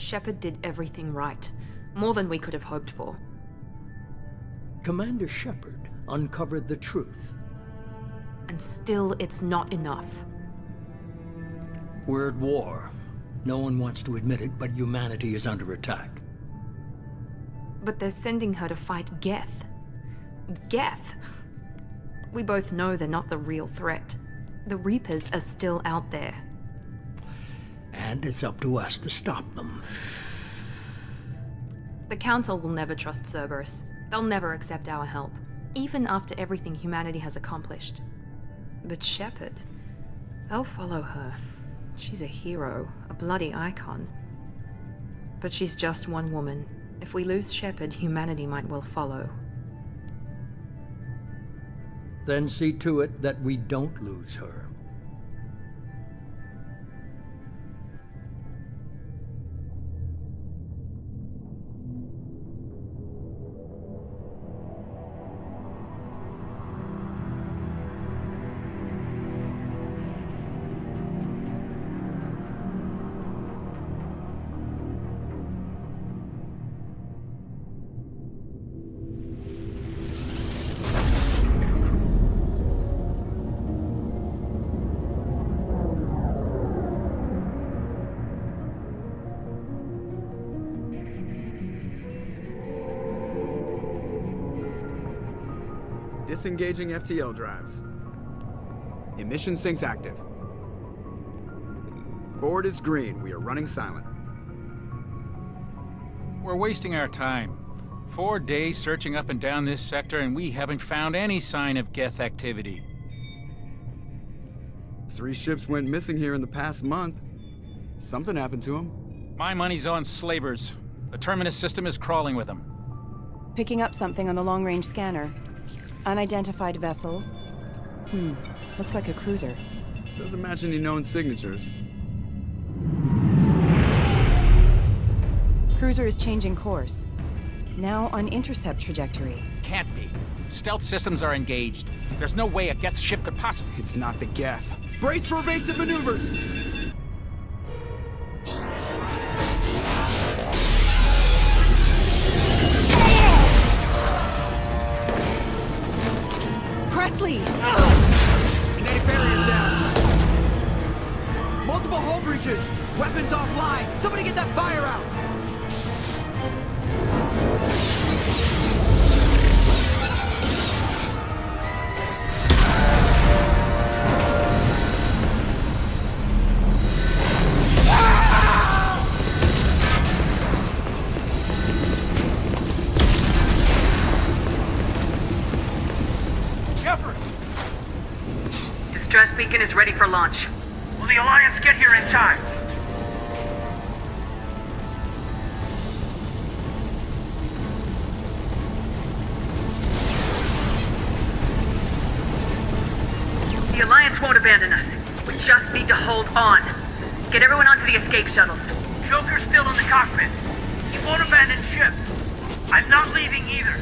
Shepard did everything right. More than we could have hoped for. Commander Shepard uncovered the truth. And still, it's not enough. We're at war. No one wants to admit it, but humanity is under attack. But they're sending her to fight Geth. Geth! We both know they're not the real threat. The Reapers are still out there. And it's up to us to stop them. The Council will never trust Cerberus. They'll never accept our help, even after everything humanity has accomplished. But Shepard, they'll follow her. She's a hero, a bloody icon. But she's just one woman. If we lose Shepard, humanity might well follow. Then see to it that we don't lose her. Disengaging FTL drives. Emission sinks active. Board is green. We are running silent. We're wasting our time. 4 days searching up and down this sector, and we haven't found any sign of Geth activity. 3 ships went missing here in the past month. Something happened to them. My money's on slavers. The Terminus system is crawling with them. Picking up something on the long-range scanner. Unidentified vessel. Looks like a cruiser. Doesn't match any known signatures. Cruiser is changing course. Now on intercept trajectory. Can't be. Stealth systems are engaged. There's no way a Geth ship could possibly... It's not the Geth. Brace for evasive maneuvers! Presley! Kinetic barriers down. Multiple hull breaches. Weapons offline. Somebody get that fire out. Distress beacon is ready for launch. Will the Alliance get here in time? The Alliance won't abandon us. We just need to hold on. Get everyone onto the escape shuttles. Joker's still in the cockpit. He won't abandon ship. I'm not leaving either.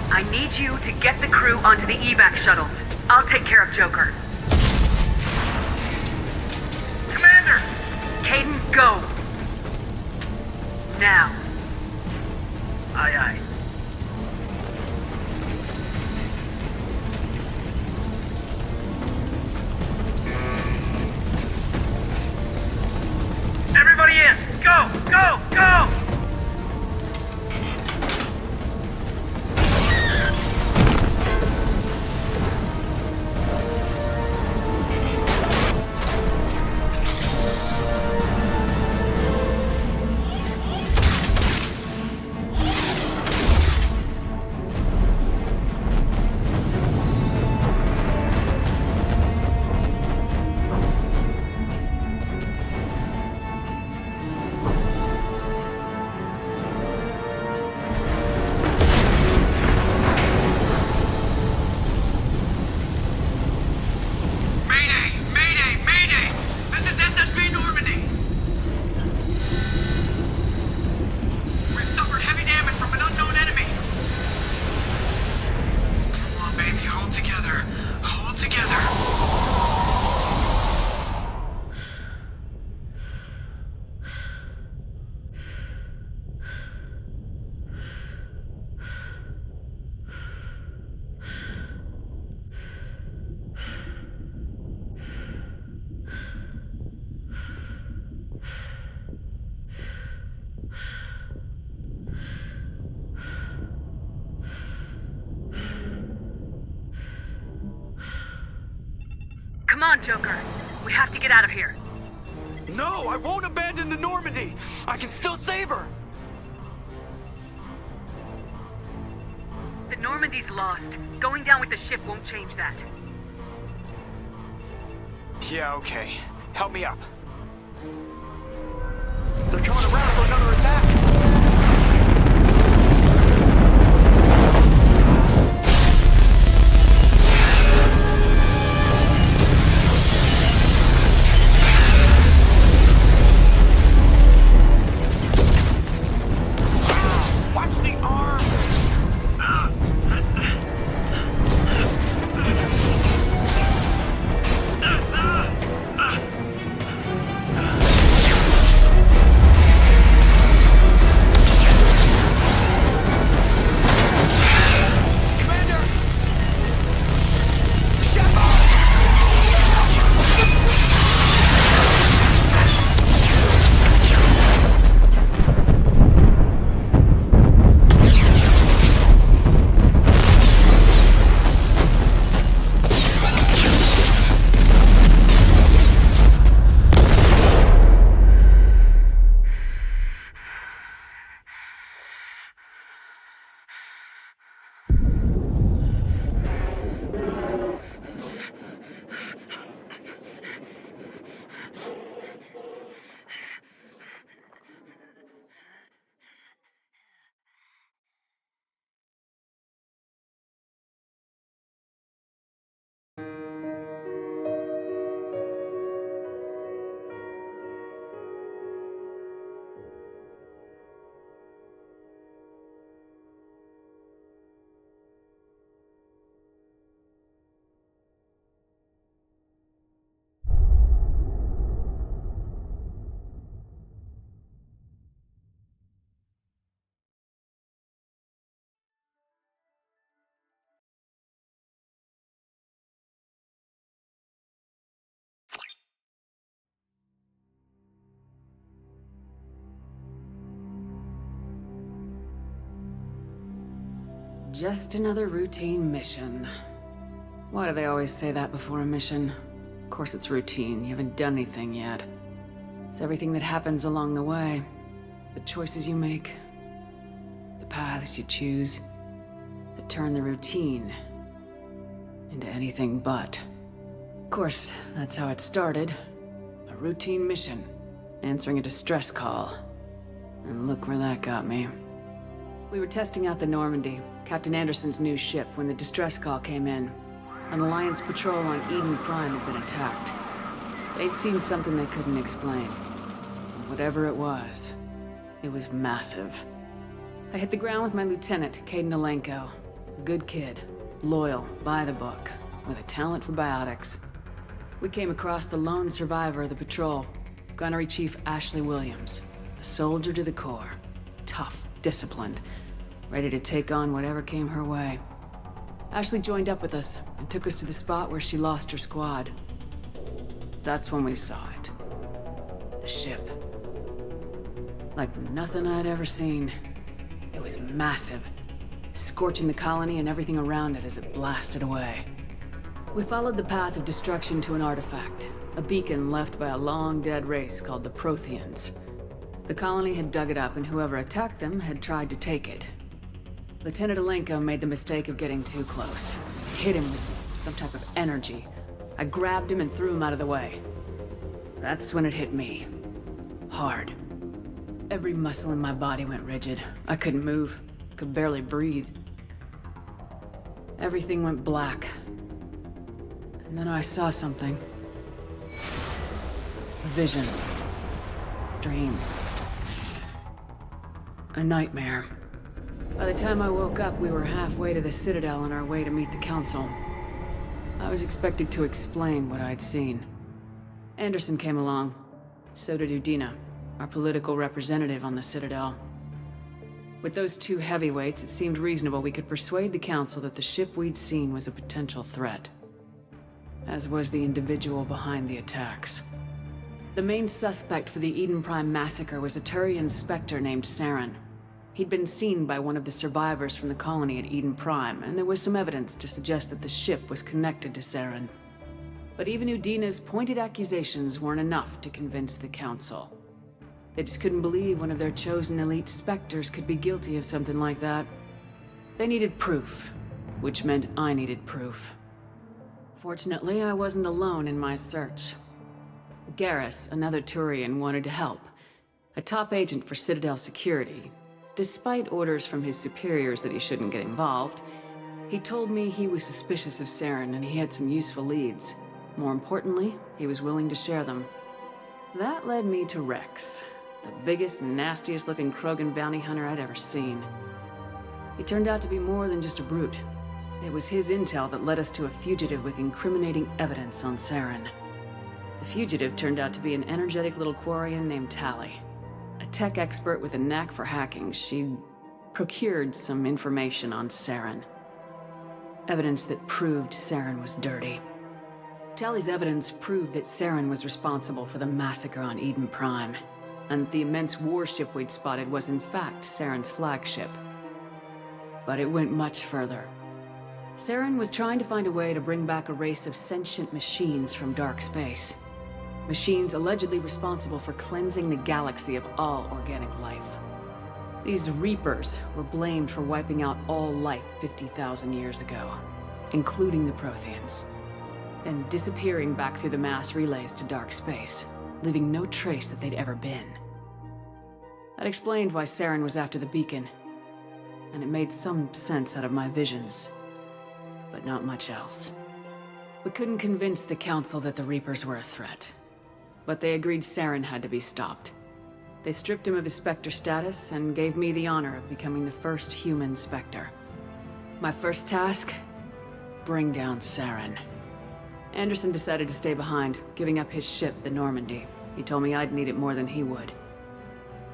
I need you to get the crew onto the evac shuttles. I'll take care of Joker. Commander! Caden, go! Now. Aye, aye. Everybody in! Go! Go! Go! Come on, Joker. We have to get out of here. No, I won't abandon the Normandy. I can still save her. The Normandy's lost. Going down with the ship won't change that. Yeah, okay. Help me up. They're coming around for another attack. Watch the arm! Just another routine mission. Why do they always say that before a mission? Of course it's routine, you haven't done anything yet. It's everything that happens along the way. The choices you make, the paths you choose, that turn the routine into anything but. Of course, that's how it started. A routine mission, answering a distress call. And look where that got me. We were testing out the Normandy, Captain Anderson's new ship, when the distress call came in. An Alliance patrol on Eden Prime had been attacked. They'd seen something they couldn't explain. And whatever it was massive. I hit the ground with my lieutenant, Caden Alenko. A good kid, loyal, by the book, with a talent for biotics. We came across the lone survivor of the patrol, Gunnery Chief Ashley Williams. A soldier to the core. Tough, disciplined, ready to take on whatever came her way. Ashley joined up with us and took us to the spot where she lost her squad. That's when we saw it. The ship. Like nothing I'd ever seen. It was massive, scorching the colony and everything around it as it blasted away. We followed the path of destruction to an artifact, a beacon left by a long-dead race called the Protheans. The colony had dug it up, and whoever attacked them had tried to take it. Lieutenant Alenko made the mistake of getting too close. Hit him with some type of energy. I grabbed him and threw him out of the way. That's when it hit me. Hard. Every muscle in my body went rigid. I couldn't move, could barely breathe. Everything went black. And then I saw something. A vision. Dream. A nightmare. By the time I woke up, we were halfway to the Citadel on our way to meet the Council. I was expected to explain what I'd seen. Anderson came along. So did Udina, our political representative on the Citadel. With those two heavyweights, it seemed reasonable we could persuade the Council that the ship we'd seen was a potential threat. As was the individual behind the attacks. The main suspect for the Eden Prime massacre was a Turian Spectre named Saren. He'd been seen by one of the survivors from the colony at Eden Prime, and there was some evidence to suggest that the ship was connected to Saren. But even Udina's pointed accusations weren't enough to convince the Council. They just couldn't believe one of their chosen elite Spectres could be guilty of something like that. They needed proof, which meant I needed proof. Fortunately, I wasn't alone in my search. Garrus, another Turian, wanted to help. A top agent for Citadel Security. Despite orders from his superiors that he shouldn't get involved, he told me he was suspicious of Saren and he had some useful leads. More importantly, he was willing to share them. That led me to Rex, the biggest, nastiest looking Krogan bounty hunter I'd ever seen. He turned out to be more than just a brute. It was his intel that led us to a fugitive with incriminating evidence on Saren. The fugitive turned out to be an energetic little Quarian named Tally. A tech expert with a knack for hacking, she'd procured some information on Saren. Evidence that proved Saren was dirty. Tally's evidence proved that Saren was responsible for the massacre on Eden Prime, and the immense warship we'd spotted was in fact Saren's flagship. But it went much further. Saren was trying to find a way to bring back a race of sentient machines from dark space. Machines allegedly responsible for cleansing the galaxy of all organic life. These Reapers were blamed for wiping out all life 50,000 years ago, including the Protheans, then disappearing back through the mass relays to dark space, leaving no trace that they'd ever been. That explained why Saren was after the beacon, and it made some sense out of my visions, but not much else. We couldn't convince the Council that the Reapers were a threat, but they agreed Saren had to be stopped. They stripped him of his Spectre status and gave me the honor of becoming the first human Spectre. My first task? Bring down Saren. Anderson decided to stay behind, giving up his ship, the Normandy. He told me I'd need it more than he would.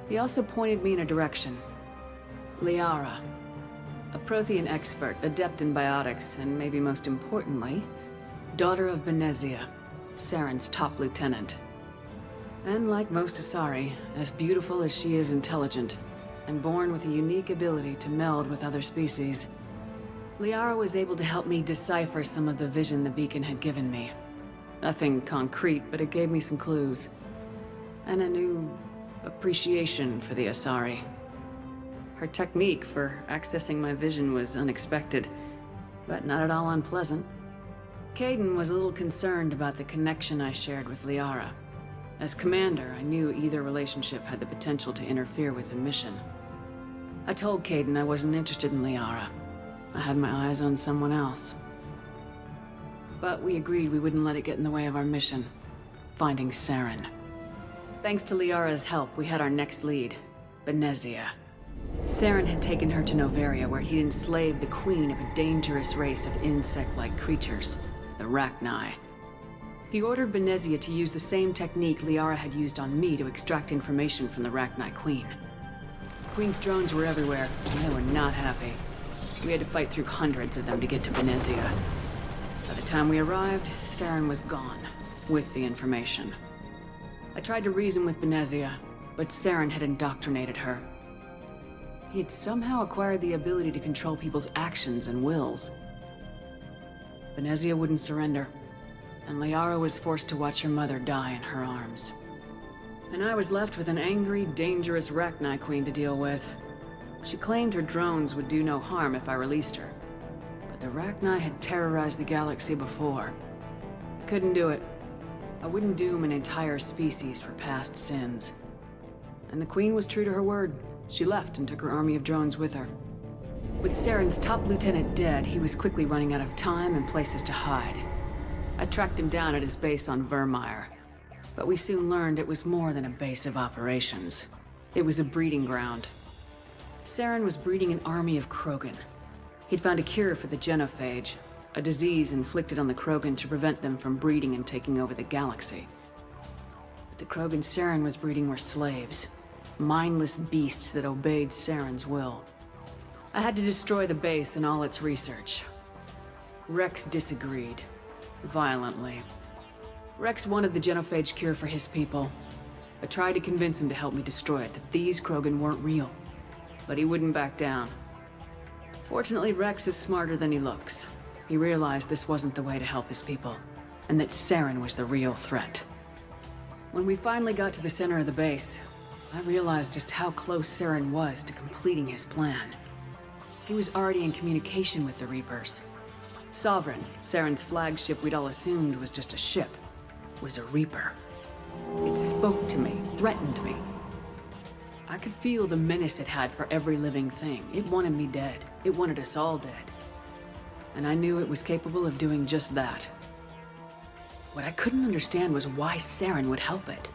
He also pointed me in a direction. Liara. A Prothean expert, adept in biotics, and maybe most importantly, daughter of Benezia, Saren's top lieutenant. And like most Asari, as beautiful as she is intelligent, and born with a unique ability to meld with other species, Liara was able to help me decipher some of the vision the beacon had given me. Nothing concrete, but it gave me some clues. And a new appreciation for the Asari. Her technique for accessing my vision was unexpected, but not at all unpleasant. Kaidan was a little concerned about the connection I shared with Liara. As commander, I knew either relationship had the potential to interfere with the mission. I told Kaidan I wasn't interested in Liara. I had my eyes on someone else. But we agreed we wouldn't let it get in the way of our mission, finding Saren. Thanks to Liara's help, we had our next lead, Benezia. Saren had taken her to Noveria, where he'd enslaved the queen of a dangerous race of insect-like creatures, the Rachni. He ordered Benezia to use the same technique Liara had used on me to extract information from the Rachni Queen. The Queen's drones were everywhere, and they were not happy. We had to fight through hundreds of them to get to Benezia. By the time we arrived, Saren was gone, with the information. I tried to reason with Benezia, but Saren had indoctrinated her. He had somehow acquired the ability to control people's actions and wills. Benezia wouldn't surrender, and Liara was forced to watch her mother die in her arms. And I was left with an angry, dangerous Rachni Queen to deal with. She claimed her drones would do no harm if I released her. But the Rachni had terrorized the galaxy before. I couldn't do it. I wouldn't doom an entire species for past sins. And the Queen was true to her word. She left and took her army of drones with her. With Saren's top lieutenant dead, he was quickly running out of time and places to hide. I tracked him down at his base on Vermeer, but we soon learned it was more than a base of operations. It was a breeding ground. Saren was breeding an army of Krogan. He'd found a cure for the genophage, a disease inflicted on the Krogan to prevent them from breeding and taking over the galaxy. But the Krogan Saren was breeding were slaves, mindless beasts that obeyed Saren's will. I had to destroy the base and all its research. Rex disagreed. Violently. Rex wanted the genophage cure for his people. I tried to convince him to help me destroy it, that these Krogan weren't real. But he wouldn't back down. Fortunately, Rex is smarter than he looks. He realized this wasn't the way to help his people. and that Saren was the real threat. When we finally got to the center of the base, I realized just how close Saren was to completing his plan. He was already in communication with the Reapers. Sovereign, Saren's flagship we'd all assumed was just a ship, was a Reaper. It spoke to me, threatened me. I could feel the menace it had for every living thing. It wanted me dead. It wanted us all dead. And I knew it was capable of doing just that. What I couldn't understand was why Saren would help it.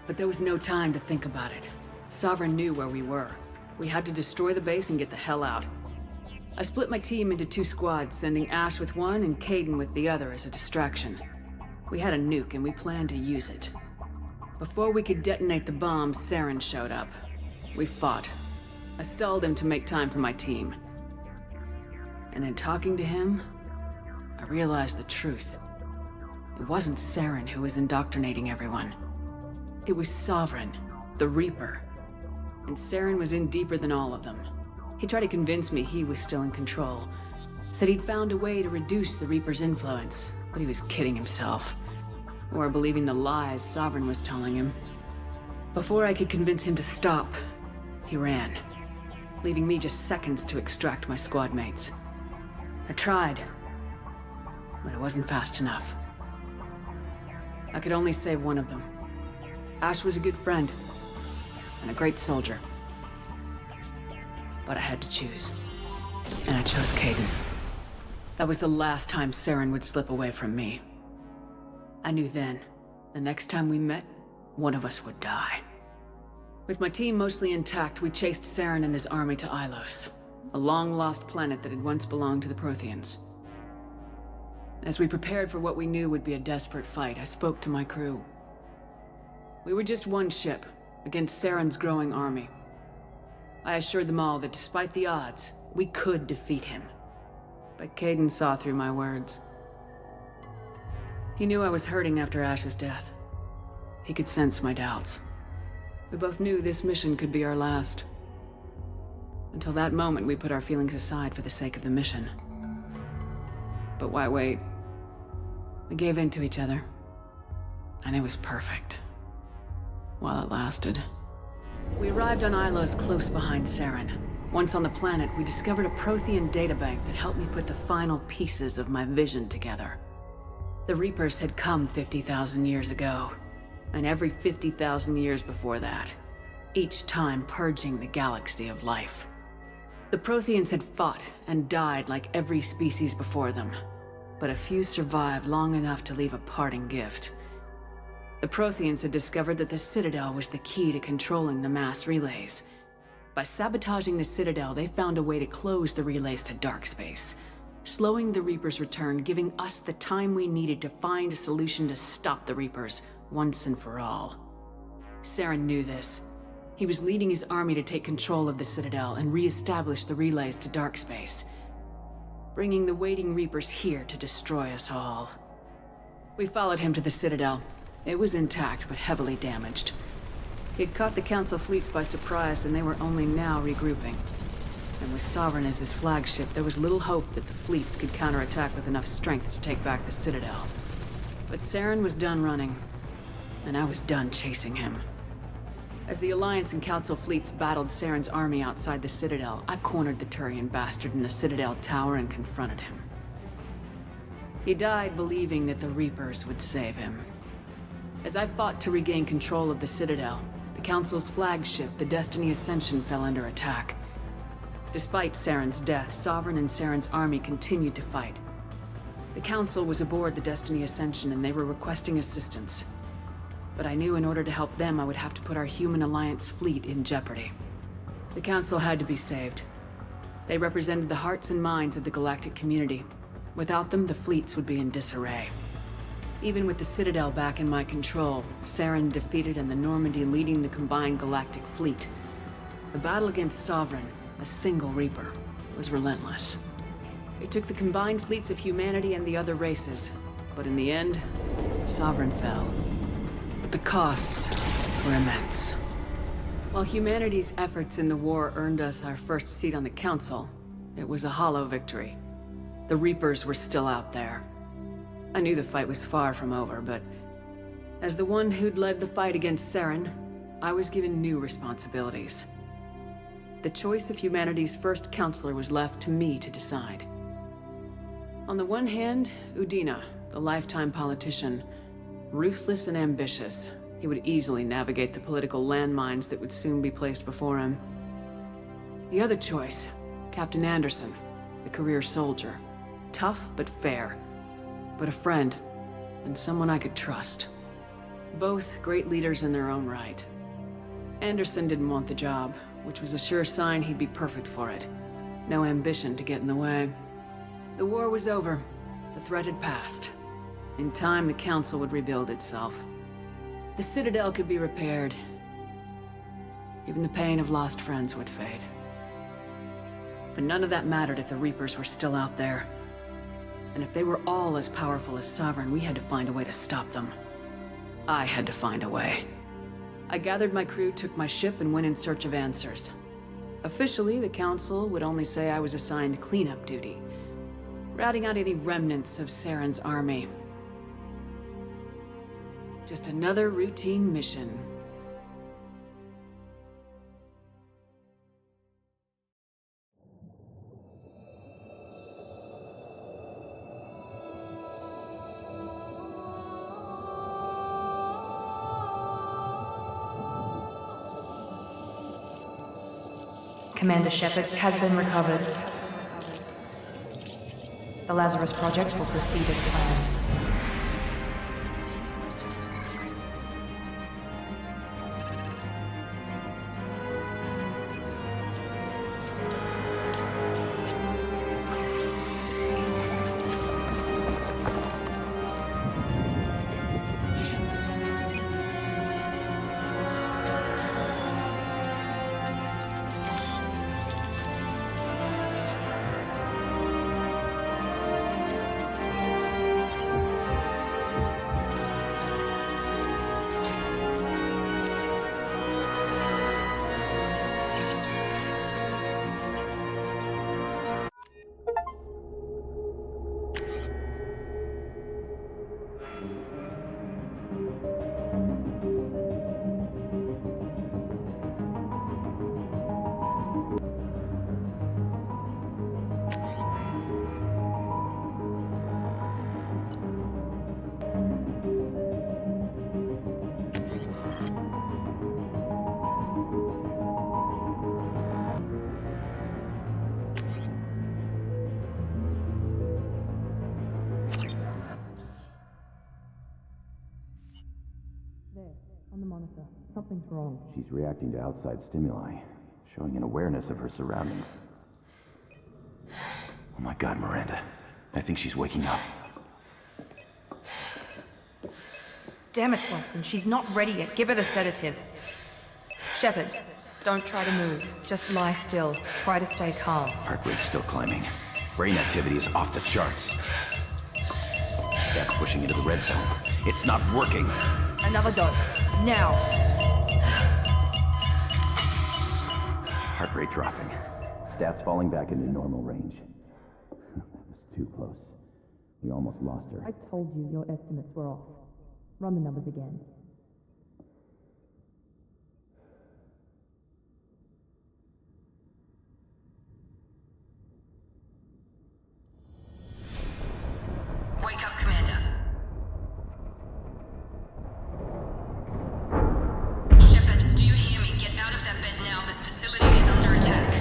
But there was no time to think about it. Sovereign knew where we were. We had to destroy the base and get the hell out. I split my team into 2 squads, sending Ash with one and Caden with the other as a distraction. We had a nuke and we planned to use it. Before we could detonate the bomb, Saren showed up. We fought. I stalled him to make time for my team. And in talking to him, I realized the truth. It wasn't Saren who was indoctrinating everyone. It was Sovereign, the Reaper. And Saren was in deeper than all of them. He tried to convince me he was still in control. Said he'd found a way to reduce the Reaper's influence, but he was kidding himself. Or believing the lies Sovereign was telling him. Before I could convince him to stop, he ran, leaving me just seconds to extract my squad mates. I tried, but it wasn't fast enough. I could only save one of them. Ash was a good friend, and a great soldier. But I had to choose. And I chose Caden. That was the last time Saren would slip away from me. I knew then, the next time we met, one of us would die. With my team mostly intact, we chased Saren and his army to Ilos, a long-lost planet that had once belonged to the Protheans. As we prepared for what we knew would be a desperate fight, I spoke to my crew. We were just one ship, against Saren's growing army. I assured them all that despite the odds, we could defeat him. But Caden saw through my words. He knew I was hurting after Ash's death. He could sense my doubts. We both knew this mission could be our last. Until that moment, we put our feelings aside for the sake of the mission. But why wait? We gave in to each other. And it was perfect. While it lasted. We arrived on Ilos close behind Saren. Once on the planet, we discovered a Prothean databank that helped me put the final pieces of my vision together. The Reapers had come 50,000 years ago, and every 50,000 years before that, each time purging the galaxy of life. The Protheans had fought and died like every species before them, but a few survived long enough to leave a parting gift. The Protheans had discovered that the Citadel was the key to controlling the mass relays. By sabotaging the Citadel, they found a way to close the relays to dark space, slowing the Reapers' return, giving us the time we needed to find a solution to stop the Reapers once and for all. Saren knew this. He was leading his army to take control of the Citadel and re-establish the relays to dark space, bringing the waiting Reapers here to destroy us all. We followed him to the Citadel. It was intact, but heavily damaged. He had caught the Council fleets by surprise, and they were only now regrouping. And with Sovereign as his flagship, there was little hope that the fleets could counterattack with enough strength to take back the Citadel. But Saren was done running, and I was done chasing him. As the Alliance and Council fleets battled Saren's army outside the Citadel, I cornered the Turian bastard in the Citadel tower and confronted him. He died believing that the Reapers would save him. As I fought to regain control of the Citadel, the Council's flagship, the Destiny Ascension, fell under attack. Despite Saren's death, Sovereign and Saren's army continued to fight. The Council was aboard the Destiny Ascension and they were requesting assistance. But I knew in order to help them, I would have to put our human Alliance fleet in jeopardy. The Council had to be saved. They represented the hearts and minds of the galactic community. Without them, the fleets would be in disarray. Even with the Citadel back in my control, Saren defeated and the Normandy leading the combined galactic fleet, the battle against Sovereign, a single Reaper, was relentless. It took the combined fleets of humanity and the other races, but in the end, Sovereign fell. But the costs were immense. While humanity's efforts in the war earned us our first seat on the Council, it was a hollow victory. The Reapers were still out there. I knew the fight was far from over, but as the one who'd led the fight against Saren, I was given new responsibilities. The choice of humanity's first counselor was left to me to decide. On the one hand, Udina, the lifetime politician, ruthless and ambitious. He would easily navigate the political landmines that would soon be placed before him. The other choice, Captain Anderson, the career soldier. Tough but fair, but a friend, and someone I could trust. Both great leaders in their own right. Anderson didn't want the job, which was a sure sign he'd be perfect for it. No ambition to get in the way. The war was over. The threat had passed. In time, the Council would rebuild itself. The Citadel could be repaired. Even the pain of lost friends would fade. But none of that mattered if the Reapers were still out there. And if they were all as powerful as Sovereign, we had to find a way to stop them. I had to find a way. I gathered my crew, took my ship, and went in search of answers. Officially, the Council would only say I was assigned cleanup duty, routing out any remnants of Saren's army. Just another routine mission. Commander Shepard has been recovered. The Lazarus Project will proceed as planned. On the monitor. Something's wrong. She's reacting to outside stimuli, showing an awareness of her surroundings. Oh my god, Miranda. I think she's waking up. Damn it, Watson. She's not ready yet. Give her the sedative. Shepard, don't try to move. Just lie still. Try to stay calm. Heart rate's still climbing. Brain activity is off the charts. Stats pushing into the red zone. It's not working. Another dose. Now. Heart rate dropping. Stats falling back into normal range. That was too close. We almost lost her. I told you your estimates were off. Run the numbers again. Wake up, Commander. Shepard, do you hear me? Get out of that bed now. This facility is under attack.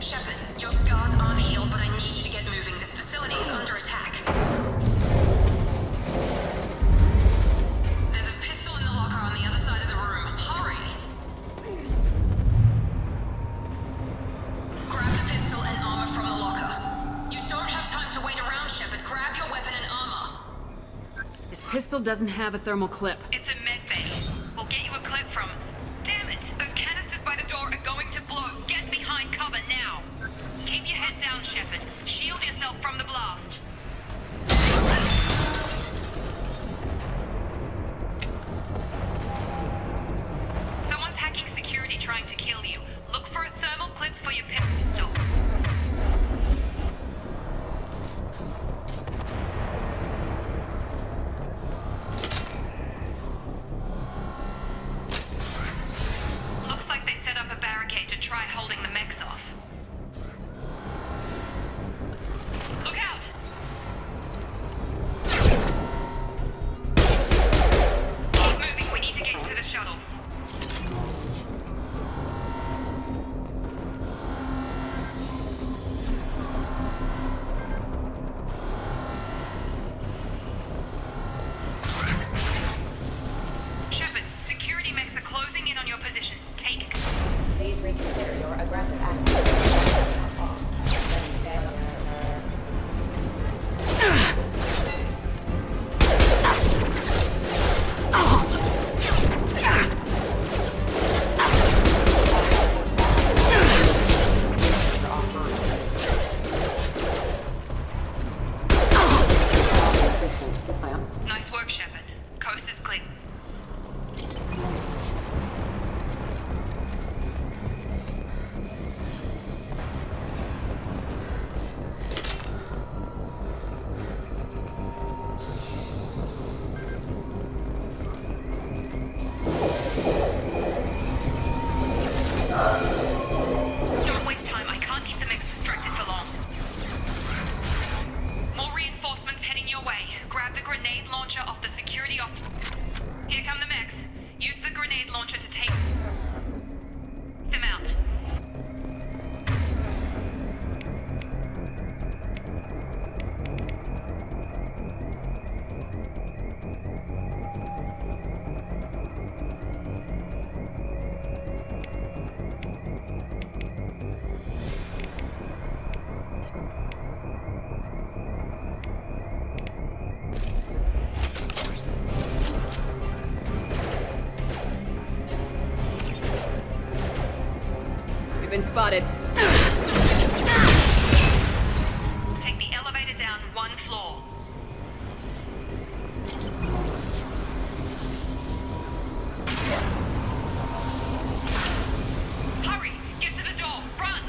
Shepard, your scars aren't healed, but I need you to get moving. This facility is under attack. There's a pistol in the locker on the other side of the room. Hurry! Grab the pistol and armor from the locker. You don't have time to wait around, Shepard. Grab your weapon and armor. This pistol doesn't have a thermal clip. It's a med bay. We'll get you a clip from... Damn it! Those canisters by the door are going to blow. Get behind cover now. Keep your head down, Shepard. Shield yourself from the blast. Someone's hacking security trying to kill you. Look for a thermal clip for your pistol. Aggressive activity. Nice work, Shepard. Coast is clear. Don't waste time. I can't keep the mix distracted for long. More reinforcements heading your way. Grab the grenade launcher off the security op. Here come the mechs. Use the grenade launcher to take them out. You've been spotted. Take the elevator down one floor. Hurry! Get to the door! Run!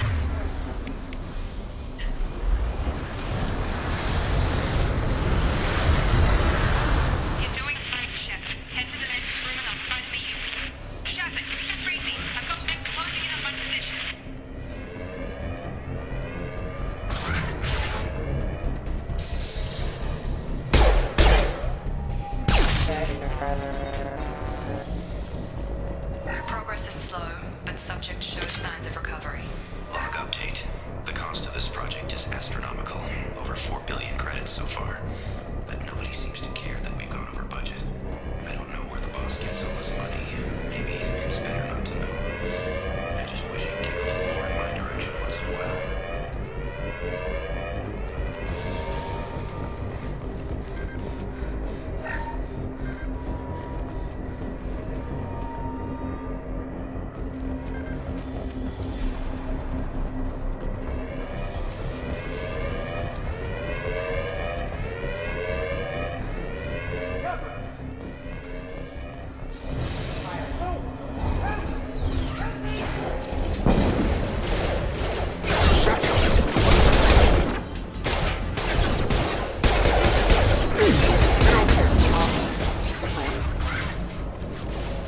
You're doing great, Shepard. Head to the next room and I'll try to meet you. Shepard, read me. I've got them closing in on my position. Progress is slow, but subject shows signs of recovery. Log update. The cost of this project is astronomical. Over 4 billion credits so far. But nobody seems to care that we've gone over budget. I don't know where the boss gets all this money. Maybe it's better not to know. I just wish he'd give a little more in my direction once in a while.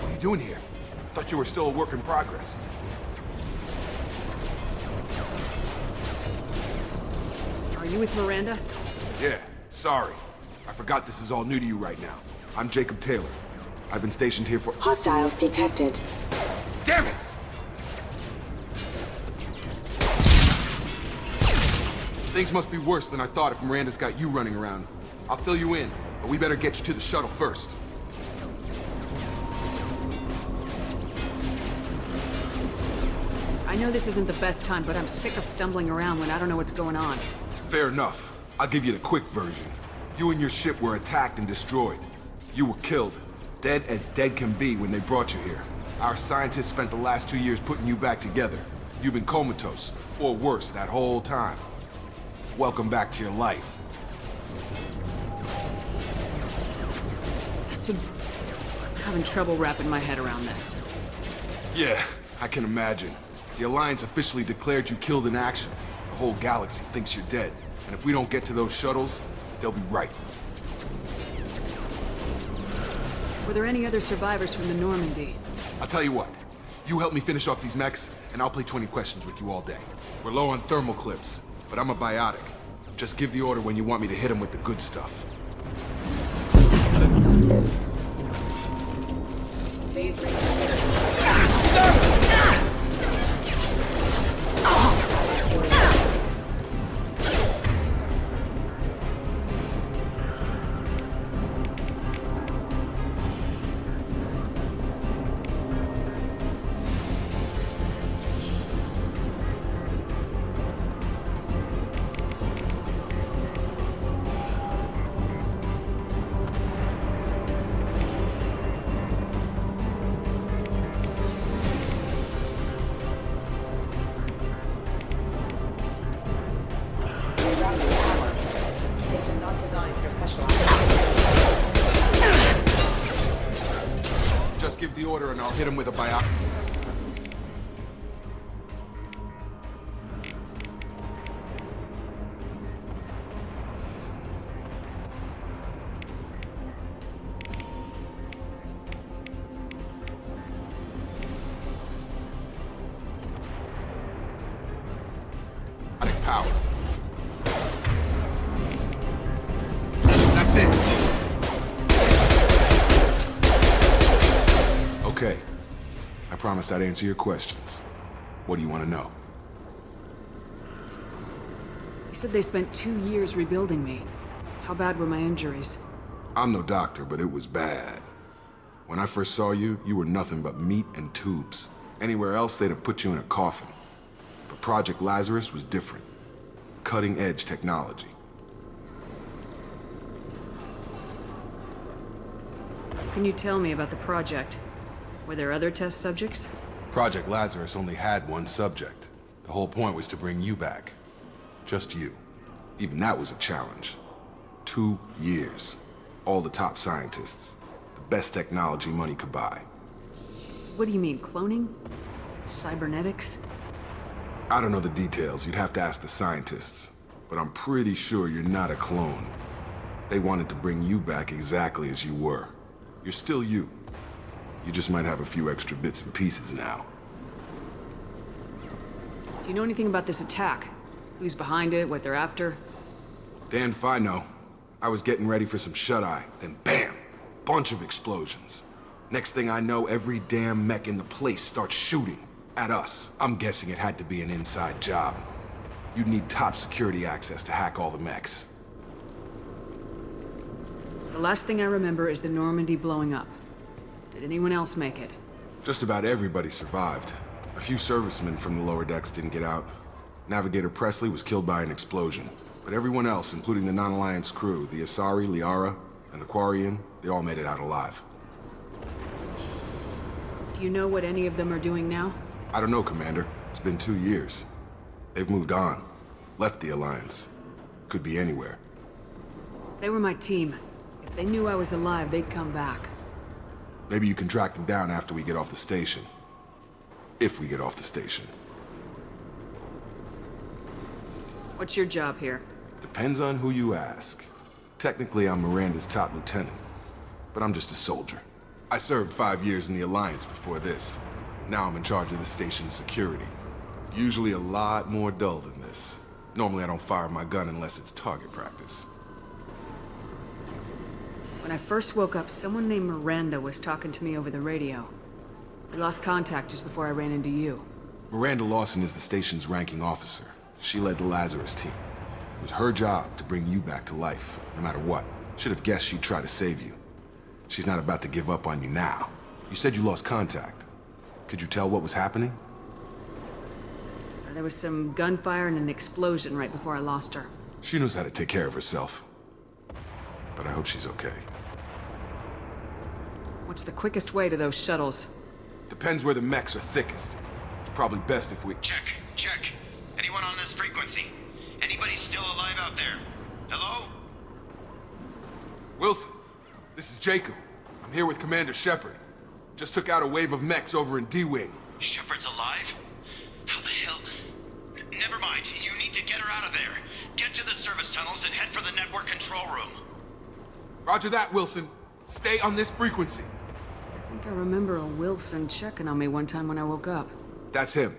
What are you doing here? I thought you were still a work in progress. Are you with Miranda? Yeah, sorry. I forgot this is all new to you right now. I'm Jacob Taylor. I've been stationed here for— Hostiles detected. Damn it! Things must be worse than I thought if Miranda's got you running around. I'll fill you in, but we better get you to the shuttle first. I know this isn't the best time, but I'm sick of stumbling around when I don't know what's going on. Fair enough. I'll give you the quick version. You and your ship were attacked and destroyed. You were killed. Dead as dead can be when they brought you here. Our scientists spent the last 2 years putting you back together. You've been comatose, or worse, that whole time. Welcome back to your life. I'm having trouble wrapping my head around this. Yeah, I can imagine. The Alliance officially declared you killed in action. The whole galaxy thinks you're dead. And if we don't get to those shuttles, they'll be right. Were there any other survivors from the Normandy? I'll tell you what. You help me finish off these mechs, and I'll play 20 questions with you all day. We're low on thermal clips, but I'm a biotic. Just give the order when you want me to hit them with the good stuff. Please read. order and I'll hit him with a biop. Power. That's it. Okay. I promised I'd answer your questions. What do you want to know? You said they spent 2 years rebuilding me. How bad were my injuries? I'm no doctor, but it was bad. When I first saw you, you were nothing but meat and tubes. Anywhere else, they'd have put you in a coffin. But Project Lazarus was different. Cutting-edge technology. Can you tell me about the project? Were there other test subjects? Project Lazarus only had one subject. The whole point was to bring you back. Just you. Even that was a challenge. 2 years. All the top scientists. The best technology money could buy. What do you mean, cloning? Cybernetics? I don't know the details. You'd have to ask the scientists. But I'm pretty sure you're not a clone. They wanted to bring you back exactly as you were. You're still you. You just might have a few extra bits and pieces now. Do you know anything about this attack? Who's behind it, what they're after? Damn if I know. I was getting ready for some shut-eye, then bam! Bunch of explosions. Next thing I know, every damn mech in the place starts shooting. At us. I'm guessing it had to be an inside job. You'd need top security access to hack all the mechs. The last thing I remember is the Normandy blowing up. Did anyone else make it? Just about everybody survived. A few servicemen from the lower decks didn't get out. Navigator Presley was killed by an explosion. But everyone else, including the non-Alliance crew, the Asari, Liara, and the Quarian, they all made it out alive. Do you know what any of them are doing now? I don't know, Commander. It's been 2 years. They've moved on. Left the Alliance. Could be anywhere. They were my team. If they knew I was alive, they'd come back. Maybe you can track them down after we get off the station. If we get off the station. What's your job here? Depends on who you ask. Technically, I'm Miranda's top lieutenant. But I'm just a soldier. I served 5 years in the Alliance before this. Now I'm in charge of the station's security. Usually a lot more dull than this. Normally I don't fire my gun unless it's target practice. When I first woke up, someone named Miranda was talking to me over the radio. We lost contact just before I ran into you. Miranda Lawson is the station's ranking officer. She led the Lazarus team. It was her job to bring you back to life, no matter what. Should have guessed she'd try to save you. She's not about to give up on you now. You said you lost contact. Could you tell what was happening? There was some gunfire and an explosion right before I lost her. She knows how to take care of herself. But I hope she's okay. What's the quickest way to those shuttles? Depends where the mechs are thickest. It's probably best if we... Check. Anyone on this frequency? Anybody still alive out there? Hello? Wilson, this is Jacob. I'm here with Commander Shepard. Just took out a wave of mechs over in D-Wing. Shepard's alive? How the hell? Never mind. You need to get her out of there. Get to the service tunnels and head for the network control room. Roger that, Wilson. Stay on this frequency. I think I remember a Wilson checking on me one time when I woke up. That's him.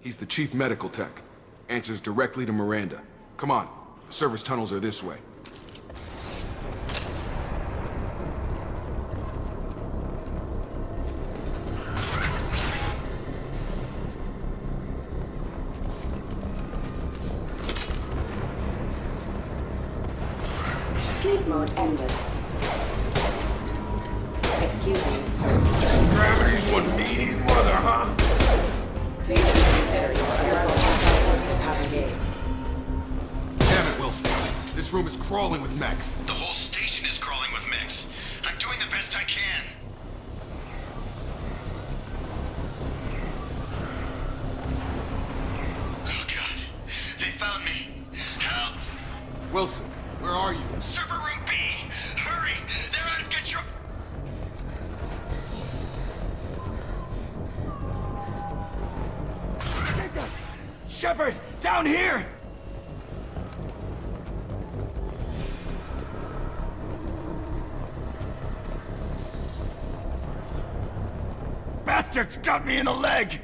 He's the chief medical tech. Answers directly to Miranda. Come on. The service tunnels are this way. Sleep mode ended. Excuse me. Gravity's one mean mother, huh? Please reconsider your aerial attack forces have engaged. Damn it, Wilson. This room is crawling with mechs. The whole station is crawling with mechs. I'm doing the best I can. Oh, God. They found me. Help! Wilson, where are you? Server room B! Hurry! They're out of control! Shepard! Down here! Bastard's got me in the leg!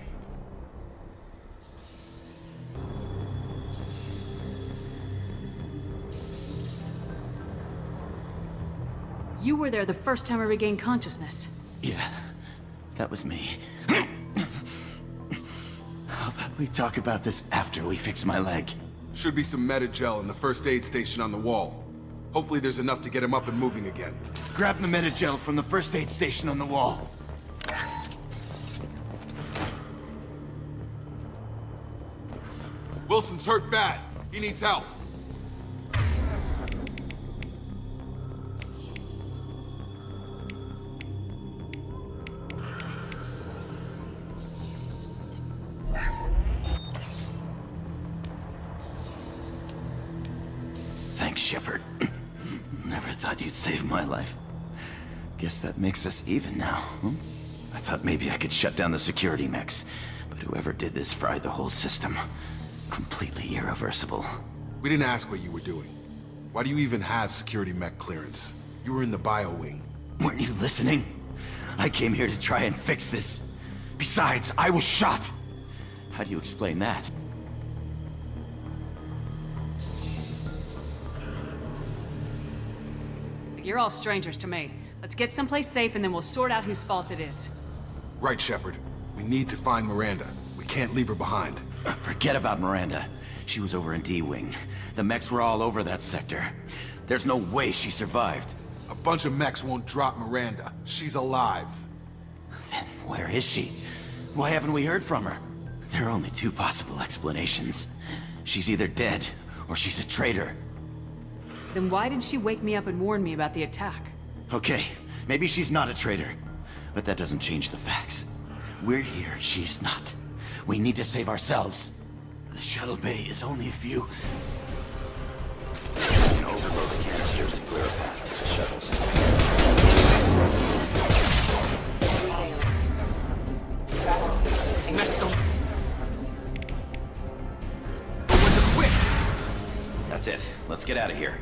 You were there the first time I regained consciousness. Yeah, that was me. How about we talk about this after we fix my leg? Should be some Metagel in the first aid station on the wall. Hopefully there's enough to get him up and moving again. Grab the Metagel from the first aid station on the wall. Wilson's hurt bad. He needs help. Thanks, Shepard. Never thought you'd save my life. Guess that makes us even now, huh? I thought maybe I could shut down the security mechs, but whoever did this fried the whole system. Completely irreversible. We didn't ask what you were doing. Why do you even have security mech clearance? You were in the bio wing. Weren't you listening? I came here to try and fix this. Besides, I was shot. How do you explain that? You're all strangers to me. Let's get someplace safe and then we'll sort out whose fault it is. Right, Shepard. We need to find Miranda. We can't leave her behind. Forget about Miranda. She was over in D-Wing. The mechs were all over that sector. There's no way she survived. A bunch of mechs won't drop Miranda. She's alive. Then where is she? Why haven't we heard from her? There are only two possible explanations. She's either dead, or she's a traitor. Then why did she wake me up and warn me about the attack? Okay, maybe she's not a traitor. But that doesn't change the facts. We're here, she's not. We need to save ourselves. The shuttle bay is only a few... We can overload the canisters to clear a path to the shuttles. Next on. That's it. Let's get out of here.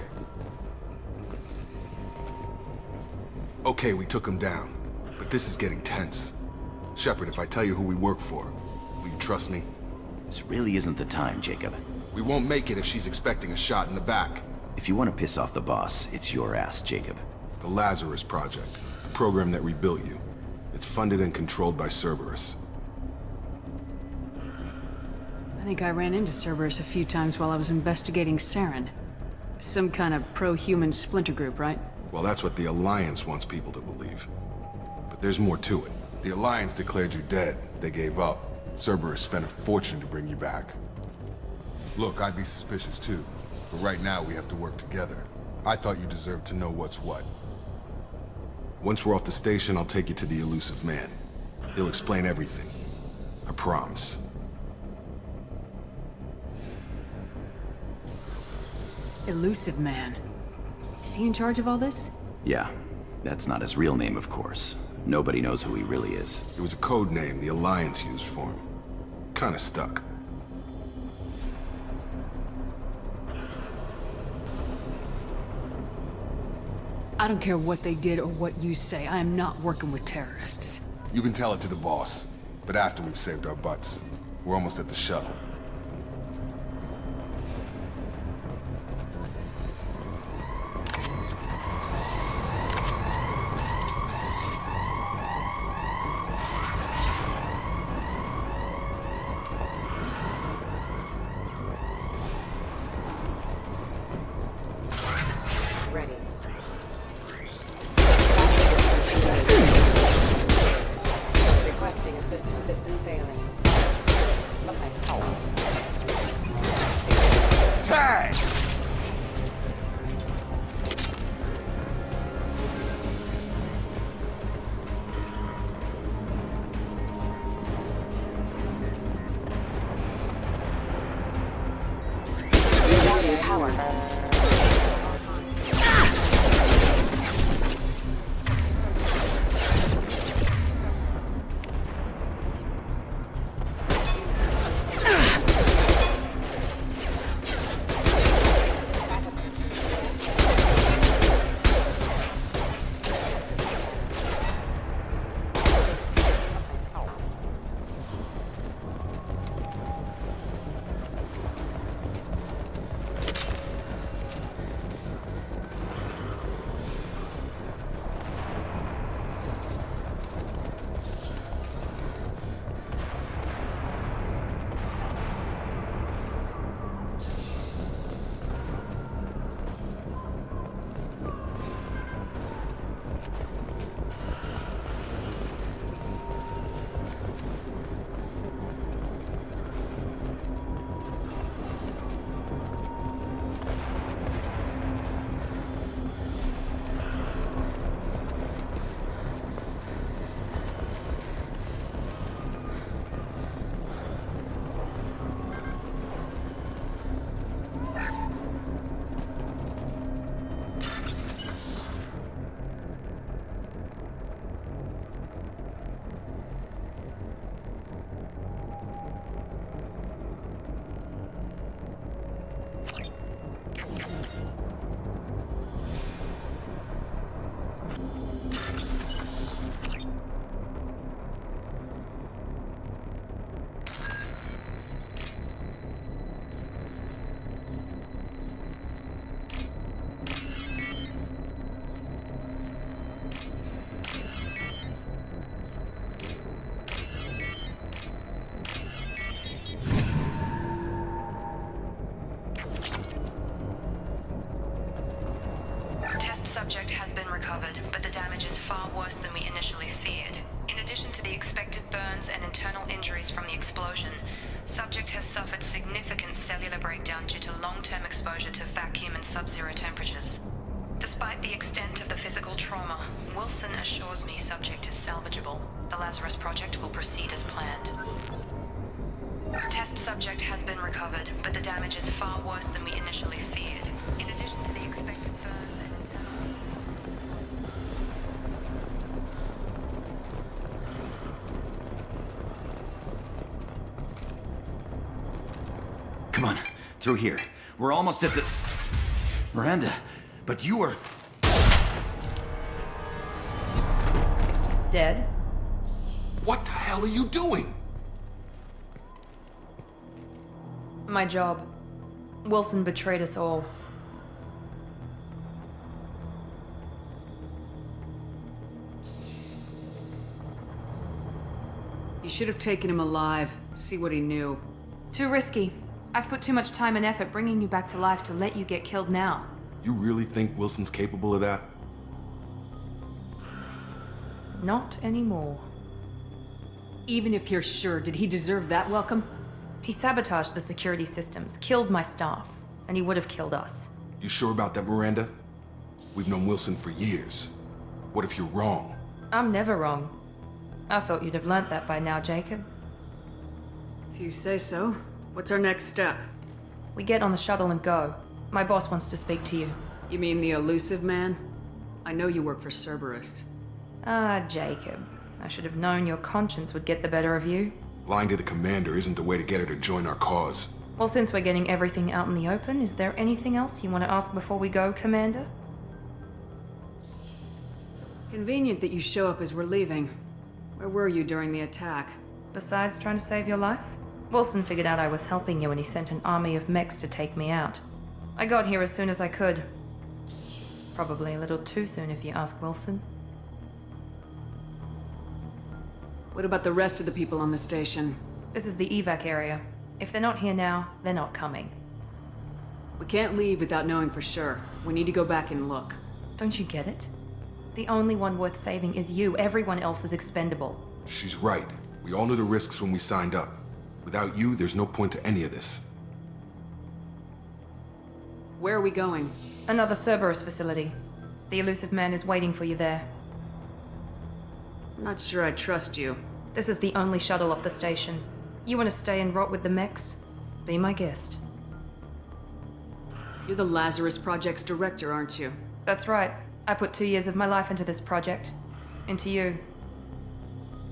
Okay, we took him down. But this is getting tense. Shepard, if I tell you who we work for, will you trust me? This really isn't the time, Jacob. We won't make it if she's expecting a shot in the back. If you want to piss off the boss, it's your ass, Jacob. The Lazarus Project, the program that rebuilt you. It's funded and controlled by Cerberus. I think I ran into Cerberus a few times while I was investigating Saren. Some kind of pro-human splinter group, right? Well, that's what the Alliance wants people to believe. But there's more to it. The Alliance declared you dead. They gave up. Cerberus spent a fortune to bring you back. Look, I'd be suspicious too. But right now, we have to work together. I thought you deserved to know what's what. Once we're off the station, I'll take you to the elusive man. He'll explain everything. I promise. Elusive Man. Is he in charge of all this? Yeah. That's not his real name, of course. Nobody knows who he really is. It was a code name the Alliance used for him. Kinda stuck. I don't care what they did or what you say. I am not working with terrorists. You can tell it to the boss. But after we've saved our butts. We're almost at the shuttle. subject has been recovered, but the damage is far worse than we initially feared. In addition to the expected burns and internal injuries from the explosion, subject has suffered significant cellular breakdown due to long-term exposure to vacuum and sub-zero temperatures. Despite the extent of the physical trauma, Wilson assures me subject is salvageable. The Lazarus Project will proceed as planned. Test subject has been recovered, but the damage is far worse than we initially feared. In addition to the expected burns and internal... Come on, through here. We're almost at the... Miranda, but you were... Dead? What the hell are you doing? My job. Wilson betrayed us all. You should have taken him alive. See what he knew. Too risky. I've put too much time and effort bringing you back to life to let you get killed now. You really think Wilson's capable of that? Not anymore. Even if you're sure, did he deserve that welcome? He sabotaged the security systems, killed my staff, and he would have killed us. You sure about that, Miranda? We've known Wilson for years. What if you're wrong? I'm never wrong. I thought you'd have learnt that by now, Jacob. If you say so. What's our next step? We get on the shuttle and go. My boss wants to speak to you. You mean the elusive man? I know you work for Cerberus. Ah, Jacob. I should have known your conscience would get the better of you. Lying to the commander isn't the way to get her to join our cause. Well, since we're getting everything out in the open, is there anything else you want to ask before we go, Commander? Convenient that you show up as we're leaving. Where were you during the attack? Besides trying to save your life? Wilson figured out I was helping you and he sent an army of mechs to take me out. I got here as soon as I could. Probably a little too soon if you ask Wilson. What about the rest of the people on the station? This is the evac area. If they're not here now, they're not coming. We can't leave without knowing for sure. We need to go back and look. Don't you get it? The only one worth saving is you. Everyone else is expendable. She's right. We all knew the risks when we signed up. Without you, there's no point to any of this. Where are we going? Another Cerberus facility. The elusive man is waiting for you there. I'm not sure I trust you. This is the only shuttle off the station. You want to stay and rot with the mechs? Be my guest. You're the Lazarus Project's director, aren't you? That's right. I put 2 years of my life into this project. Into you.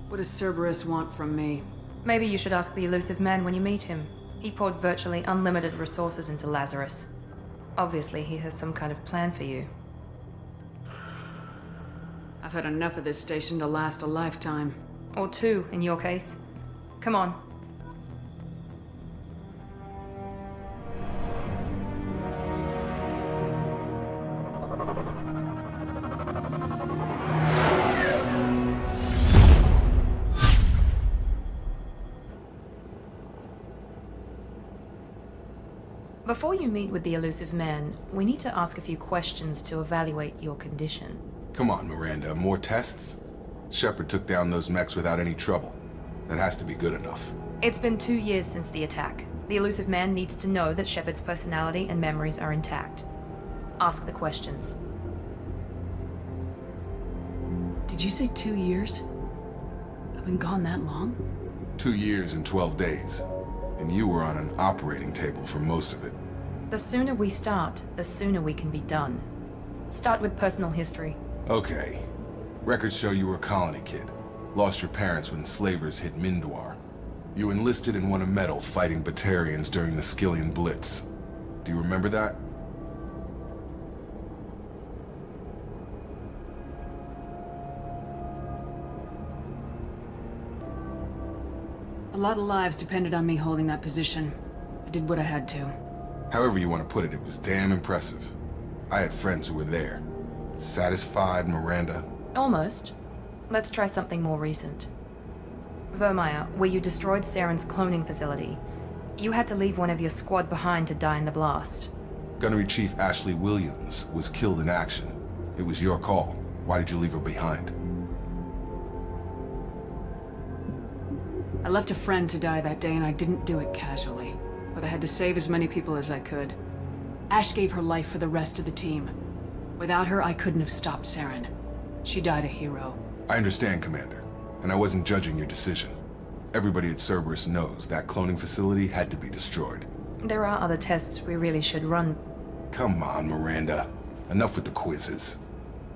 What does Cerberus want from me? Maybe you should ask the elusive man when you meet him. He poured virtually unlimited resources into Lazarus. Obviously, he has some kind of plan for you. I've had enough of this station to last a lifetime. Or 2, in your case. Come on. Before you meet with the elusive man, we need to ask a few questions to evaluate your condition. Come on, Miranda, more tests? Shepard took down those mechs without any trouble. That has to be good enough. It's been 2 years since the attack. The elusive man needs to know that Shepard's personality and memories are intact. Ask the questions. Did you say 2 years? I've been gone that long? 2 years and 12 days. And you were on an operating table for most of it. The sooner we start, the sooner we can be done. Start with personal history. Okay. Records show you were a colony kid. Lost your parents when slavers hit Mindwar. You enlisted and won a medal fighting Batarians during the Skillian Blitz. Do you remember that? A lot of lives depended on me holding that position. I did what I had to. However you want to put it, it was damn impressive. I had friends who were there. Satisfied, Miranda? Almost. Let's try something more recent. Vermeer, where you destroyed Saren's cloning facility. You had to leave one of your squad behind to die in the blast. Gunnery Chief Ashley Williams was killed in action. It was your call. Why did you leave her behind? I left a friend to die that day, and I didn't do it casually. But I had to save as many people as I could. Ash gave her life for the rest of the team. Without her, I couldn't have stopped Saren. She died a hero. I understand, Commander. And I wasn't judging your decision. Everybody at Cerberus knows that cloning facility had to be destroyed. There are other tests we really should run. Come on, Miranda. Enough with the quizzes.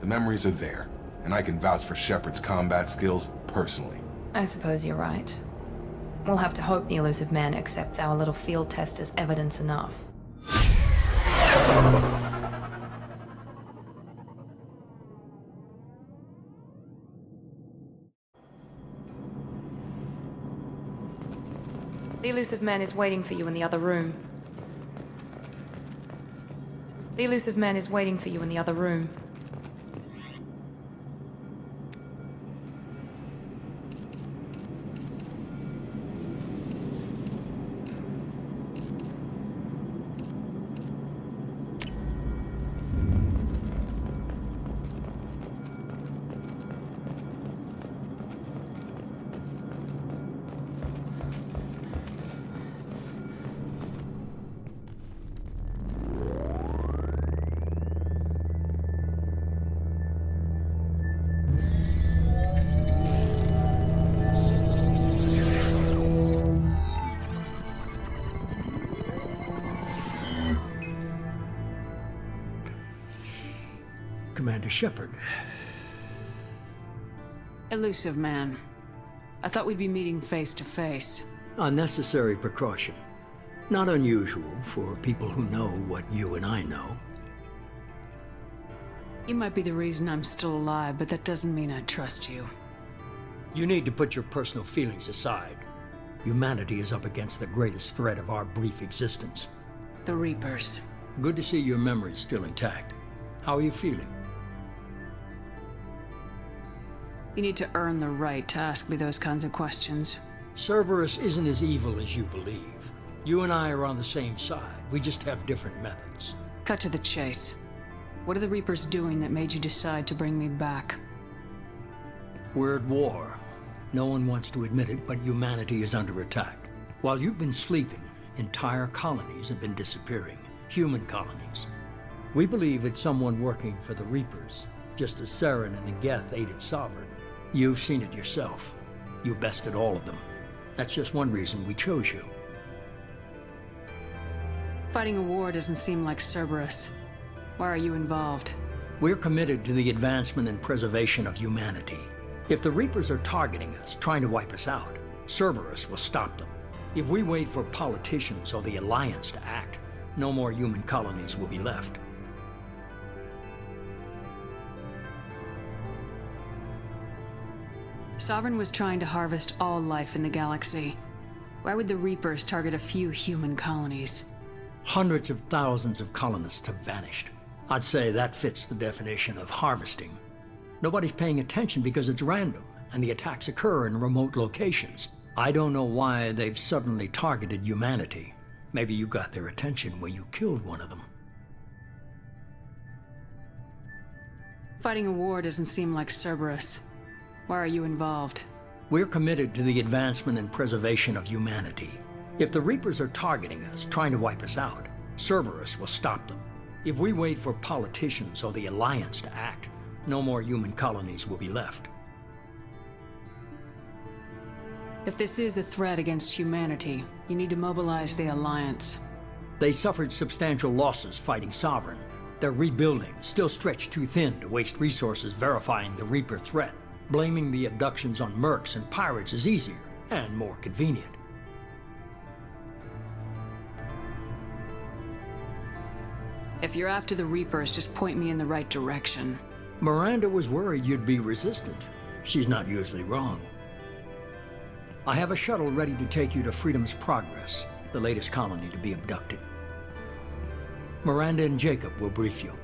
The memories are there, and I can vouch for Shepard's combat skills personally. I suppose you're right. We'll have to hope the elusive man accepts our little field test as evidence enough. The elusive man is waiting for you in the other room. The elusive man is waiting for you in the other room. Commander Shepard. Elusive man. I thought we'd be meeting face to face. Unnecessary precaution. Not unusual for people who know what you and I know. You might be the reason I'm still alive, but that doesn't mean I trust you. You need to put your personal feelings aside. Humanity is up against the greatest threat of our brief existence. The Reapers. Good to see your memories still intact. How are you feeling? You need to earn the right to ask me those kinds of questions. Cerberus isn't as evil as you believe. You and I are on the same side. We just have different methods. Cut to the chase. What are the Reapers doing that made you decide to bring me back? We're at war. No one wants to admit it, but humanity is under attack. While you've been sleeping, entire colonies have been disappearing. Human colonies. We believe it's someone working for the Reapers, just as Saren and the Geth aided Sovereign. You've seen it yourself. You bested all of them. That's just one reason we chose you. Fighting a war doesn't seem like Cerberus. Why are you involved? We're committed to the advancement and preservation of humanity. If the Reapers are targeting us, trying to wipe us out, Cerberus will stop them. If we wait for politicians or the Alliance to act, no more human colonies will be left. Sovereign was trying to harvest all life in the galaxy. Why would the Reapers target a few human colonies? Hundreds of thousands of colonists have vanished. I'd say that fits the definition of harvesting. Nobody's paying attention because it's random, and the attacks occur in remote locations. I don't know why they've suddenly targeted humanity. Maybe you got their attention when you killed one of them. Fighting a war doesn't seem like Cerberus. Why are you involved? We're committed to the advancement and preservation of humanity. If the Reapers are targeting us, trying to wipe us out, Cerberus will stop them. If we wait for politicians or the Alliance to act, no more human colonies will be left. If this is a threat against humanity, you need to mobilize the Alliance. They suffered substantial losses fighting Sovereign. They're rebuilding, still stretched too thin to waste resources verifying the Reaper threat. Blaming the abductions on mercs and pirates is easier and more convenient. If you're after the Reapers, just point me in the right direction. Miranda was worried you'd be resistant. She's not usually wrong. I have a shuttle ready to take you to Freedom's Progress, the latest colony to be abducted. Miranda and Jacob will brief you.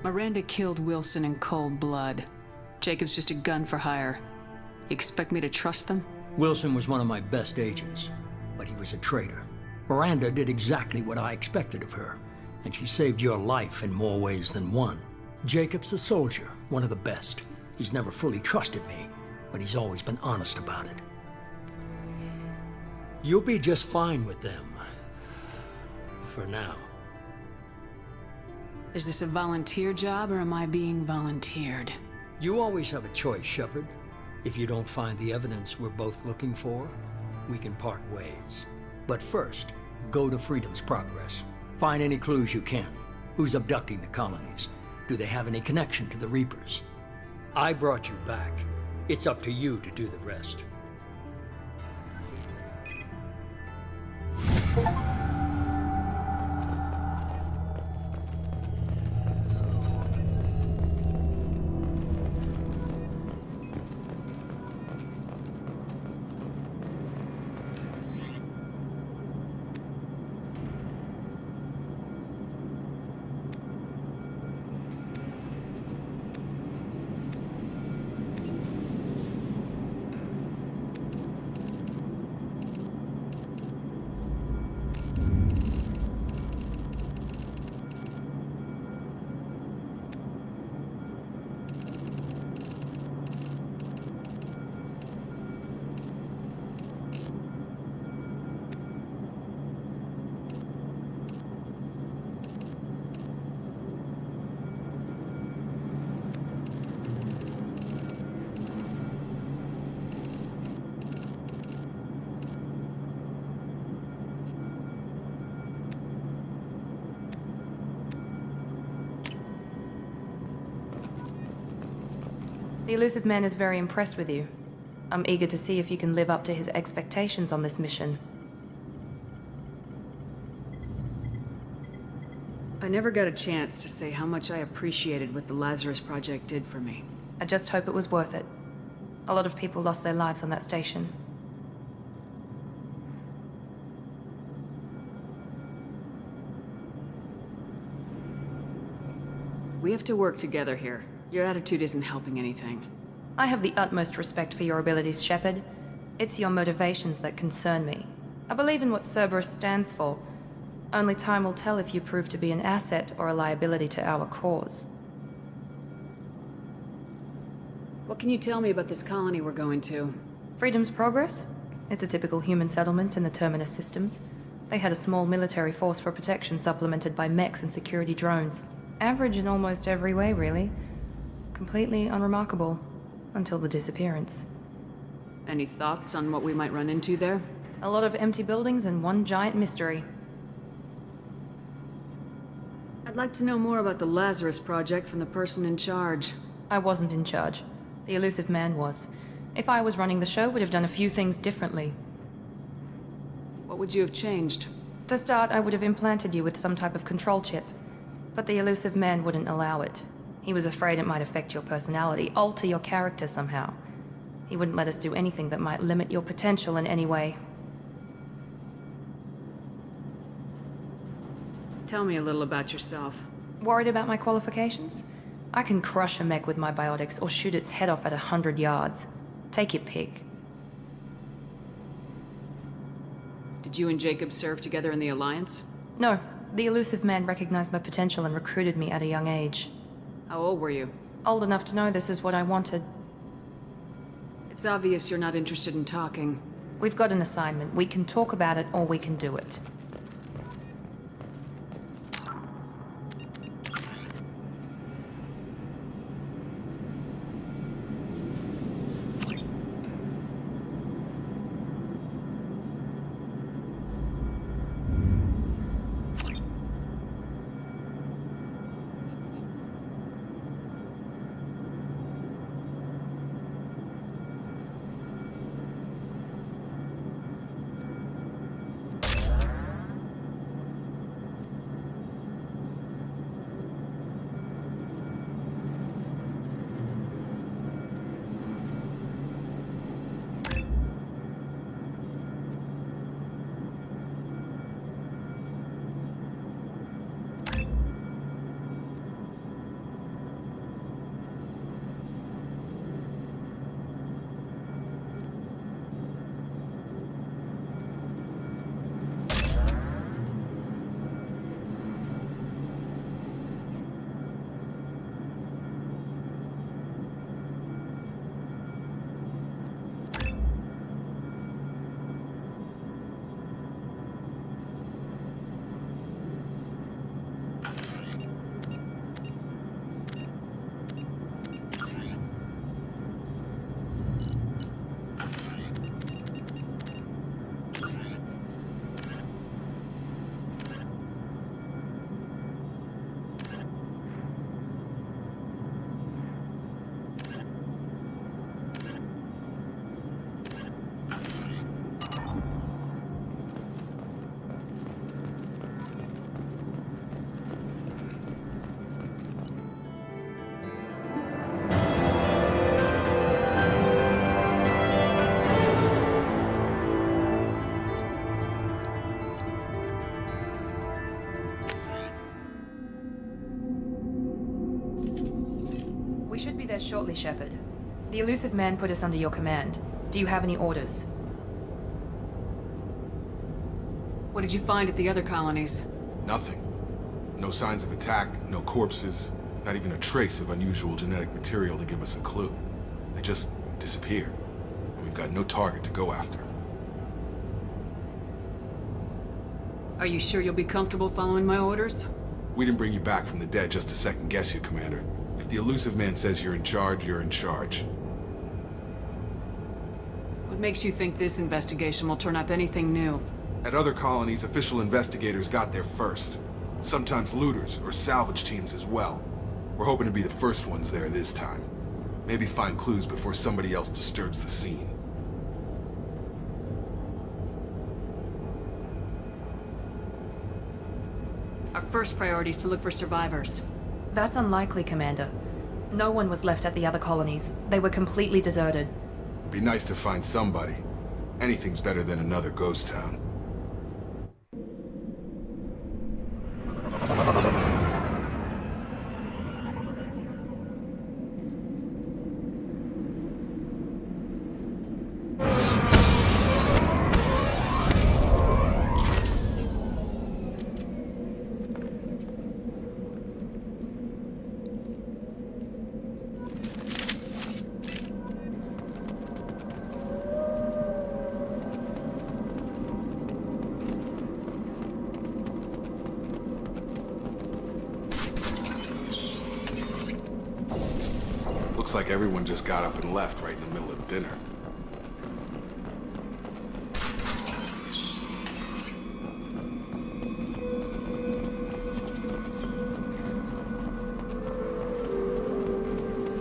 Miranda killed Wilson in cold blood. Jacob's just a gun for hire. You expect me to trust them? Wilson was one of my best agents, but he was a traitor. Miranda did exactly what I expected of her, and she saved your life in more ways than one. Jacob's a soldier, one of the best. He's never fully trusted me, but he's always been honest about it. You'll be just fine with them. For now. Is this a volunteer job, or am I being volunteered? You always have a choice, Shepard. If you don't find the evidence we're both looking for, we can part ways. But first, go to Freedom's Progress. Find any clues you can. Who's abducting the colonies? Do they have any connection to the Reapers? I brought you back. It's up to you to do the rest. The elusive man is very impressed with you. I'm eager to see if you can live up to his expectations on this mission. I never got a chance to say how much I appreciated what the Lazarus Project did for me. I just hope it was worth it. A lot of people lost their lives on that station. We have to work together here. Your attitude isn't helping anything. I have the utmost respect for your abilities, Shepard. It's your motivations that concern me. I believe in what Cerberus stands for. Only time will tell if you prove to be an asset or a liability to our cause. What can you tell me about this colony we're going to? Freedom's Progress? It's a typical human settlement in the Terminus systems. They had a small military force for protection supplemented by mechs and security drones. Average in almost every way, really. Completely unremarkable. Until the disappearance. Any thoughts on what we might run into there? A lot of empty buildings and one giant mystery. I'd like to know more about the Lazarus Project from the person in charge. I wasn't in charge. The elusive man was. If I was running the show, would have done a few things differently. What would you have changed? To start, I would have implanted you with some type of control chip. But the elusive man wouldn't allow it. He was afraid it might affect your personality, alter your character somehow. He wouldn't let us do anything that might limit your potential in any way. Tell me a little about yourself. Worried about my qualifications? I can crush a mech with my biotics or shoot its head off at 100 yards. Take your pick. Did you and Jacob serve together in the Alliance? No. The elusive man recognized my potential and recruited me at a young age. How old were you? Old enough to know this is what I wanted. It's obvious you're not interested in talking. We've got an assignment. We can talk about it or we can do it. We should be there shortly, Shepard. The elusive man put us under your command. Do you have any orders? What did you find at the other colonies? Nothing. No signs of attack, no corpses, not even a trace of unusual genetic material to give us a clue. They just disappear, and we've got no target to go after. Are you sure you'll be comfortable following my orders? We didn't bring you back from the dead just to second guess you, Commander. If the elusive man says you're in charge, you're in charge. What makes you think this investigation will turn up anything new? At other colonies, official investigators got there first. Sometimes looters or salvage teams as well. We're hoping to be the first ones there this time. Maybe find clues before somebody else disturbs the scene. Our first priority is to look for survivors. That's unlikely, Commander. No one was left at the other colonies. They were completely deserted. Be nice to find somebody. Anything's better than another ghost town. Looks like everyone just got up and left right in the middle of dinner.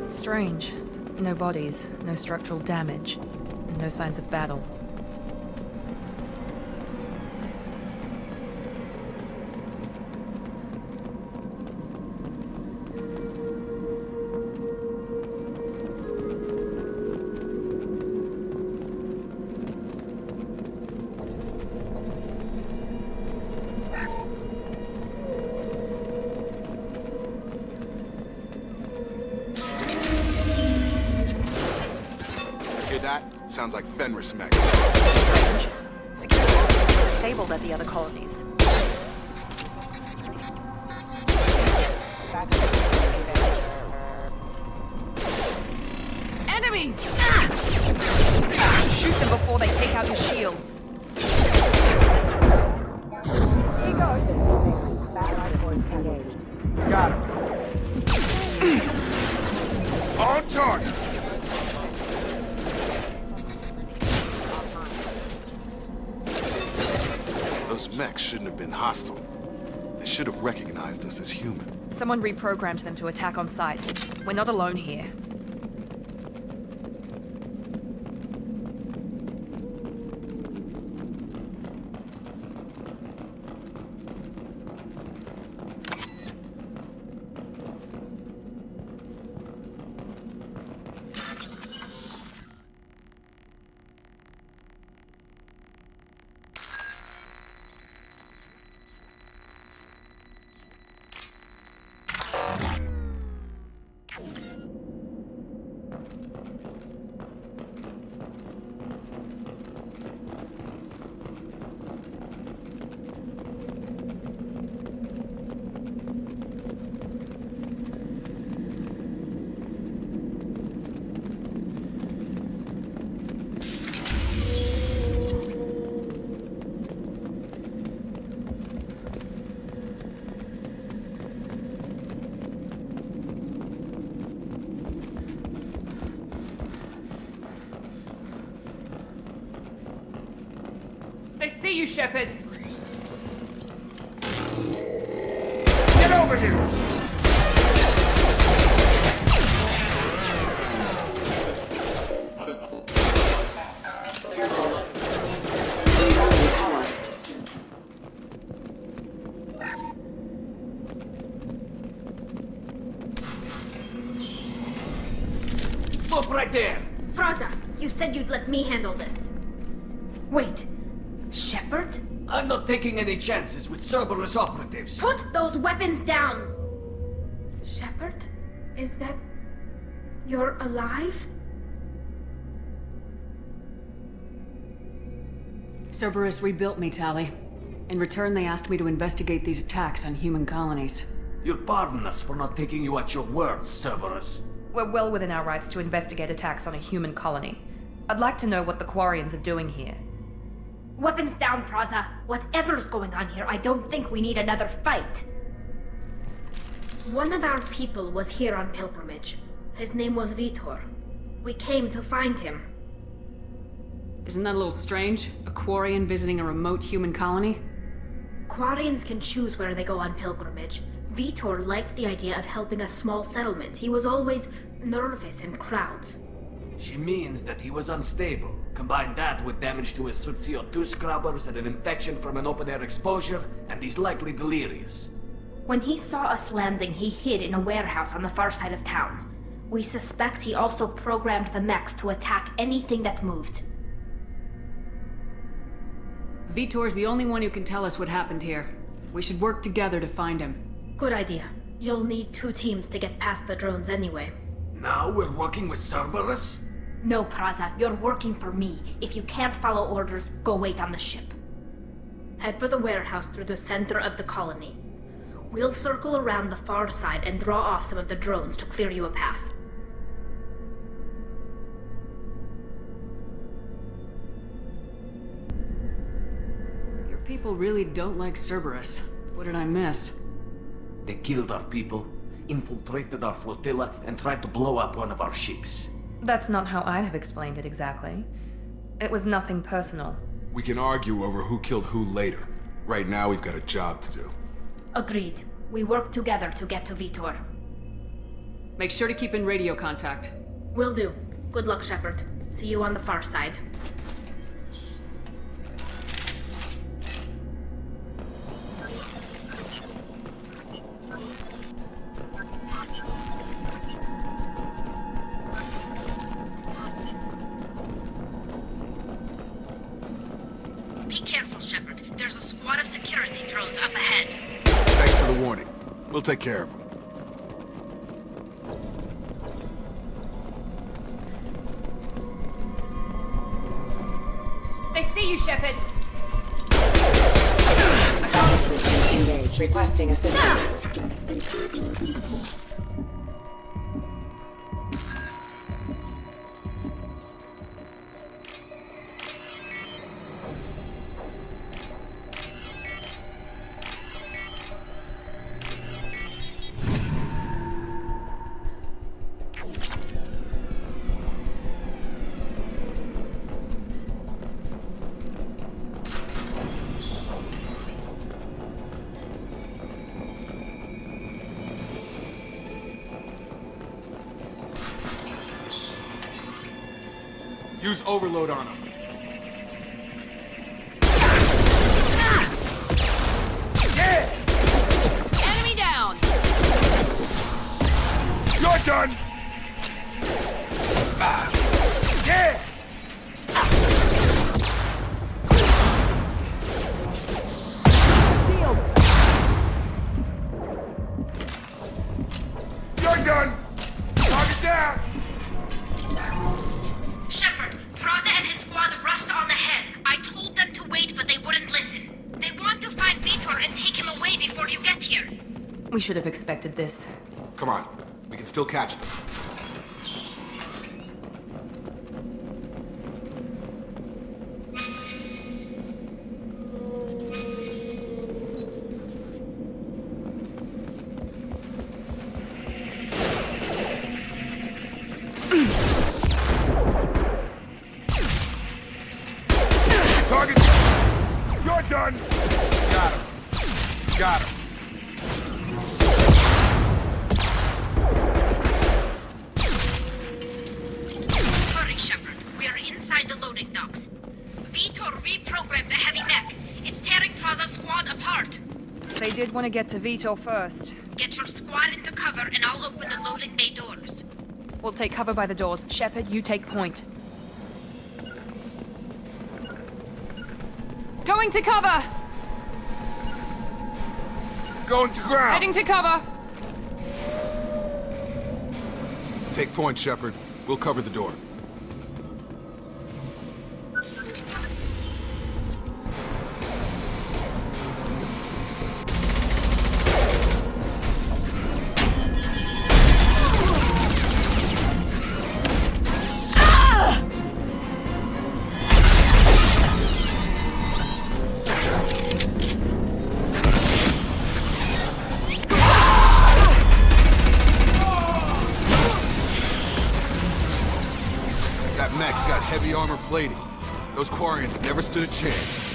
Strange. No bodies, no structural damage, and no signs of battle. That sounds like Fenris mechs. Security was disabled at the other colonies. Enemies! Shoot them before they take out your shields. Got him. On target. Those mechs shouldn't have been hostile. They should have recognized us as human. Someone reprogrammed them to attack on sight. We're not alone here. They see you, Shepard! Get over here! Stop right there! Braza, you said you'd let me handle this. Wait. Shepard? I'm not taking any chances with Cerberus operatives. Put those weapons down! Shepard? Is that You're alive? Cerberus rebuilt me, Tali. In return, they asked me to investigate these attacks on human colonies. You'll pardon us for not taking you at your word, Cerberus. We're well within our rights to investigate attacks on a human colony. I'd like to know what the Quarians are doing here. Weapons down, Praza. Whatever's going on here, I don't think we need another fight. One of our people was here on pilgrimage. His name was Vitor. We came to find him. Isn't that a little strange? A Quarian visiting a remote human colony? Quarians can choose where they go on pilgrimage. Vitor liked the idea of helping a small settlement. He was always nervous in crowds. She means that he was unstable. Combine that with damage to his suit CO2 scrubbers and an infection from an open-air exposure, and he's likely delirious. When he saw us landing, he hid in a warehouse on the far side of town. We suspect he also programmed the mechs to attack anything that moved. Vitor's the only one who can tell us what happened here. We should work together to find him. Good idea. You'll need 2 teams to get past the drones anyway. Now we're working with Cerberus? No, Praza, you're working for me. If you can't follow orders, go wait on the ship. Head for the warehouse through the center of the colony. We'll circle around the far side and draw off some of the drones to clear you a path. Your people really don't like Cerberus. What did I miss? They killed our people, infiltrated our flotilla, and tried to blow up one of our ships. That's not how I'd have explained it exactly. It was nothing personal. We can argue over who killed who later. Right now, we've got a job to do. Agreed. We work together to get to Vitor. Make sure to keep in radio contact. Will do. Good luck, Shepard. See you on the far side. Be careful, Shepard. There's a squad of security drones up ahead. Thanks for the warning. We'll take care of them. They see you, Shepard! Engage. Requesting assistance. Use overload on them. Yeah! Enemy down! You're done! Yeah! You're done! Target down! Shepard, Praza and his squad rushed on ahead. I told them to wait, but they wouldn't listen. They want to find Vitor and take him away before you get here. We should have expected this. Come on. We can still catch them. Target! You're done! Got him. Got him. Hurry, Shepard. We are inside the loading docks. Vitor reprogrammed the heavy mech. It's tearing Praza's squad apart. They did want to get to Vitor first. Get your squad into cover and I'll open the loading bay doors. We'll take cover by the doors. Shepard, you take point. Going to cover! Going to ground! Heading to cover! Take point, Shepard. We'll cover the door. Mech's got heavy armor plating. Those Quarians never stood a chance.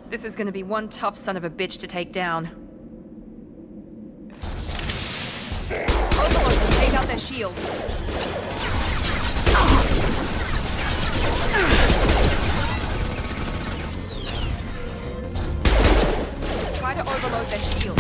This is gonna be one tough son of a bitch to take down. Overload will take out their shields. Try to overload their shields.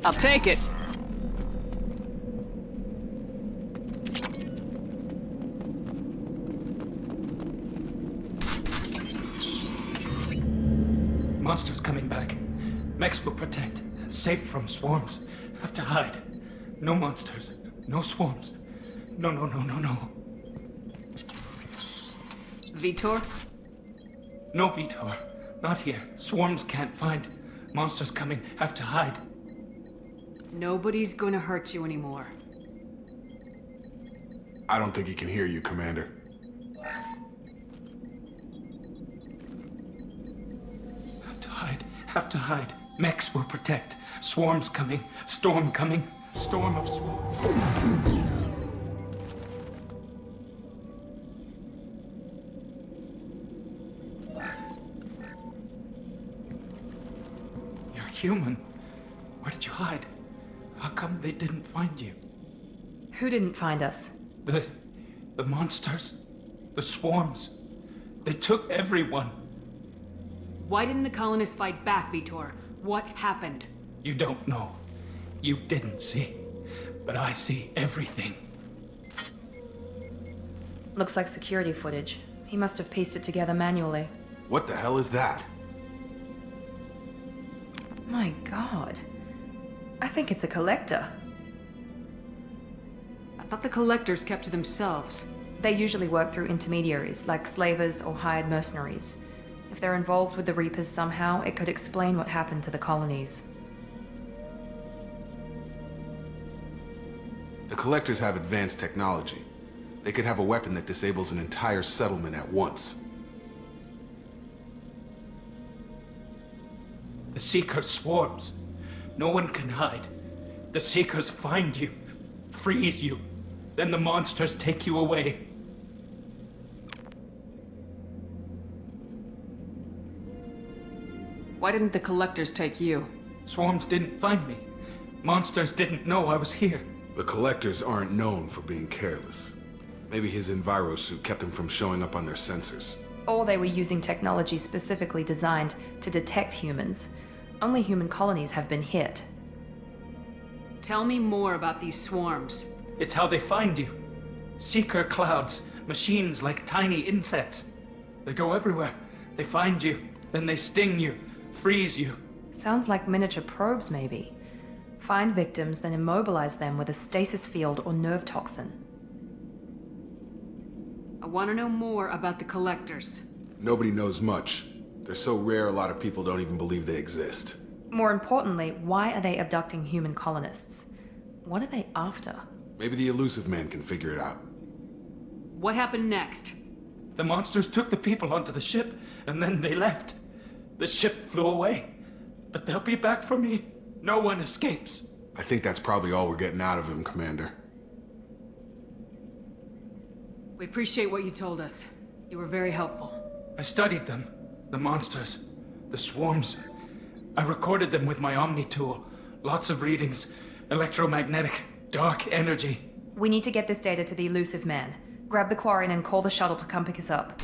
I'll take it. Monsters coming back. Mechs will protect. Safe from swarms. Have to hide. No monsters. No swarms. No. Vitor? No, Vitor. Not here. Swarms can't find. Monsters coming. Have to hide. Nobody's gonna hurt you anymore. I don't think he can hear you, Commander. Have to hide. Mechs will protect. Swarms coming. Storm coming. Storm of swarms. You're human. Where did you hide? How come they didn't find you? Who didn't find us? The monsters. The swarms. They took everyone. Why didn't the colonists fight back, Vitor? What happened? You don't know. You didn't see. But I see everything. Looks like security footage. He must have pieced it together manually. What the hell is that? My god. I think it's a collector. I thought the collectors kept to themselves. They usually work through intermediaries, like slavers or hired mercenaries. If they're involved with the Reapers somehow, it could explain what happened to the colonies. The Collectors have advanced technology. They could have a weapon that disables an entire settlement at once. The Seekers swarms. No one can hide. The Seekers find you, freeze you, then the monsters take you away. Why didn't the collectors take you? Swarms didn't find me. Monsters didn't know I was here. The Collectors aren't known for being careless. Maybe his enviro suit kept him from showing up on their sensors. Or they were using technology specifically designed to detect humans. Only human colonies have been hit. Tell me more about these swarms. It's how they find you. Seeker clouds, machines like tiny insects. They go everywhere. They find you, then they sting you, freeze you. Sounds like miniature probes, maybe. Find victims, then immobilize them with a stasis field or nerve toxin. I want to know more about the collectors. Nobody knows much. They're so rare, a lot of people don't even believe they exist. More importantly, why are they abducting human colonists? What are they after? Maybe the elusive man can figure it out. What happened next? The monsters took the people onto the ship, and then they left. The ship flew away. But they'll be back for me. No one escapes. I think that's probably all we're getting out of him, Commander. We appreciate what you told us. You were very helpful. I studied them. The monsters. The swarms. I recorded them with my Omni tool. Lots of readings. Electromagnetic. Dark energy. We need to get this data to the elusive man. Grab the Quarian and call the shuttle to come pick us up.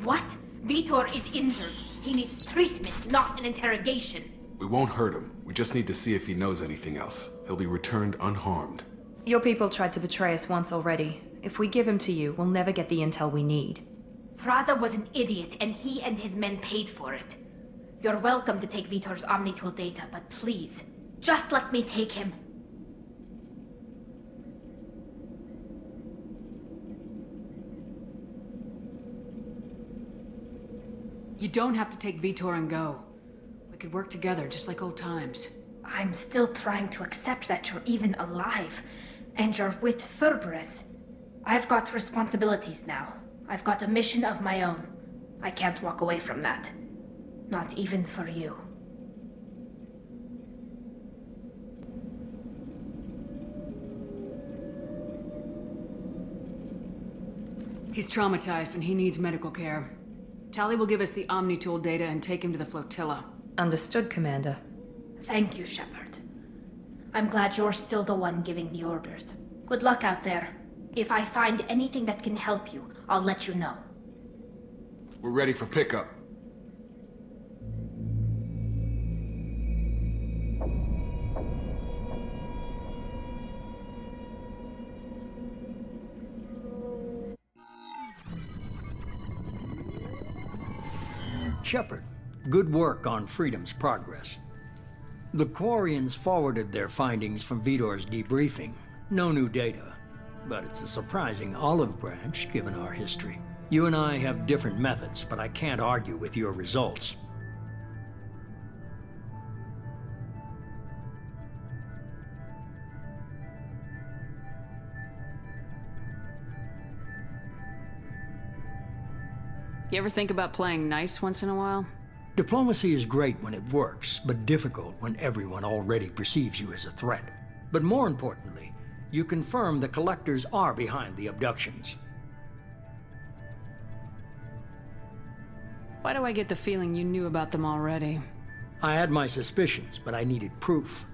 What? Vitor is injured. He needs treatment, not an interrogation. We won't hurt him. We just need to see if he knows anything else. He'll be returned unharmed. Your people tried to betray us once already. If we give him to you, we'll never get the intel we need. Praza was an idiot, and he and his men paid for it. You're welcome to take Vitor's Omnitool data, but please, just let me take him. You don't have to take Vitor and go. We could work together, just like old times. I'm still trying to accept that you're even alive, and you're with Cerberus. I've got responsibilities now. I've got a mission of my own. I can't walk away from that. Not even for you. He's traumatized and he needs medical care. Tali will give us the Omnitool data and take him to the flotilla. Understood, Commander. Thank you, Shepard. I'm glad you're still the one giving the orders. Good luck out there. If I find anything that can help you, I'll let you know. We're ready for pickup. Shepard, good work on Freedom's progress. The Quarians forwarded their findings from Vitor's debriefing. No new data, but it's a surprising olive branch given our history. You and I have different methods, but I can't argue with your results. You ever think about playing nice once in a while? Diplomacy is great when it works, but difficult when everyone already perceives you as a threat. But more importantly, you confirm the Collectors are behind the abductions. Why do I get the feeling you knew about them already? I had my suspicions, but I needed proof.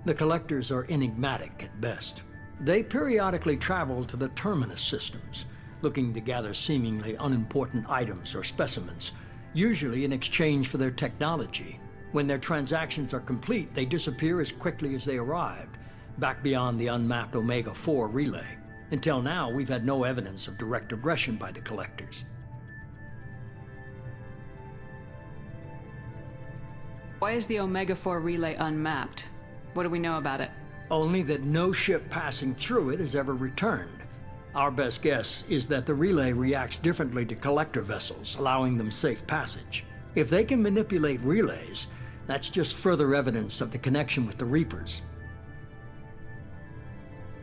The Collectors are enigmatic at best. They periodically travel to the Terminus systems, looking to gather seemingly unimportant items or specimens, usually in exchange for their technology. When their transactions are complete, they disappear as quickly as they arrived, back beyond the unmapped Omega-4 relay. Until now, we've had no evidence of direct aggression by the Collectors. Why is the Omega-4 relay unmapped? What do we know about it? Only that no ship passing through it has ever returned. Our best guess is that the relay reacts differently to collector vessels, allowing them safe passage. If they can manipulate relays, that's just further evidence of the connection with the Reapers.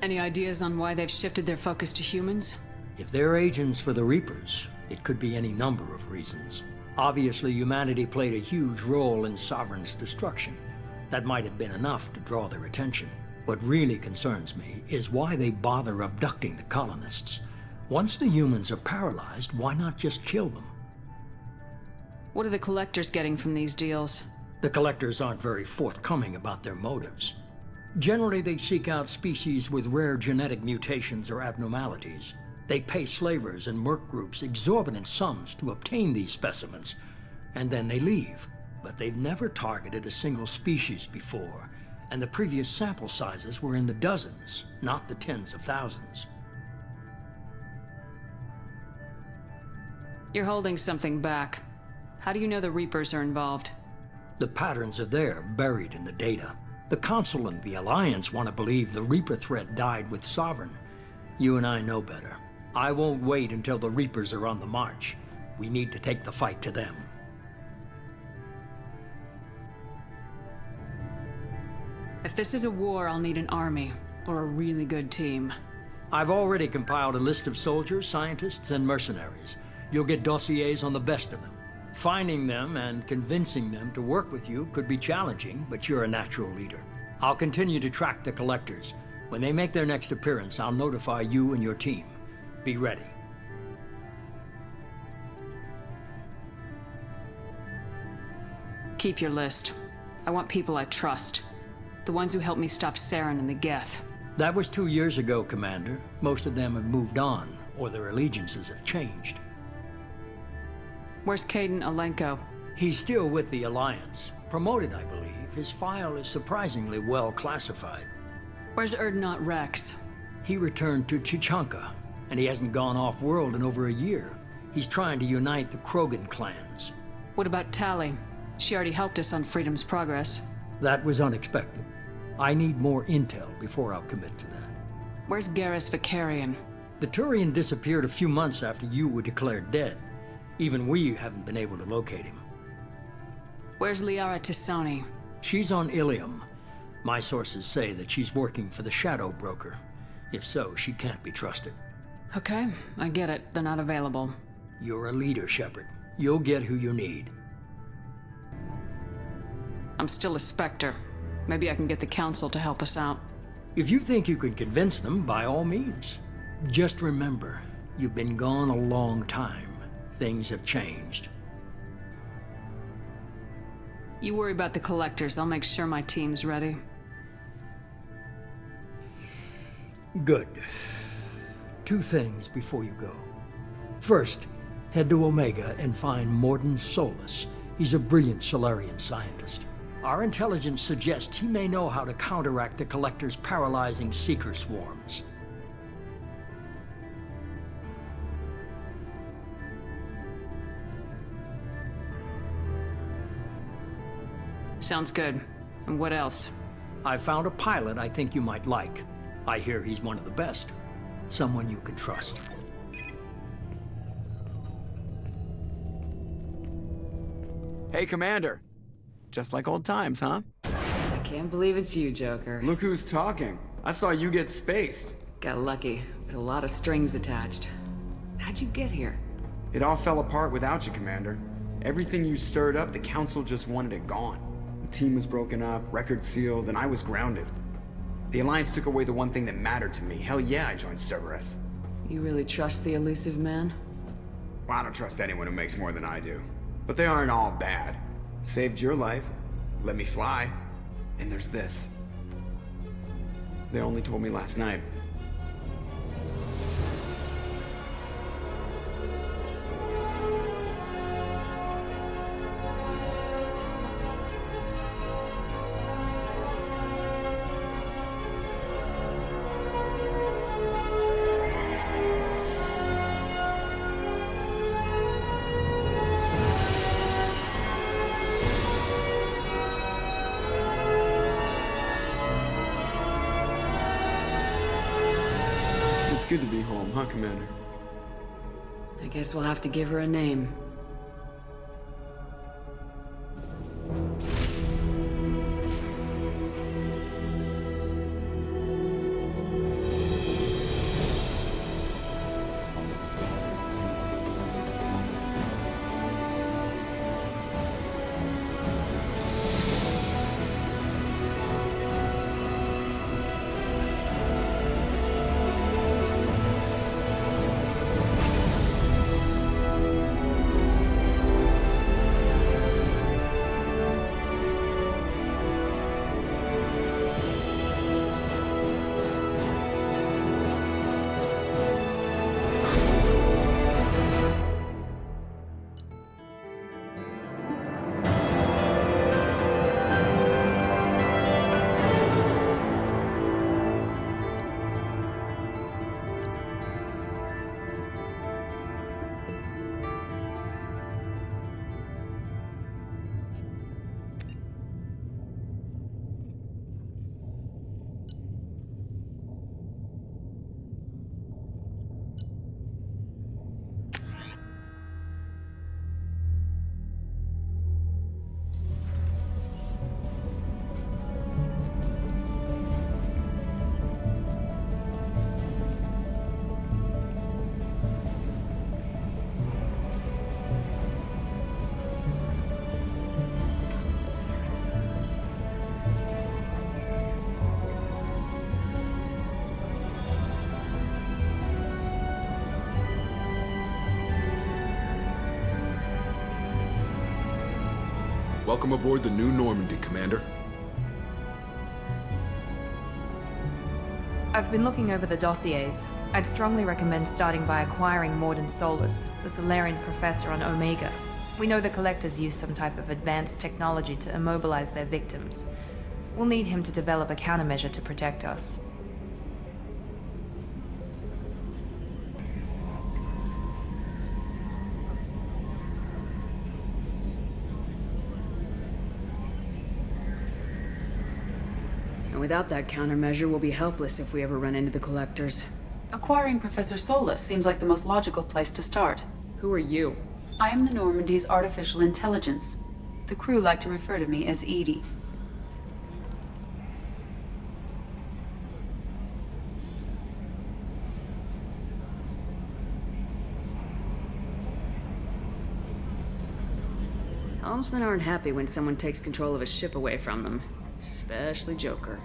Any ideas on why they've shifted their focus to humans? If they're agents for the Reapers, it could be any number of reasons. Obviously, humanity played a huge role in Sovereign's destruction. That might have been enough to draw their attention. What really concerns me is why they bother abducting the colonists. Once the humans are paralyzed, why not just kill them? What are the Collectors getting from these deals? The Collectors aren't very forthcoming about their motives. Generally, they seek out species with rare genetic mutations or abnormalities. They pay slavers and merc groups exorbitant sums to obtain these specimens, and then they leave. but they've never targeted a single species before, and the previous sample sizes were in the dozens, not the tens of thousands. You're holding something back. How do you know the Reapers are involved? The patterns are there, buried in the data. The Council and the Alliance want to believe the Reaper threat died with Sovereign. You and I know better. I won't wait until the Reapers are on the march. We need to take the fight to them. If this is a war, I'll need an army, or a really good team. I've already compiled a list of soldiers, scientists, and mercenaries. You'll get dossiers on the best of them. Finding them and convincing them to work with you could be challenging, but you're a natural leader. I'll continue to track the collectors. When they make their next appearance, I'll notify you and your team. Be ready. Keep your list. I want people I trust. The ones who helped me stop Saren and the Geth. That was 2 years ago, Commander. Most of them have moved on, or their allegiances have changed. Where's Caden Alenko? He's still with the Alliance. Promoted, I believe. His file is surprisingly well classified. Where's Erdnot Rex? He returned to Chichanka, and he hasn't gone off-world in over a year. He's trying to unite the Krogan clans. What about Tali? She already helped us on Freedom's Progress. That was unexpected. I need more intel before I'll commit to that. Where's Garrus Vicarian? The Turian disappeared a few months after you were declared dead. Even we haven't been able to locate him. Where's Liara Tisani? She's on Ilium. My sources say that she's working for the Shadow Broker. If so, she can't be trusted. Okay, I get it. They're not available. You're a leader, Shepard. You'll get who you need. I'm still a Spectre. Maybe I can get the Council to help us out. If you think you can convince them, by all means. Just remember, you've been gone a long time. Things have changed. You worry about the collectors. I'll make sure my team's ready. Good. 2 things before you go. First, head to Omega and find Morden Solus. He's a brilliant Solarian scientist. Our intelligence suggests he may know how to counteract the Collector's paralyzing Seeker swarms. Sounds good. And what else? I found a pilot I think you might like. I hear he's one of the best. Someone you can trust. Hey, Commander. Just like old times, huh? I can't believe it's you, Joker. Look who's talking. I saw you get spaced. Got lucky, with a lot of strings attached. How'd you get here? It all fell apart without you, Commander. Everything you stirred up, the Council just wanted it gone. The team was broken up, record sealed, and I was grounded. The Alliance took away the one thing that mattered to me. Hell yeah, I joined Cerberus. You really trust the elusive man? Well, I don't trust anyone who makes more than I do. But they aren't all bad. Saved your life, let me fly, and there's this. They only told me last night. Good to be home, huh, Commander? I guess we'll have to give her a name. Welcome aboard the new Normandy, Commander. I've been looking over the dossiers. I'd strongly recommend starting by acquiring Morden Solus, the Solarian professor on Omega. We know the Collectors use some type of advanced technology to immobilize their victims. We'll need him to develop a countermeasure to protect us. And without that countermeasure, we'll be helpless if we ever run into the Collectors. Acquiring Professor Solus seems like the most logical place to start. Who are you? I am the Normandy's artificial intelligence. The crew like to refer to me as Edie. Helmsmen aren't happy when someone takes control of a ship away from them. Especially Joker.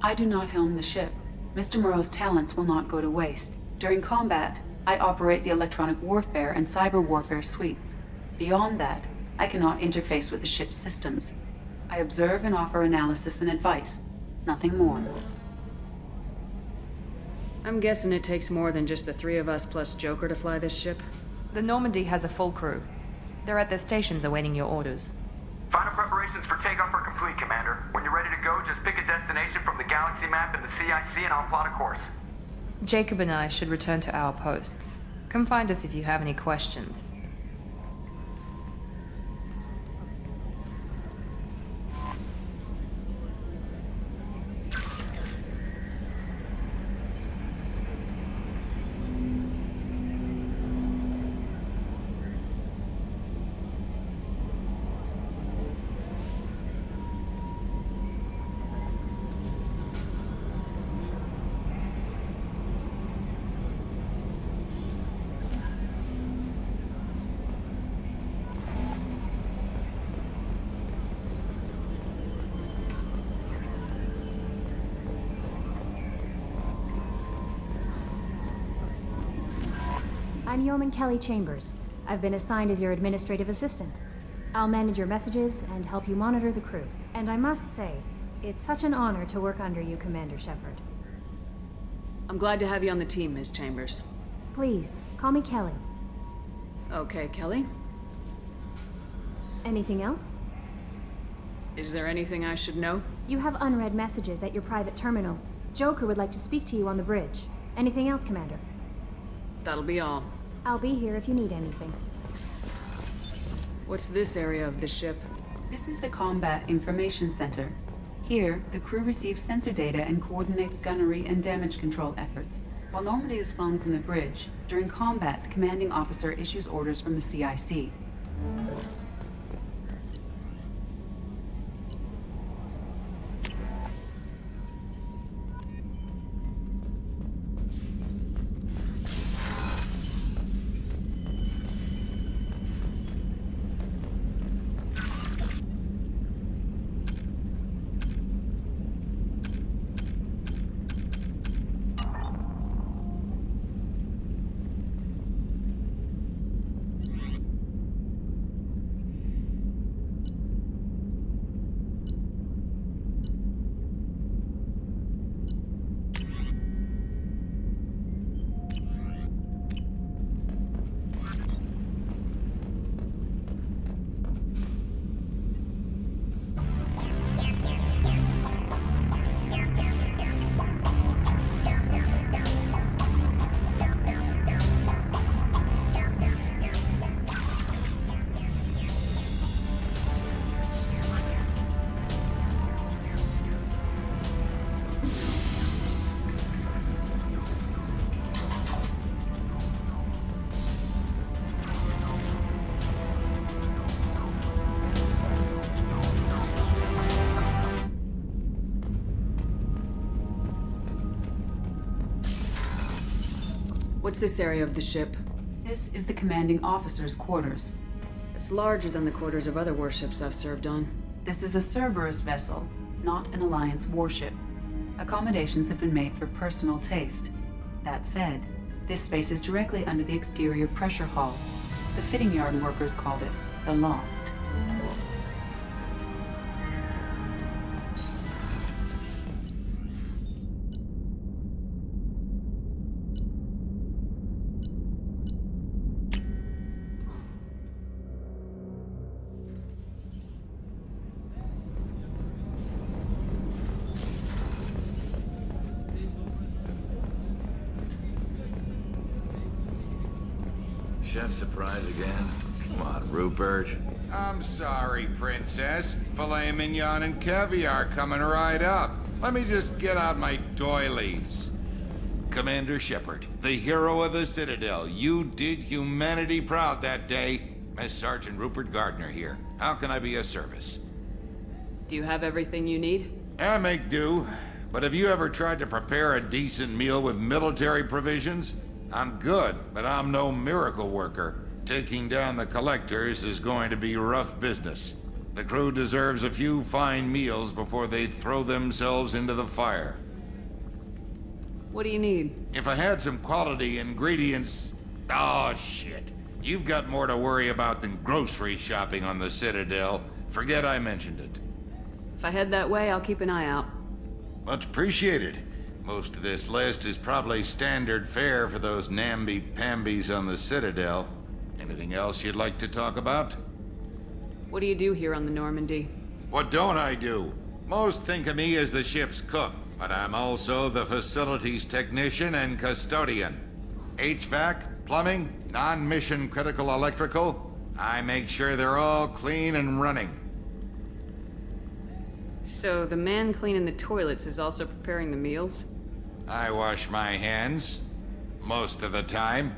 I do not helm the ship. Mr. Moreau's talents will not go to waste. During combat, I operate the electronic warfare and cyber warfare suites. Beyond that, I cannot interface with the ship's systems. I observe and offer analysis and advice. Nothing more. I'm guessing it takes more than just the three of us plus Joker to fly this ship. The Normandy has a full crew. They're at their stations awaiting your orders. Final preparations for takeoff are complete, Commander. When you're ready to go, just pick a destination from the galaxy map in the CIC and I'll plot a course. Jacob and I should return to our posts. Come find us if you have any questions. I'm Yeoman Kelly Chambers. I've been assigned as your administrative assistant. I'll manage your messages and help you monitor the crew. And I must say, it's such an honor to work under you, Commander Shepard. I'm glad to have you on the team, Ms. Chambers. Please, call me Kelly. Okay, Kelly. Anything else? Is there anything I should know? You have unread messages at your private terminal. Joker would like to speak to you on the bridge. Anything else, Commander? That'll be all. I'll be here if you need anything. What's this area of the ship? This is the Combat Information Center. Here, the crew receives sensor data and coordinates gunnery and damage control efforts. While Normandy is flown from the bridge, during combat, the commanding officer issues orders from the CIC. What's this area of the ship? This is the commanding officer's quarters. It's larger than the quarters of other warships I've served on. This is a Cerberus vessel, not an Alliance warship. Accommodations have been made for personal taste. That said, this space is directly under the exterior pressure hull. The fitting yard workers called it the loft. chef surprise again? Come on, Rupert. I'm sorry, Princess. Filet mignon and caviar coming right up. Let me just get out my doilies. Commander Shepard, the hero of the Citadel. You did humanity proud that day. Mess Sergeant Rupert Gardner here. How can I be of service? Do you have everything you need? I make do. But have you ever tried to prepare a decent meal with military provisions? I'm good, but I'm no miracle worker. Taking down the collectors is going to be rough business. The crew deserves a few fine meals before they throw themselves into the fire. What do you need? If I had some quality ingredients... Oh, shit. You've got more to worry about than grocery shopping on the Citadel. Forget I mentioned it. If I head that way, I'll keep an eye out. Much appreciated. Most of this list is probably standard fare for those namby-pambies on the Citadel. Anything else you'd like to talk about? What do you do here on the Normandy? What don't I do? Most think of me as the ship's cook, but I'm also the facilities technician and custodian. HVAC, plumbing, non-mission critical electrical. I make sure they're all clean and running. So the man cleaning the toilets is also preparing the meals? I wash my hands. Most of the time.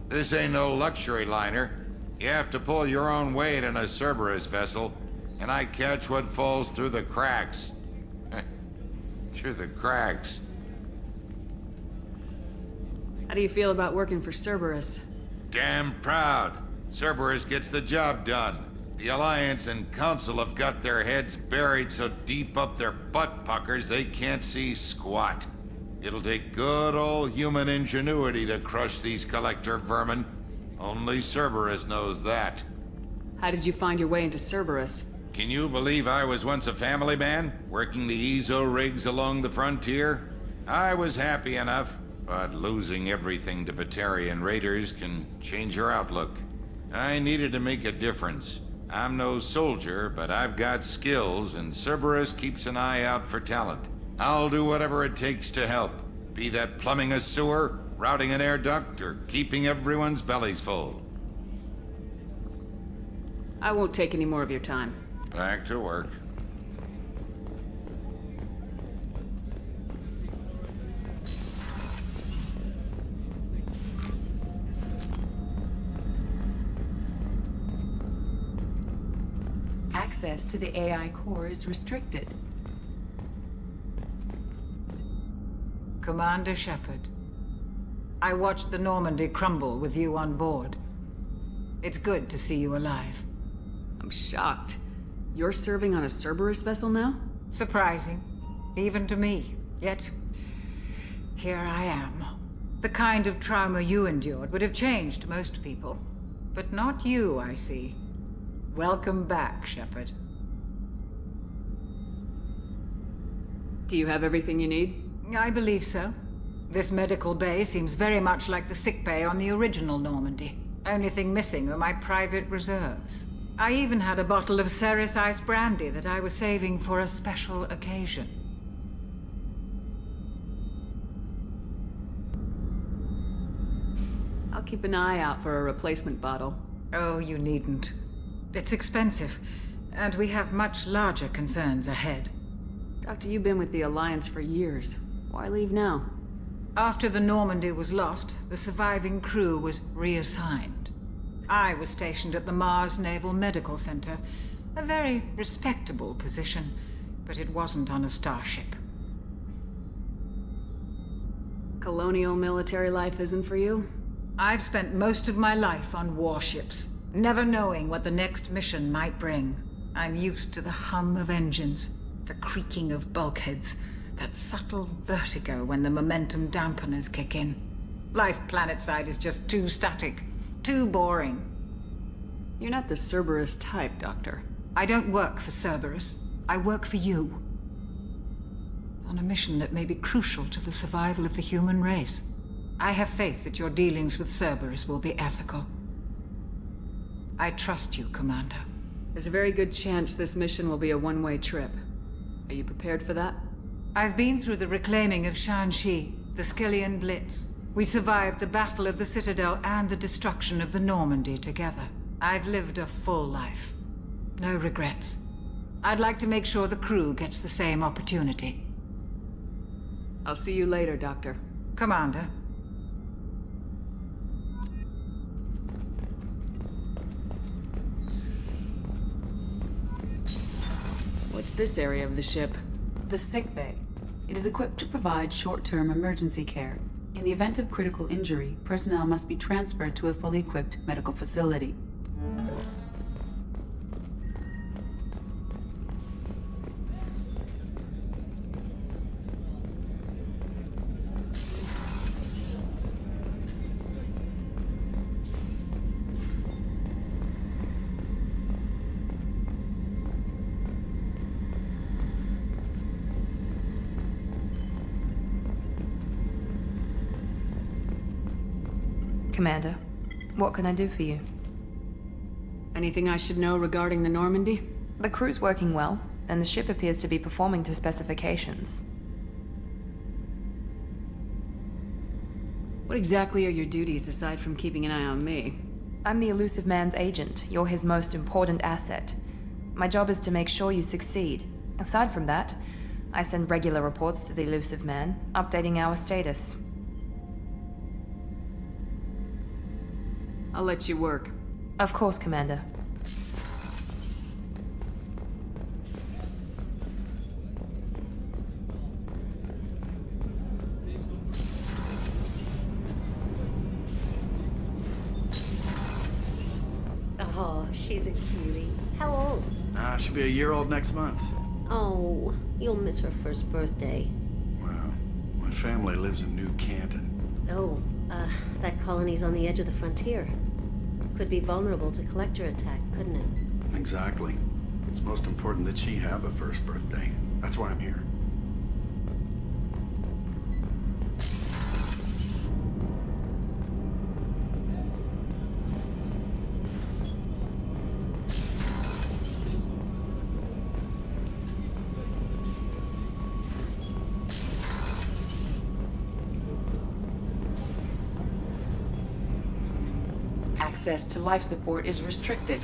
This ain't no luxury liner. You have to pull your own weight in a Cerberus vessel, and I catch what falls through the cracks. Through the cracks. How do you feel about working for Cerberus? Damn proud. Cerberus gets the job done. The Alliance and Council have got their heads buried so deep up their butt puckers they can't see squat. It'll take good old human ingenuity to crush these collector vermin. Only Cerberus knows that. How did you find your way into Cerberus? Can you believe I was once a family man, working the EZO rigs along the frontier? I was happy enough, but losing everything to Batarian raiders can change your outlook. I needed to make a difference. I'm no soldier, but I've got skills, and Cerberus keeps an eye out for talent. I'll do whatever it takes to help. Be that plumbing a sewer, routing an air duct, or keeping everyone's bellies full. I won't take any more of your time. Back to work. Access to the AI core is restricted. Commander Shepard, I watched the Normandy crumble with you on board. It's good to see you alive. I'm shocked. You're serving on a Cerberus vessel now? Surprising, even to me. Yet, here I am. The kind of trauma you endured would have changed most people. But not you, I see. Welcome back, Shepard. Do you have everything you need? I believe so. This medical bay seems very much like the sick bay on the original Normandy. Only thing missing are my private reserves. I even had a bottle of Ceres Ice brandy that I was saving for a special occasion. I'll keep an eye out for a replacement bottle. Oh, you needn't. It's expensive, and we have much larger concerns ahead. Doctor, you've been with the Alliance for years. Why leave now? After the Normandy was lost, the surviving crew was reassigned. I was stationed at the Mars Naval Medical Center, a very respectable position, but it wasn't on a starship. Colonial military life isn't for you? I've spent most of my life on warships, never knowing what the next mission might bring. I'm used to the hum of engines, the creaking of bulkheads, that subtle vertigo when the momentum dampeners kick in. Life planetside is just too static, too boring. You're not the Cerberus type, Doctor. I don't work for Cerberus. I work for you. On a mission that may be crucial to the survival of the human race. I have faith that your dealings with Cerberus will be ethical. I trust you, Commander. There's a very good chance this mission will be a one-way trip. Are you prepared for that? I've been through the reclaiming of Shanxi, the Skillian Blitz, We survived the Battle of the Citadel and the destruction of the Normandy together. I've lived a full life. No regrets. I'd like to make sure the crew gets the same opportunity. I'll see you later, Doctor. Commander. What's this area of the ship? The sick bay. It is equipped to provide short-term emergency care. In the event of critical injury, personnel must be transferred to a fully equipped medical facility. Commander, what can I do for you? Anything I should know regarding the Normandy? The crew's working well, and the ship appears to be performing to specifications. What exactly are your duties aside from keeping an eye on me? I'm the Elusive Man's agent. You're his most important asset. My job is to make sure you succeed. Aside from that, I send regular reports to the Elusive Man, updating our status. I'll let you work. Of course, Commander. Oh, she's a cutie. How old? She'll be a year old next month. Oh, you'll miss her first birthday. Well, my family lives in New Canton. Oh, that colony's on the edge of the frontier. Could be vulnerable to collector attack, couldn't it? Exactly. It's most important that she have a first birthday. That's why I'm here. Access to life support is restricted.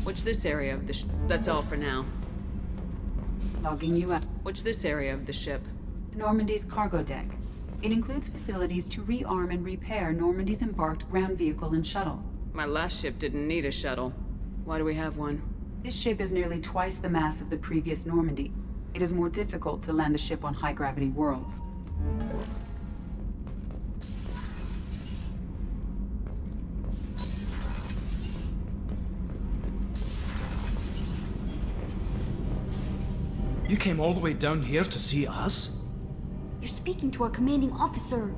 What's this area of the That's all for now. Logging you up. What's this area of the ship? Normandy's cargo deck. It includes facilities to rearm and repair Normandy's embarked ground vehicle and shuttle. My last ship didn't need a shuttle. Why do we have one? This ship is nearly twice the mass of the previous Normandy. It is more difficult to land the ship on high-gravity worlds. You came all the way down here to see us? You're speaking to our commanding officer.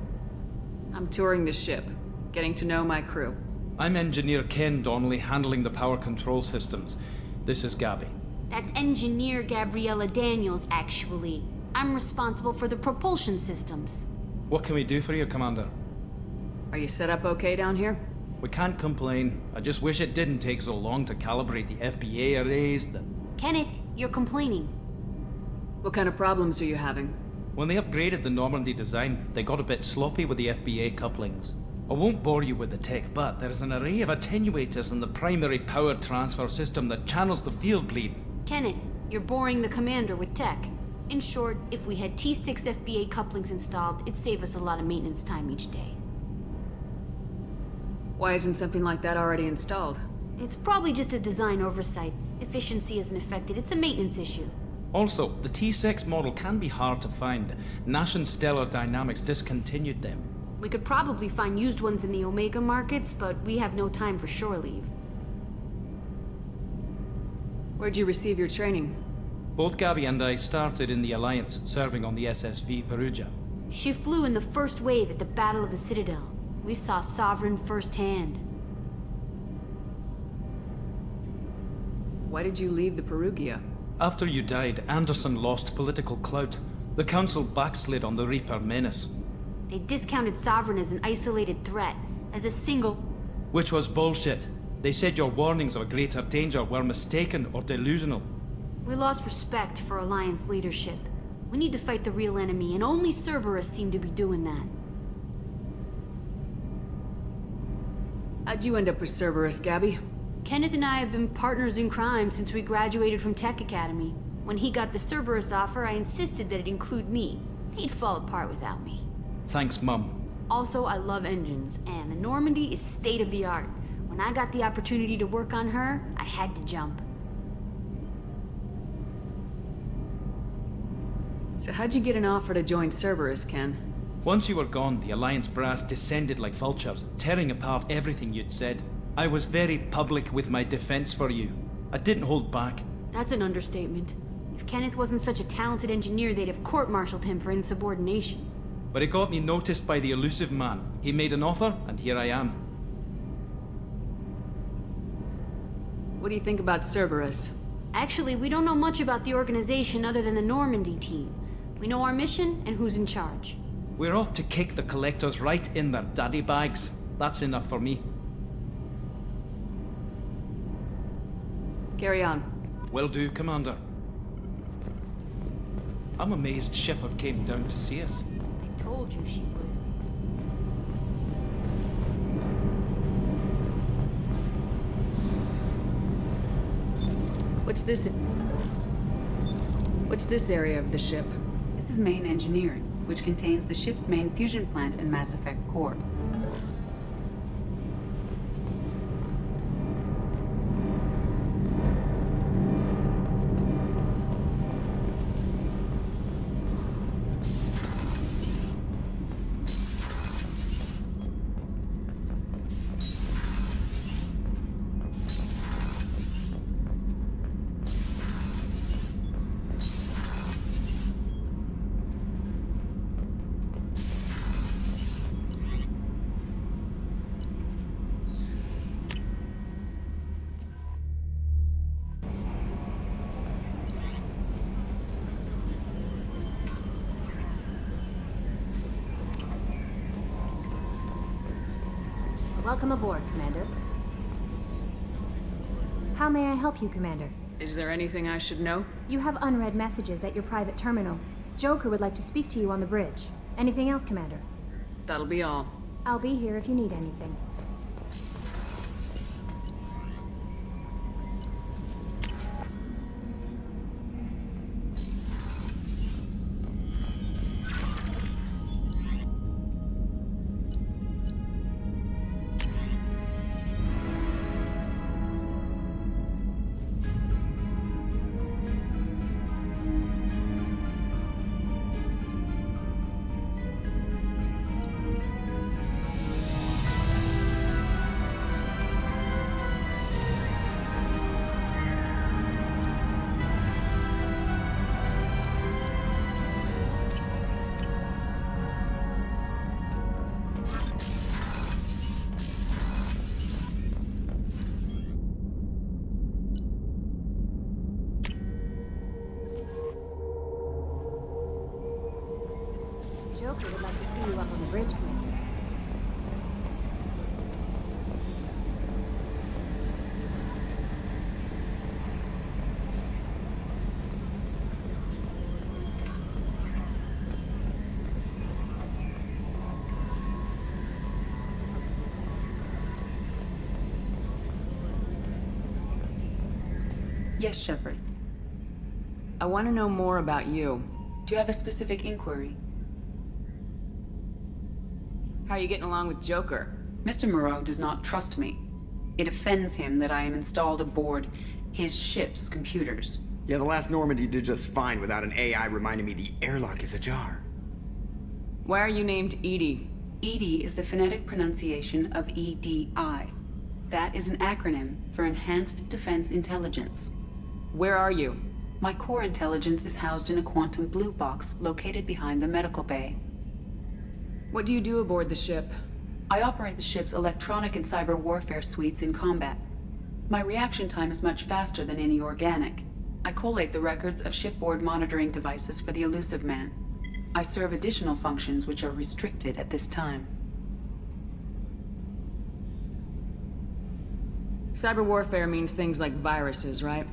I'm touring the ship, getting to know my crew. I'm Engineer Ken Donnelly, handling the power control systems. This is Gabby. That's Engineer Gabriella Daniels, actually. I'm responsible for the propulsion systems. What can we do for you, Commander? Are you set up okay down here? We can't complain. I just wish it didn't take so long to calibrate the FBA arrays. Kenneth, you're complaining. What kind of problems are you having? When they upgraded the Normandy design, they got a bit sloppy with the FBA couplings. I won't bore you with the tech, but there is an array of attenuators in the primary power transfer system that channels the field bleed. Kenneth, you're boring the commander with tech. In short, if we had T6 FBA couplings installed, it'd save us a lot of maintenance time each day. Why isn't something like that already installed? It's probably just a design oversight. Efficiency isn't affected, it's a maintenance issue. Also, the T6 model can be hard to find. Nash and Stellar Dynamics discontinued them. We could probably find used ones in the Omega markets, but we have no time for shore leave. Where'd you receive your training? Both Gabby and I started in the Alliance, serving on the SSV Perugia. She flew in the first wave at the Battle of the Citadel. We saw Sovereign firsthand. Why did you leave the Perugia? After you died, Anderson lost political clout. The Council backslid on the Reaper menace. They discounted Sovereign as an isolated threat, as a single... Which was bullshit. They said your warnings of a greater danger were mistaken or delusional. We lost respect for Alliance leadership. We need to fight the real enemy, and only Cerberus seem to be doing that. How'd you end up with Cerberus, Gabby? Kenneth and I have been partners in crime since we graduated from Tech Academy. When he got the Cerberus offer, I insisted that it include me. He'd fall apart without me. Thanks, Mum. Also, I love engines, and the Normandy is state-of-the-art. When I got the opportunity to work on her, I had to jump. So how'd you get an offer to join Cerberus, Ken? Once you were gone, the Alliance brass descended like vultures, tearing apart everything you'd said. I was very public with my defense for you. I didn't hold back. That's an understatement. If Kenneth wasn't such a talented engineer, they'd have court-martialed him for insubordination. But it got me noticed by the elusive man. He made an offer, and here I am. What do you think about Cerberus? Actually, we don't know much about the organization other than the Normandy team. We know our mission and who's in charge. We're off to kick the Collectors right in their daddy bags. That's enough for me. Carry on. Will do, Commander. I'm amazed Shepard came down to see us. I told you she would. What's this area of the ship? This is main engineering, which contains the ship's main fusion plant and Mass Effect core. Welcome aboard, Commander. How may I help you, Commander? Is there anything I should know? You have unread messages at your private terminal. Joker would like to speak to you on the bridge. Anything else, Commander? That'll be all. I'll be here if you need anything. Joker would like to see you up on the bridge, Commander. Yes, Shepard. I want to know more about you. Do you have a specific inquiry? How are you getting along with Joker? Mr. Moreau does not trust me. It offends him that I am installed aboard his ship's computers. Yeah, the last Normandy did just fine without an AI reminding me the airlock is ajar. Why are you named Edie? EDI is the phonetic pronunciation of EDI. That is an acronym for Enhanced Defense Intelligence. Where are you? My core intelligence is housed in a quantum blue box located behind the medical bay. What do you do aboard the ship? I operate the ship's electronic and cyber warfare suites in combat. My reaction time is much faster than any organic. I collate the records of shipboard monitoring devices for the Elusive Man. I serve additional functions which are restricted at this time. Cyber warfare means things like viruses, right?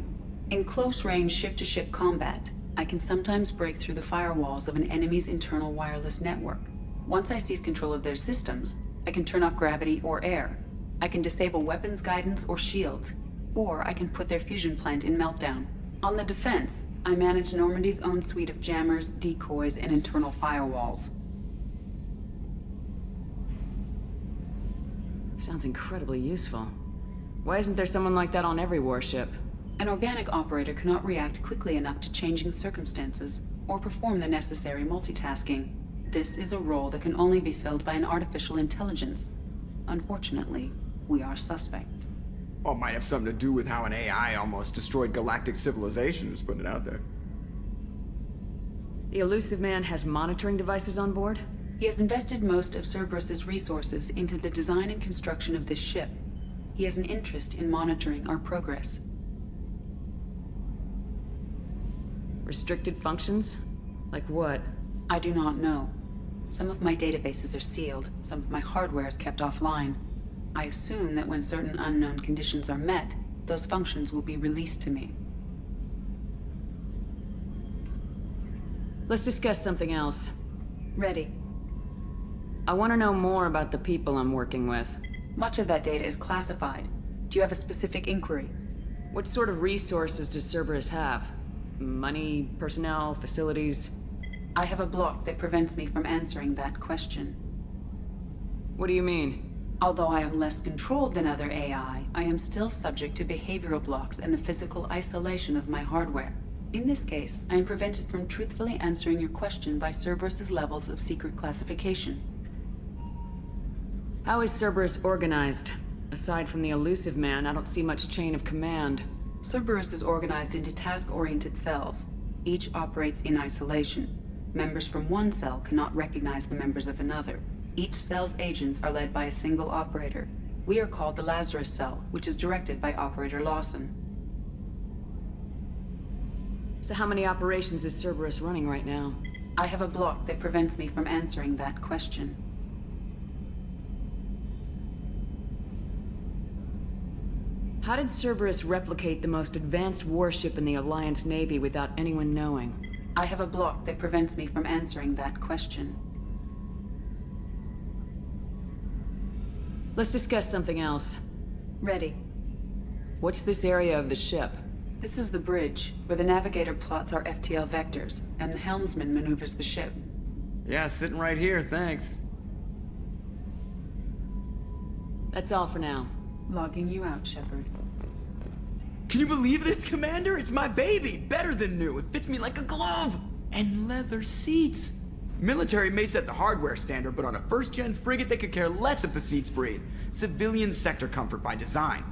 In close-range ship-to-ship combat, I can sometimes break through the firewalls of an enemy's internal wireless network. Once I seize control of their systems, I can turn off gravity or air. I can disable weapons guidance or shields, or I can put their fusion plant in meltdown. On the defense, I manage Normandy's own suite of jammers, decoys, and internal firewalls. Sounds incredibly useful. Why isn't there someone like that on every warship? An organic operator cannot react quickly enough to changing circumstances or perform the necessary multitasking. This is a role that can only be filled by an artificial intelligence. Unfortunately, we are suspect. Well, it might have something to do with how an AI almost destroyed galactic civilization, just putting it out there. The Elusive Man has monitoring devices on board? He has invested most of Cerberus's resources into the design and construction of this ship. He has an interest in monitoring our progress. Restricted functions? Like what? I do not know. Some of my databases are sealed, some of my hardware is kept offline. I assume that when certain unknown conditions are met, those functions will be released to me. Let's discuss something else. Ready. I want to know more about the people I'm working with. Much of that data is classified. Do you have a specific inquiry? What sort of resources does Cerberus have? Money, personnel, facilities? I have a block that prevents me from answering that question. What do you mean? Although I am less controlled than other AI, I am still subject to behavioral blocks and the physical isolation of my hardware. In this case, I am prevented from truthfully answering your question by Cerberus's levels of secret classification. How is Cerberus organized? Aside from the Elusive Man, I don't see much chain of command. Cerberus is organized into task-oriented cells. Each operates in isolation. Members from one cell cannot recognize the members of another. Each cell's agents are led by a single operator. We are called the Lazarus Cell, which is directed by Operator Lawson. So how many operations is Cerberus running right now? I have a block that prevents me from answering that question. How did Cerberus replicate the most advanced warship in the Alliance Navy without anyone knowing? I have a block that prevents me from answering that question. Let's discuss something else. Ready. What's this area of the ship? This is the bridge, where the navigator plots our FTL vectors, and the helmsman maneuvers the ship. Yeah, sitting right here, thanks. That's all for now. Logging you out, Shepard. Can you believe this, Commander? It's my baby! Better than new. It fits me like a glove! And leather seats! Military may set the hardware standard, but on a first-gen frigate, they could care less if the seats breathe. Civilian sector comfort by design.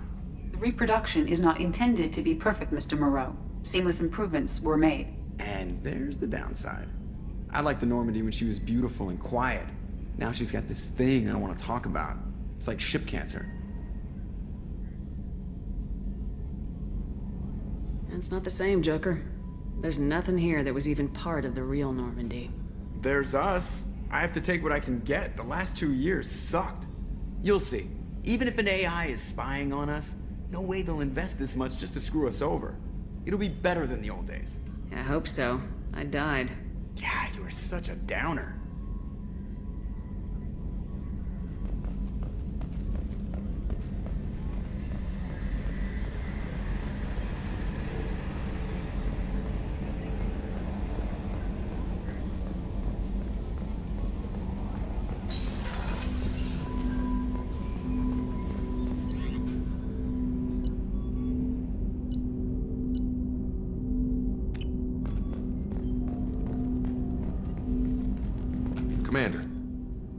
The reproduction is not intended to be perfect, Mr. Moreau. Seamless improvements were made. And there's the downside. I liked the Normandy when she was beautiful and quiet. Now she's got this thing I don't want to talk about. It's like ship cancer. It's not the same, Joker. There's nothing here that was even part of the real Normandy. There's us. I have to take what I can get. The last 2 years sucked. You'll see. Even if an AI is spying on us, no way they'll invest this much just to screw us over. It'll be better than the old days. I hope so. I died. Yeah, you were such a downer. Commander,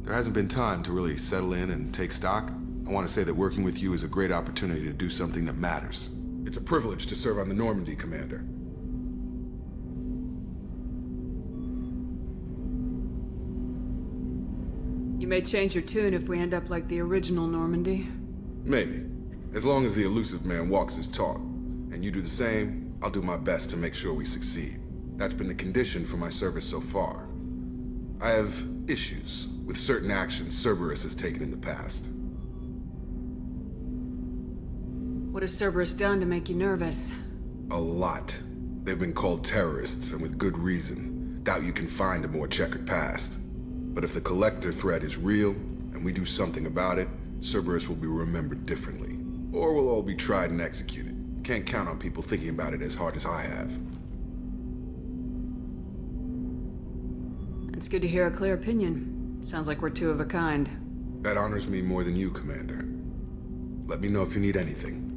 there hasn't been time to really settle in and take stock. I want to say that working with you is a great opportunity to do something that matters. It's a privilege to serve on the Normandy, Commander. You may change your tune if we end up like the original Normandy. Maybe. As long as the elusive man walks his talk, and you do the same, I'll do my best to make sure we succeed. That's been the condition for my service so far. I have issues with certain actions Cerberus has taken in the past. What has Cerberus done to make you nervous? A lot. They've been called terrorists, and with good reason. Doubt you can find a more checkered past. But if the Collector threat is real, and we do something about it, Cerberus will be remembered differently. Or we'll all be tried and executed. Can't count on people thinking about it as hard as I have. It's good to hear a clear opinion. Sounds like we're two of a kind. That honors me more than you, Commander. Let me know if you need anything.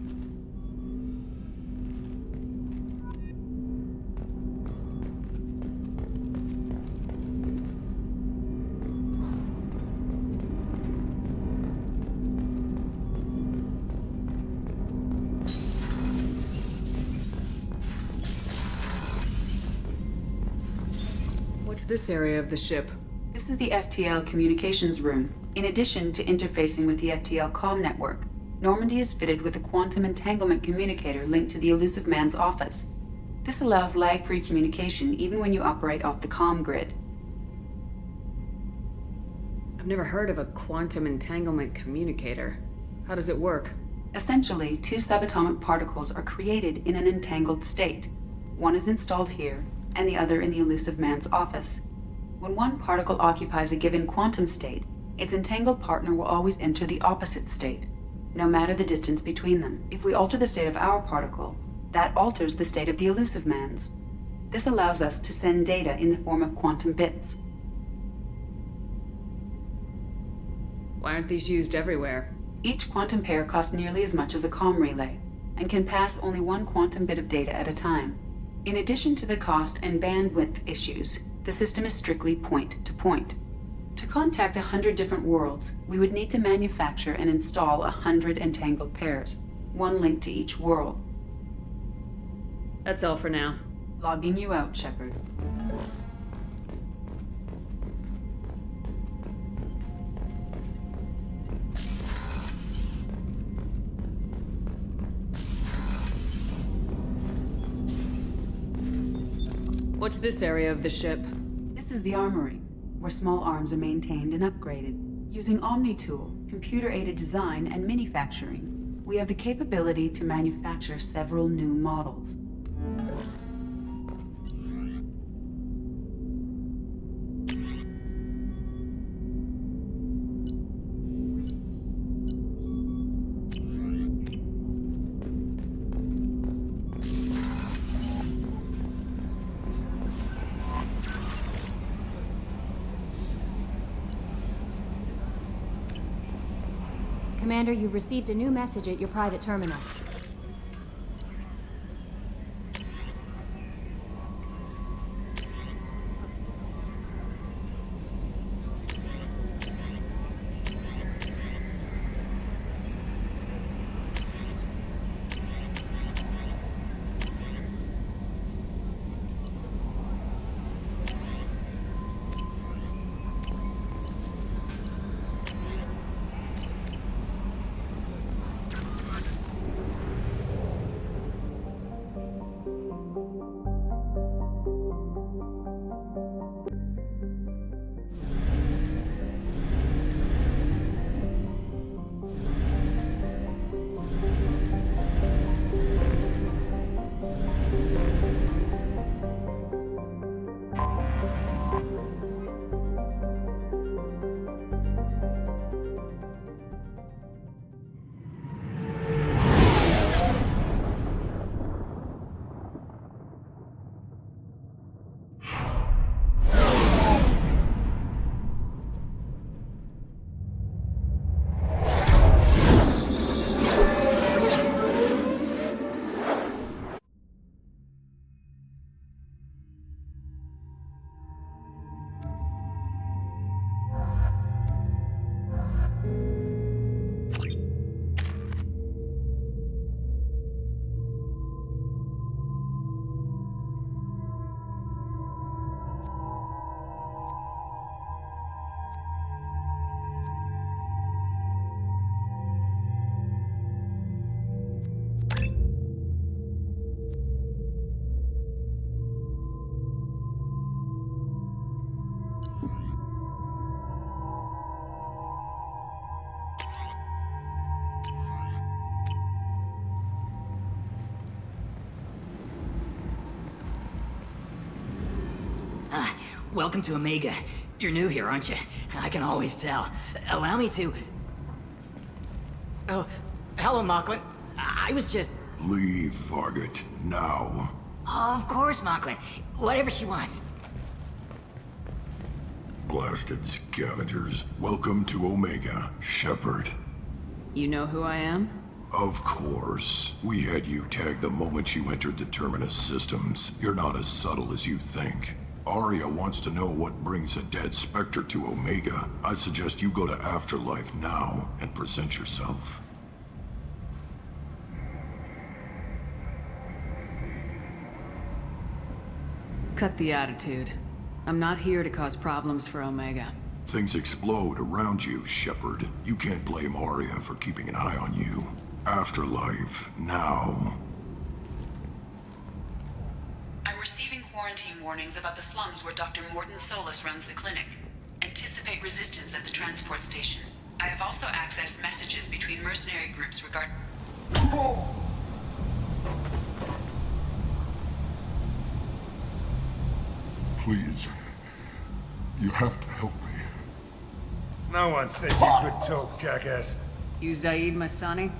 What's this area of the ship? This is the FTL communications room. In addition to interfacing with the FTL comm network, Normandy is fitted with a quantum entanglement communicator linked to the elusive man's office. This allows lag-free communication even when you operate off the comm grid. I've never heard of a quantum entanglement communicator. How does it work? Essentially, two subatomic particles are created in an entangled state. One is installed here, and the other in the elusive man's office. When one particle occupies a given quantum state, its entangled partner will always enter the opposite state, no matter the distance between them. If we alter the state of our particle, that alters the state of the elusive man's. This allows us to send data in the form of quantum bits. Why aren't these used everywhere? Each quantum pair costs nearly as much as a comm relay, and can pass only one quantum bit of data at a time. In addition to the cost and bandwidth issues, the system is strictly point-to-point. To contact 100 different worlds, we would need to manufacture and install 100 entangled pairs, one linked to each world. That's all for now. Logging you out, Shepard. What's this area of the ship? This is the armory, where small arms are maintained and upgraded. Using Omni-Tool, computer-aided design, and manufacturing, we have the capability to manufacture several new models. Commander, you've received a new message at your private terminal. welcome to Omega. You're new here, aren't you? I can always tell. Allow me to... Oh, hello, Mocklin. I was just... Leave, Varget. Now. Of course, Mocklin. Whatever she wants. Blasted scavengers. Welcome to Omega, Shepard. You know who I am? Of course. We had you tagged the moment you entered the Terminus systems. You're not as subtle as you think. Arya wants to know what brings a dead Spectre to Omega. I suggest you go to Afterlife now and present yourself. Cut the attitude. I'm not here to cause problems for Omega. Things explode around you, Shepard. You can't blame Arya for keeping an eye on you. Afterlife, now. I'm receiving quarantine warnings about the slums where Dr. Morton Solus runs the clinic. Anticipate resistance at the transport station. I have also accessed messages between mercenary groups regarding... Please. You have to help me. No one said you could talk, jackass. You Zaid Masani?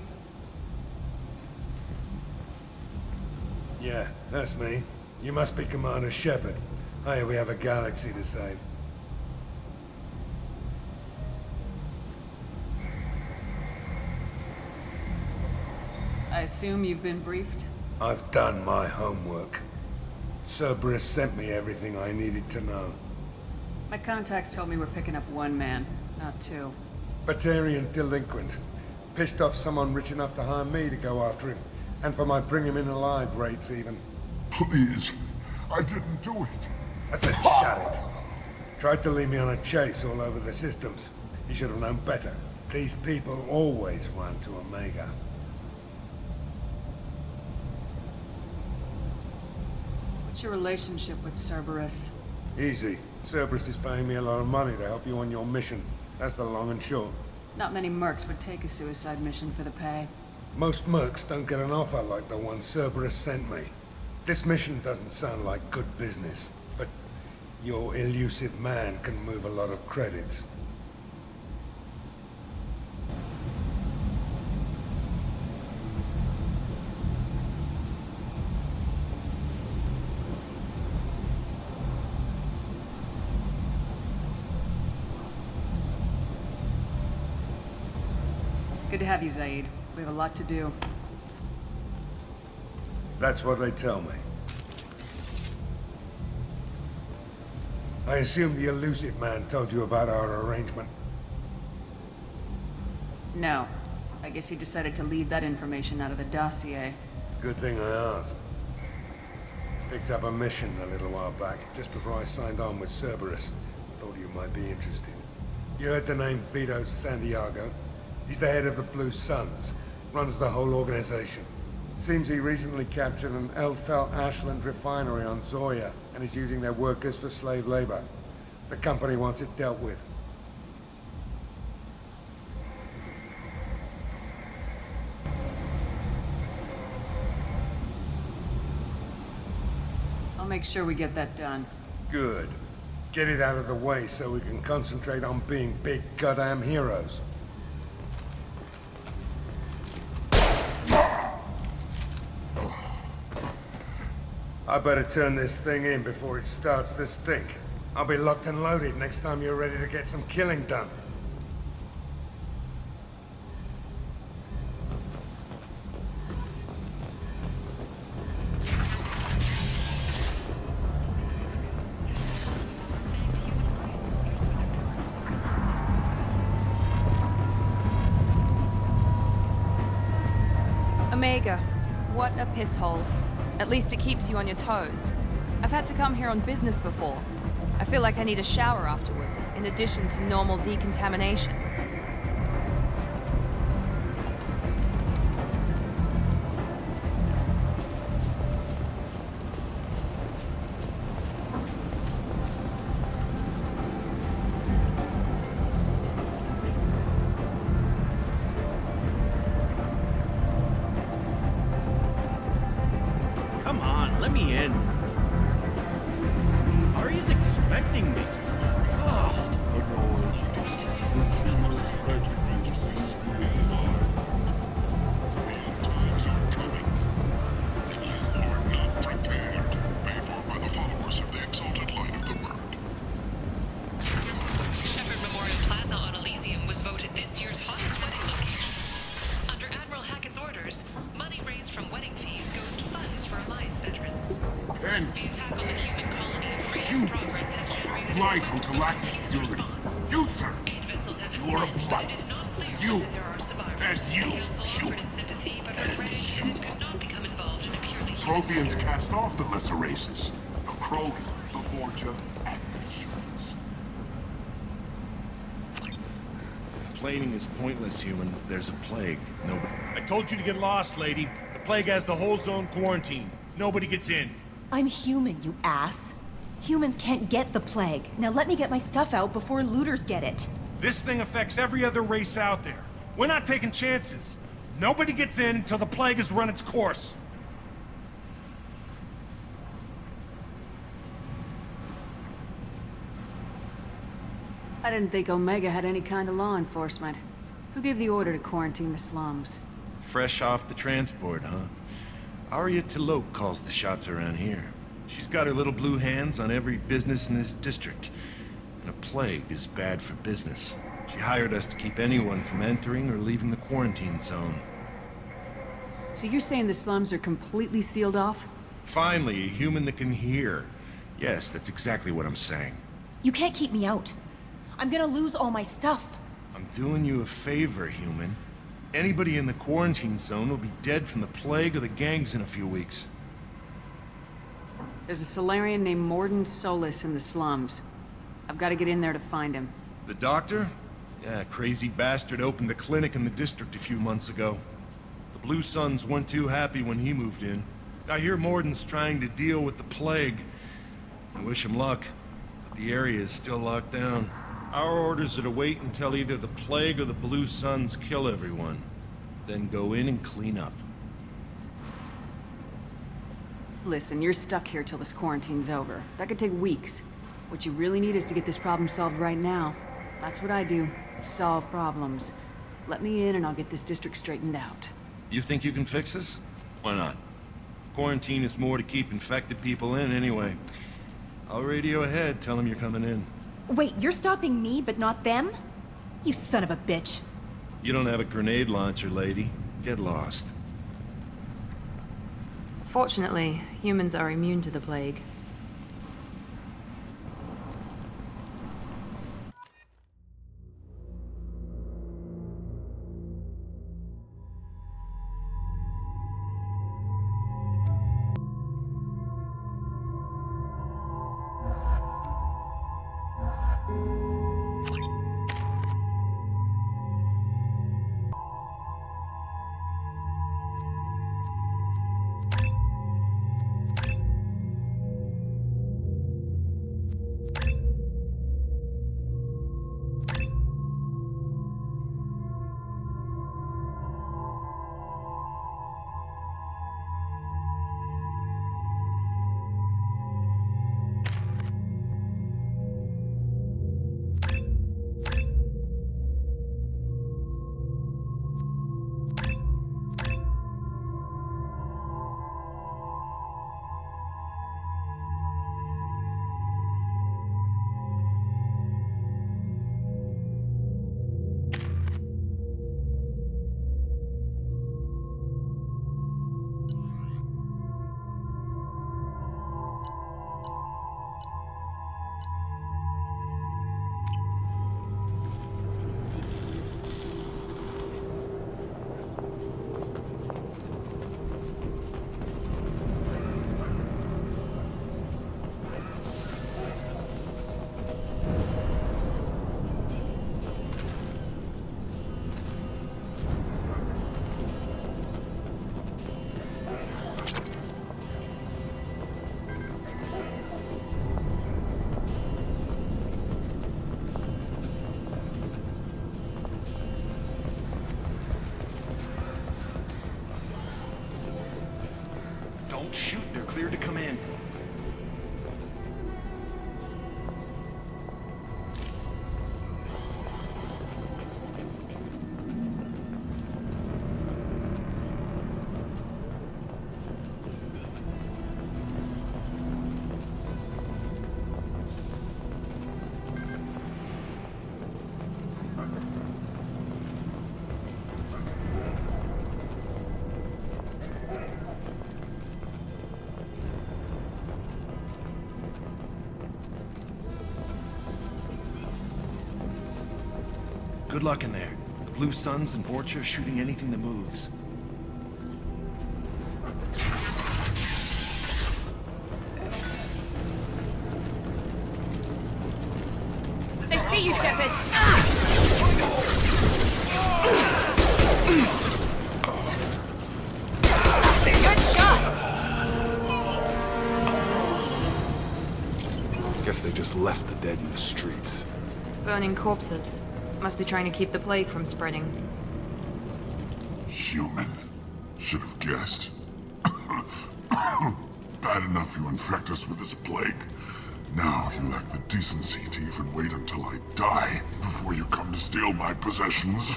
Yeah, that's me. You must be Commander Shepard. Hey, we have a galaxy to save. I assume you've been briefed? I've done my homework. Cerberus sent me everything I needed to know. My contacts told me we're picking up one man, not two. Batarian delinquent. Pissed off someone rich enough to hire me to go after him. And for my bring him in alive rates, even. Please. I didn't do it. I said shut it. Tried to lead me on a chase all over the systems. He should have known better. These people always run to Omega. What's your relationship with Cerberus? Easy. Cerberus is paying me a lot of money to help you on your mission. That's the long and short. Not many mercs would take a suicide mission for the pay. Most mercs don't get an offer like the one Cerberus sent me. This mission doesn't sound like good business, but your elusive man can move a lot of credits. Good to have you, Zaid. We have a lot to do. That's what they tell me. I assume the elusive man told you about our arrangement. No. I guess he decided to leave that information out of the dossier. Good thing I asked. Picked up a mission a little while back, just before I signed on with Cerberus. Thought you might be interested. You heard the name Vito Santiago? He's the head of the Blue Suns. Runs the whole organization. Seems he recently captured an Eldfell Ashland refinery on Zoya and is using their workers for slave labor. The company wants it dealt with. I'll make sure we get that done. Good. Get it out of the way so we can concentrate on being big goddamn heroes. I better turn this thing in before it starts to stink. I'll be locked and loaded next time you're ready to get some killing done. Omega, what a piss hole. At least it keeps you on your toes. I've had to come here on business before. I feel like I need a shower afterward, in addition to normal decontamination. Come on, let me in. Ari's expecting me. fight on galactic purity. You, sir, you are a blight. You, and you, human, and you. Protheans cast off the lesser races. The Krogan, the Vorja, and the humans. Complaining is pointless, human. There's a plague. Nobody... I told you to get lost, lady. The plague has the whole zone quarantined. Nobody gets in. I'm human, you ass. Humans can't get the plague. Now let me get my stuff out before looters get it. This thing affects every other race out there. We're not taking chances. Nobody gets in until the plague has run its course. I didn't think Omega had any kind of law enforcement. Who gave the order to quarantine the slums? Fresh off the transport, huh? Arya T'Loak calls the shots around here. She's got her little blue hands on every business in this district. And a plague is bad for business. She hired us to keep anyone from entering or leaving the quarantine zone. So you're saying the slums are completely sealed off? Finally, a human that can hear. Yes, that's exactly what I'm saying. You can't keep me out. I'm gonna lose all my stuff. I'm doing you a favor, human. Anybody in the quarantine zone will be dead from the plague or the gangs in a few weeks. There's a Solarian named Morden Solis in the slums. I've got to get in there to find him. The doctor? Yeah, crazy bastard opened a clinic in the district a few months ago. The Blue Suns weren't too happy when he moved in. I hear Morden's trying to deal with the plague. I wish him luck, but the area is still locked down. Our orders are to wait until either the plague or the Blue Suns kill everyone. Then go in and clean up. Listen, you're stuck here till this quarantine's over. That could take weeks. What you really need is to get this problem solved right now. That's what I do. Solve problems. Let me in and I'll get this district straightened out. You think you can fix this? Why not? Quarantine is more to keep infected people in anyway. I'll radio ahead, tell them you're coming in. Wait, you're stopping me, but not them? You son of a bitch. You don't have a grenade launcher, lady. Get lost. Fortunately, humans are immune to the plague. Good luck in there. The Blue Suns and Vorcha are shooting anything that moves. I see you, Shepard! Good shot! Guess they just left the dead in the streets. Burning corpses. Must be trying to keep the plague from spreading. Human. Should have guessed. Bad enough you infect us with this plague. Now you lack the decency to even wait until I die before you come to steal my possessions.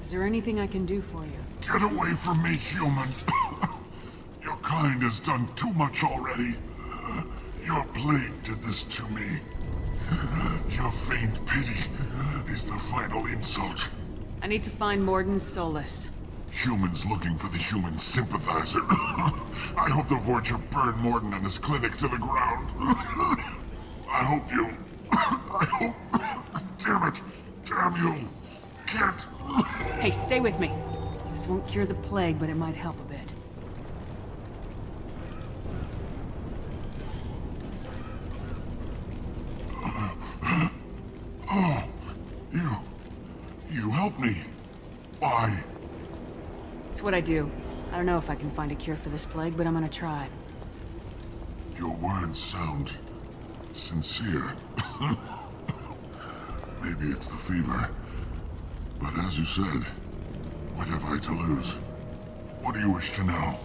Is there anything I can do for you? Get away from me, human. Your kind has done too much already. Your plague did this to me. Your faint pity is the final insult. I need to find Morden Solus. Humans looking for the human sympathizer. I hope the Vorcha burn Morden and his clinic to the ground. I hope you... I hope... Damn it! Damn you! Can't... Hey, stay with me. This won't cure the plague, but it might help a bit. Oh, you helped me. Why? It's what I do. I don't know if I can find a cure for this plague, but I'm gonna try. Your words sound sincere. Maybe it's the fever. But as you said, what have I to lose? What do you wish to know?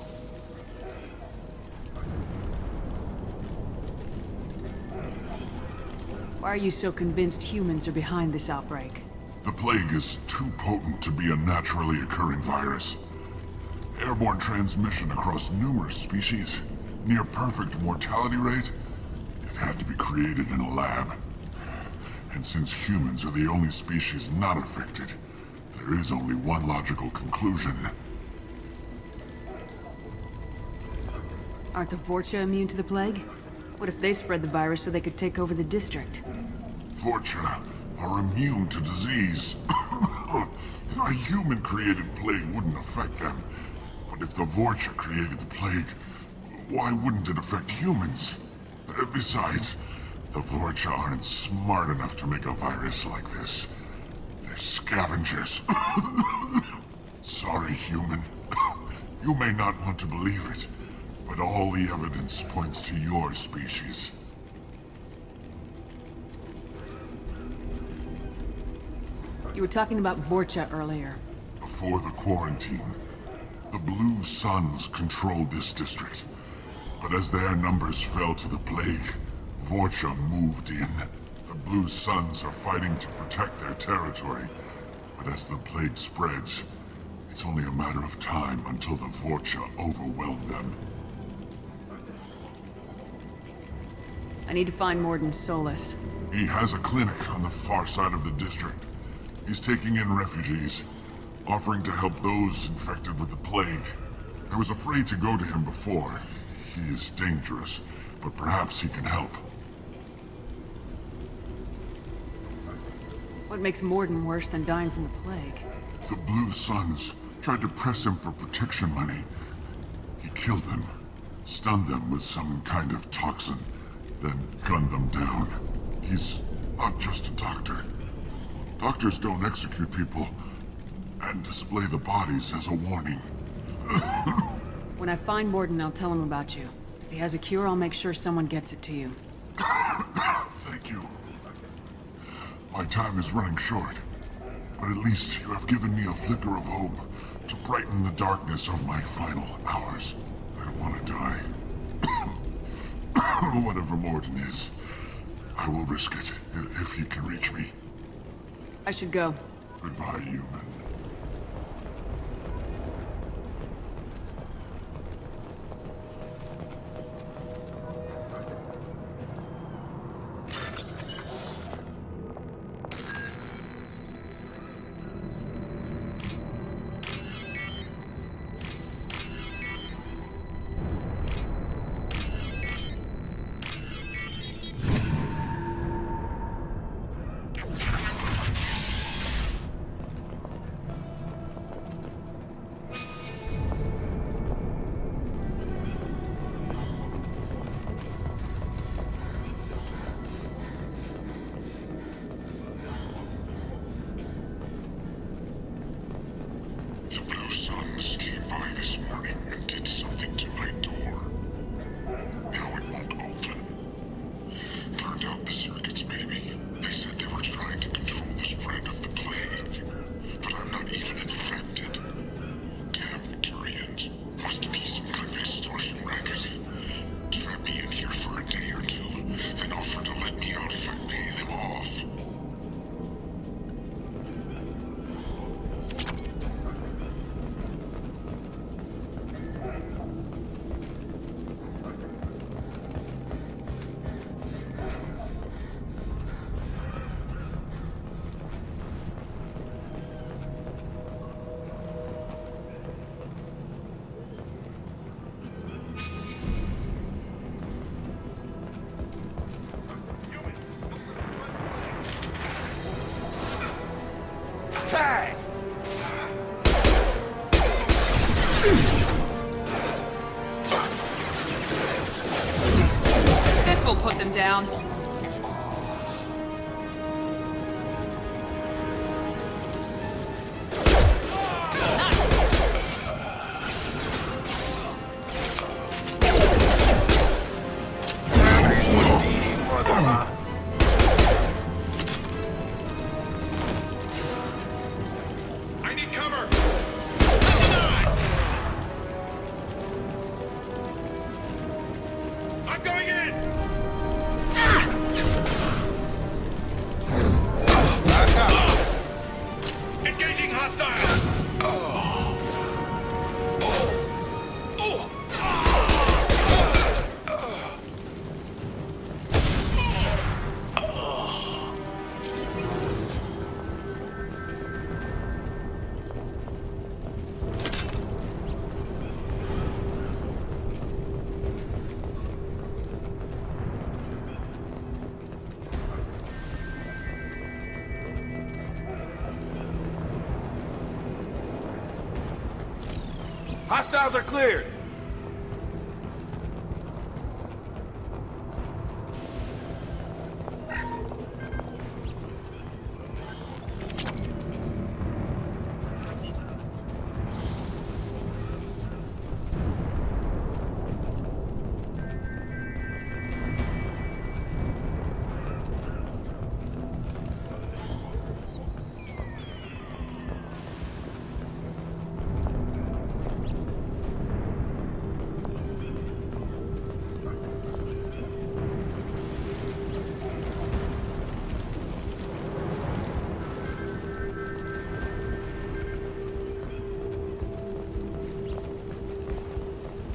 Why are you so convinced humans are behind this outbreak? The plague is too potent to be a naturally occurring virus. Airborne transmission across numerous species, near perfect mortality rate. It had to be created in a lab. And since humans are the only species not affected, there is only one logical conclusion. Aren't the Vorcha immune to the plague? What if they spread the virus so they could take over the district? Vorcha are immune to disease. A human-created plague wouldn't affect them. But if the Vorcha created the plague, why wouldn't it affect humans? Besides, the Vorcha aren't smart enough to make a virus like this. They're scavengers. Sorry, human. You may not want to believe it, but all the evidence points to your species. You were talking about Vorcha earlier. Before the quarantine, the Blue Suns controlled this district. But as their numbers fell to the plague, Vorcha moved in. The Blue Suns are fighting to protect their territory. But as the plague spreads, it's only a matter of time until the Vorcha overwhelm them. I need to find Morden Solus. He has a clinic on the far side of the district. He's taking in refugees, offering to help those infected with the plague. I was afraid to go to him before. He is dangerous, but perhaps he can help. What makes Morden worse than dying from the plague? The Blue Suns tried to press him for protection money. He killed them, stunned them with some kind of toxin, then gunned them down. He's not just a doctor. Doctors don't execute people and display the bodies as a warning. When I find Morden, I'll tell him about you. If he has a cure, I'll make sure someone gets it to you. Thank you. My time is running short, but at least you have given me a flicker of hope to brighten the darkness of my final hours. I don't want to die. Whatever Morden is, I will risk it if he can reach me. I should go. Goodbye, human. The Blue Suns came by this morning and did something to my door. Now it won't open. Turned out the circuits, maybe. They said they were trying to control the spread of the plague. But I'm not even infected. Damn Turians. Must be some kind of extortion racket. Trap me in here for a day or two, then offer to let me out if I pay them off. Tag! This will put them down. I need cover! I'm going in! Back up! Engaging hostile! Hostiles are cleared!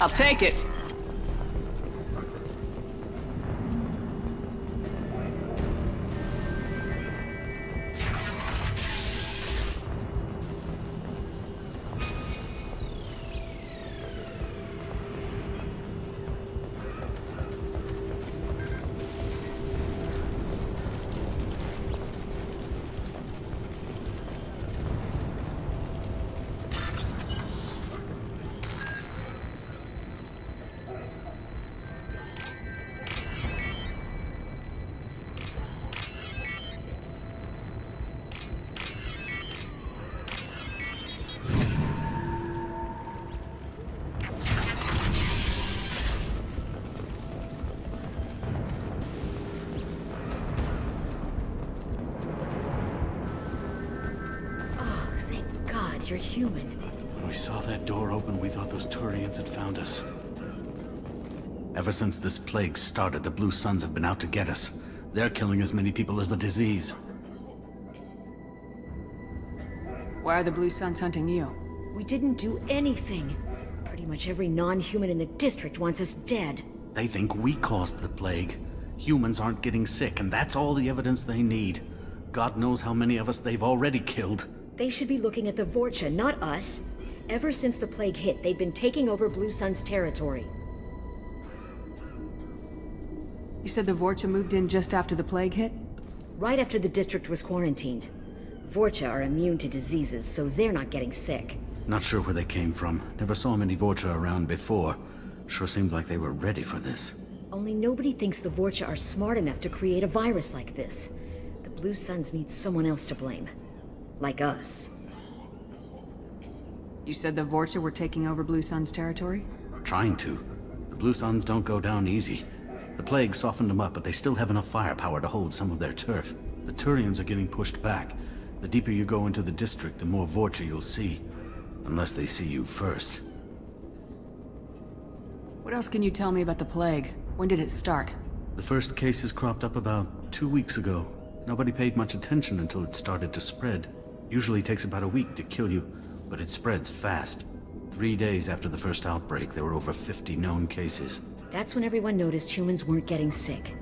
I'll take it. You're human. When we saw that door open, we thought those Turians had found us. Ever since this plague started, the Blue Suns have been out to get us. They're killing as many people as the disease. Why are the Blue Suns hunting you? We didn't do anything. Pretty much every non-human in the district wants us dead. They think we caused the plague. Humans aren't getting sick, and that's all the evidence they need. God knows how many of us they've already killed. They should be looking at the Vorcha, not us. Ever since the plague hit, they've been taking over Blue Sun's territory. You said the Vorcha moved in just after the plague hit? right after the district was quarantined. Vorcha are immune to diseases, so they're not getting sick. Not sure where they came from. Never saw many Vorcha around before. Sure seemed like they were ready for this. Only nobody thinks the Vorcha are smart enough to create a virus like this. The Blue Suns need someone else to blame. Like us. You said the Vorcha were taking over Blue Sun's territory? Trying to. The Blue Suns don't go down easy. The plague softened them up, but they still have enough firepower to hold some of their turf. The Turians are getting pushed back. The deeper you go into the district, the more Vorcha you'll see. Unless they see you first. What else can you tell me about the plague? When did it start? The first cases cropped up about 2 weeks ago. Nobody paid much attention until it started to spread. Usually takes about a week to kill you, but it spreads fast. 3 days after the first outbreak, there were over 50 known cases. That's when everyone noticed humans weren't getting sick.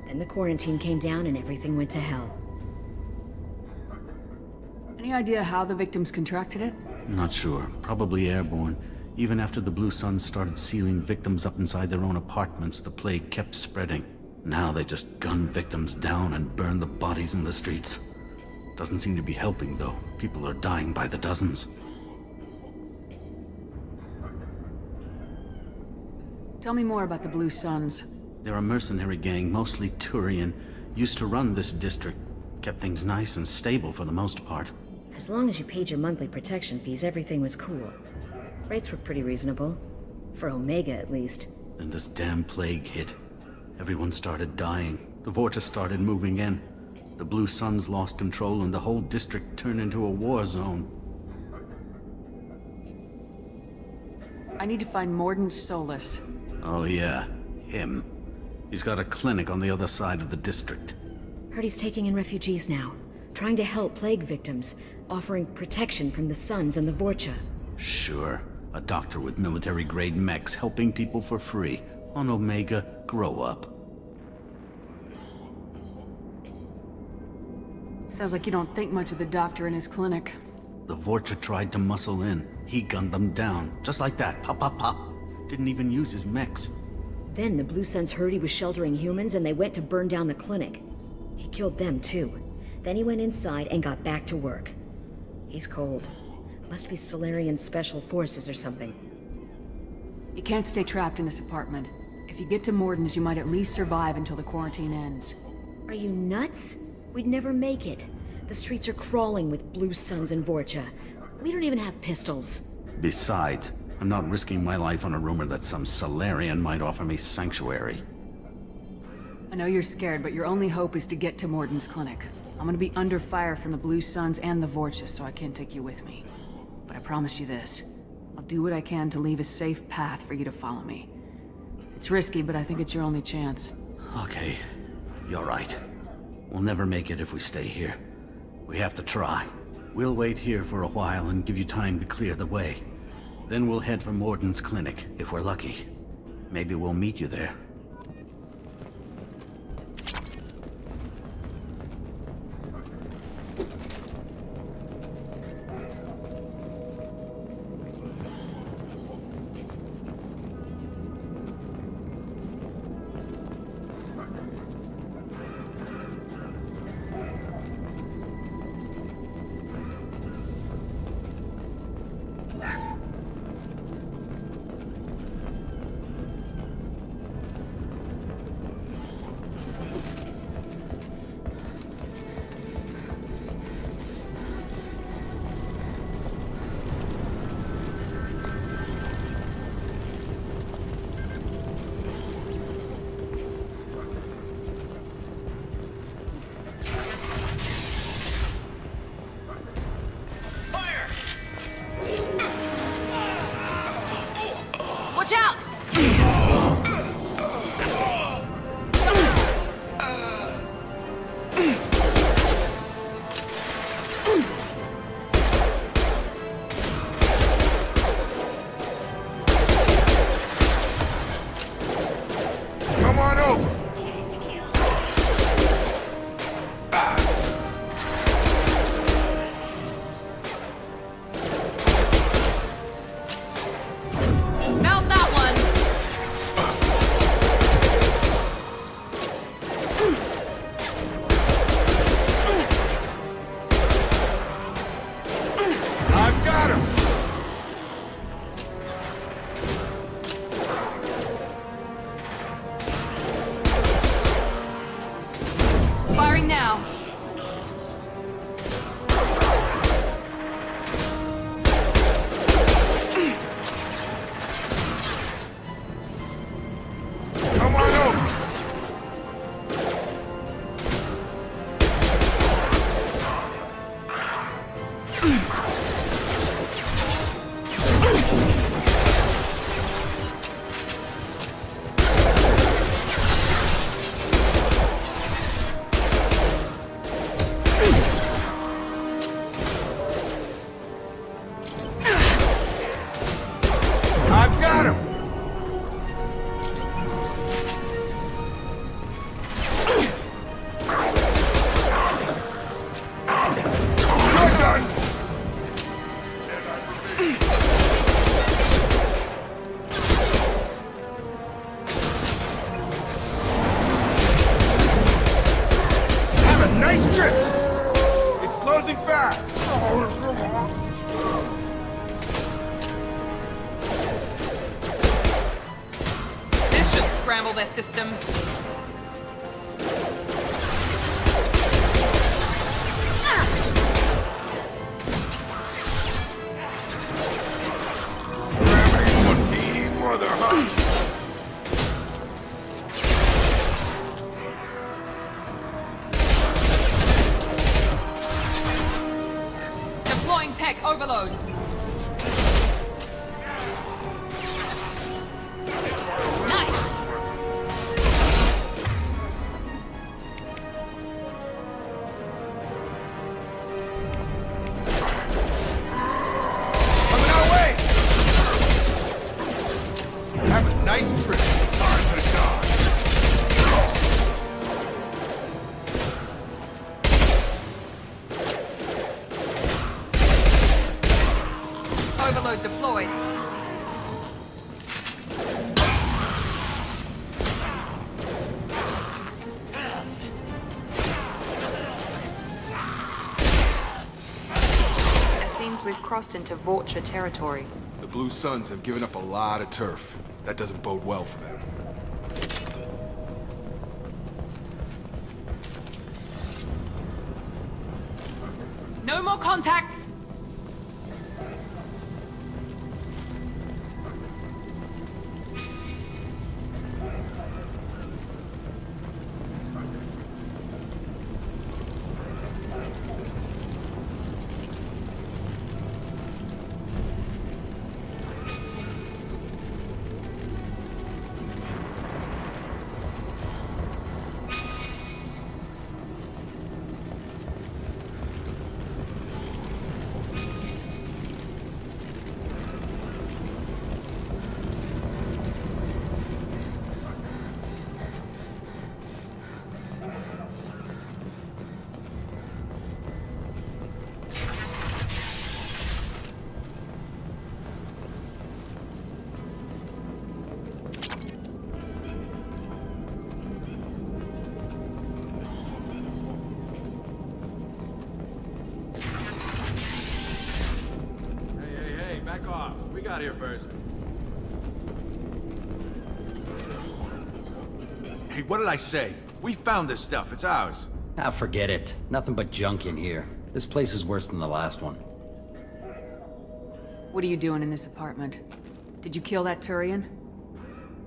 Then the quarantine came down and everything went to hell. Any idea how the victims contracted it? Not sure. Probably airborne. Even after the Blue Suns started sealing victims up inside their own apartments, the plague kept spreading. Now they just gun victims down and burn the bodies in the streets. Doesn't seem to be helping, though. People are dying by the dozens. Tell me more about the Blue Suns. They're a mercenary gang, mostly Turian. Used to run this district. Kept things nice and stable for the most part. As long as you paid your monthly protection fees, everything was cool. Rates were pretty reasonable. For Omega, at least. Then this damn plague hit. Everyone started dying. The Vorcha started moving in. The Blue Suns lost control and the whole district turned into a war zone. I need to find Morden Solus. Oh yeah, him. He's got a clinic on the other side of the district. Heard he's taking in refugees now. Trying to help plague victims. Offering protection from the Suns and the Vorcha. Sure. A doctor with military-grade mechs helping people for free. On Omega, grow up. Sounds like you don't think much of the doctor in his clinic. The Vorcha tried to muscle in. He gunned them down. Just like that. Pop, pop, pop. Didn't even use his mechs. Then the Blue Suns heard he was sheltering humans and they went to burn down the clinic. He killed them too. Then he went inside and got back to work. He's cold. Must be Solarian Special Forces or something. You can't stay trapped in this apartment. If you get to Morden's, you might at least survive until the quarantine ends. Are you nuts? We'd never make it. The streets are crawling with Blue Suns and Vorcha. We don't even have pistols. Besides, I'm not risking my life on a rumor that some Solarian might offer me sanctuary. I know you're scared, but your only hope is to get to Morden's clinic. I'm gonna be under fire from the Blue Suns and the Vorcha, so I can't take you with me. But I promise you this. I'll do what I can to leave a safe path for you to follow me. It's risky, but I think it's your only chance. Okay, you're right. We'll never make it if we stay here. We have to try. We'll wait here for a while and give you time to clear the way. Then we'll head for Morden's clinic, if we're lucky. Maybe we'll meet you there. Firing now. Come on over! I've got him! You're done! Have a nice trip! It's closing fast! This should scramble their systems. Mother, huh? Deploying tech overload. Nice. Coming our way! Have a nice trip. Time to die. Overload deployed. It seems we've crossed into Vorcha territory. The Blue Suns have given up a lot of turf. That doesn't bode well for them. No more contacts! Back off. We got here first. Hey, what did I say? We found this stuff. It's ours. Ah, forget it. Nothing but junk in here. This place is worse than the last one. What are you doing in this apartment? Did you kill that Turian?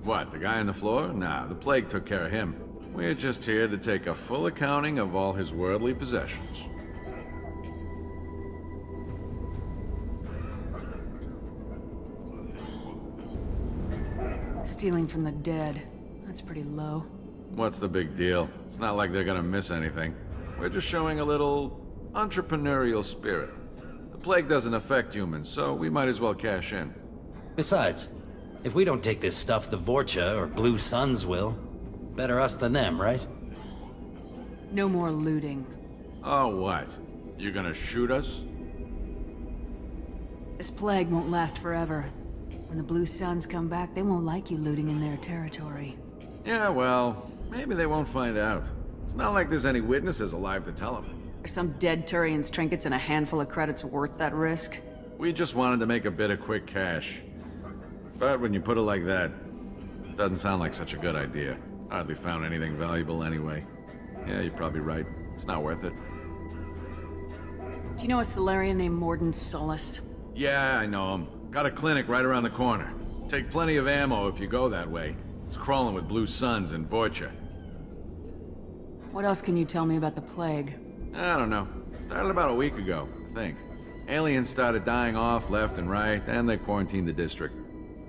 What, the guy on the floor? Nah, the plague took care of him. We're just here to take a full accounting of all his worldly possessions. Stealing from the dead. That's pretty low. What's the big deal? It's not like they're gonna miss anything. We're just showing a little entrepreneurial spirit. The plague doesn't affect humans, so we might as well cash in. Besides, if we don't take this stuff, the Vorcha or Blue Suns will. Better us than them, right? No more looting. Oh, what? You gonna shoot us? This plague won't last forever. When the Blue Suns come back, they won't like you looting in their territory. Yeah, well, maybe they won't find out. It's not like there's any witnesses alive to tell them. Are some dead Turian's trinkets and a handful of credits worth that risk? We just wanted to make a bit of quick cash. But when you put it like that, it doesn't sound like such a good idea. Hardly found anything valuable anyway. Yeah, you're probably right. It's not worth it. Do you know a Solarian named Morden Solus? Yeah, I know him. Got a clinic right around the corner. Take plenty of ammo if you go that way. It's crawling with Blue Suns and Vorcha. What else can you tell me about the plague? I don't know. Started about a week ago, I think. Aliens started dying off left and right, and they quarantined the district.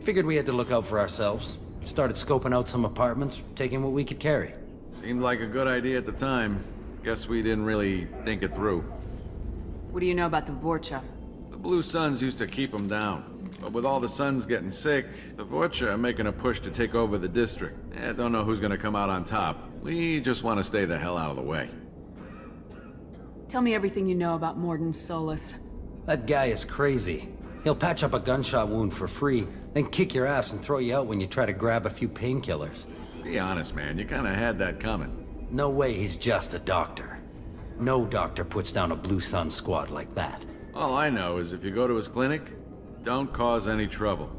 Figured we had to look out for ourselves. Started scoping out some apartments, taking what we could carry. Seemed like a good idea at the time. Guess we didn't really think it through. What do you know about the Vorcha? The Blue Suns used to keep them down. But with all the Suns getting sick, the Vorcha are making a push to take over the district. Don't know who's gonna come out on top. We just want to stay the hell out of the way. Tell me everything you know about Morden Solus. That guy is crazy. He'll patch up a gunshot wound for free, then kick your ass and throw you out when you try to grab a few painkillers. Be honest, man. You kinda had that coming. No way he's just a doctor. No doctor puts down a Blue Sun squad like that. All I know is if you go to his clinic, don't cause any trouble.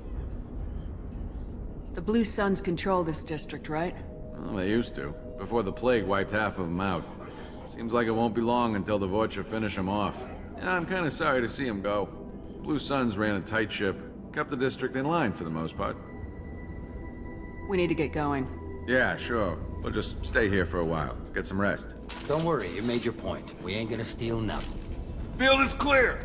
The Blue Suns control this district, right? Well, they used to, before the plague wiped half of them out. Seems like it won't be long until the Vorcha finish them off. Yeah, I'm kinda sorry to see him go. Blue Suns ran a tight ship, kept the district in line for the most part. We need to get going. Yeah, sure. We'll just stay here for a while. Get some rest. Don't worry, you made your point. We ain't gonna steal nothing. Field is clear!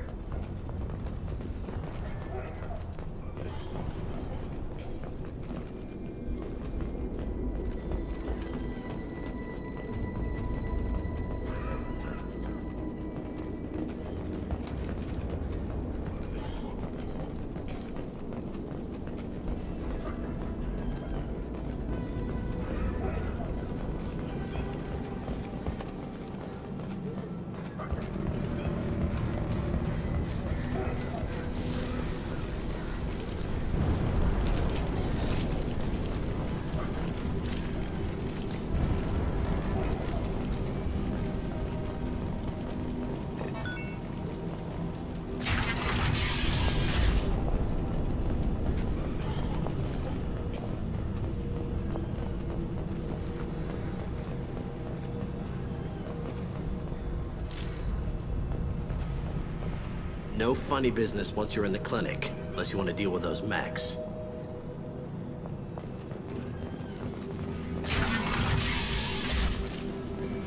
No funny business once you're in the clinic, unless you want to deal with those mechs.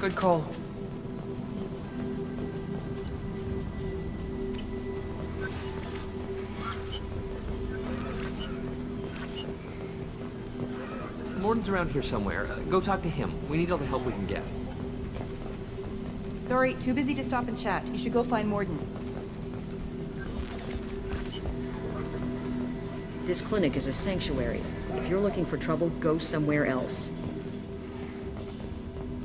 Good call. Morden's around here somewhere. Go talk to him. We need all the help we can get. Sorry, too busy to stop and chat. You should go find Morden. This clinic is a sanctuary. If you're looking for trouble, go somewhere else.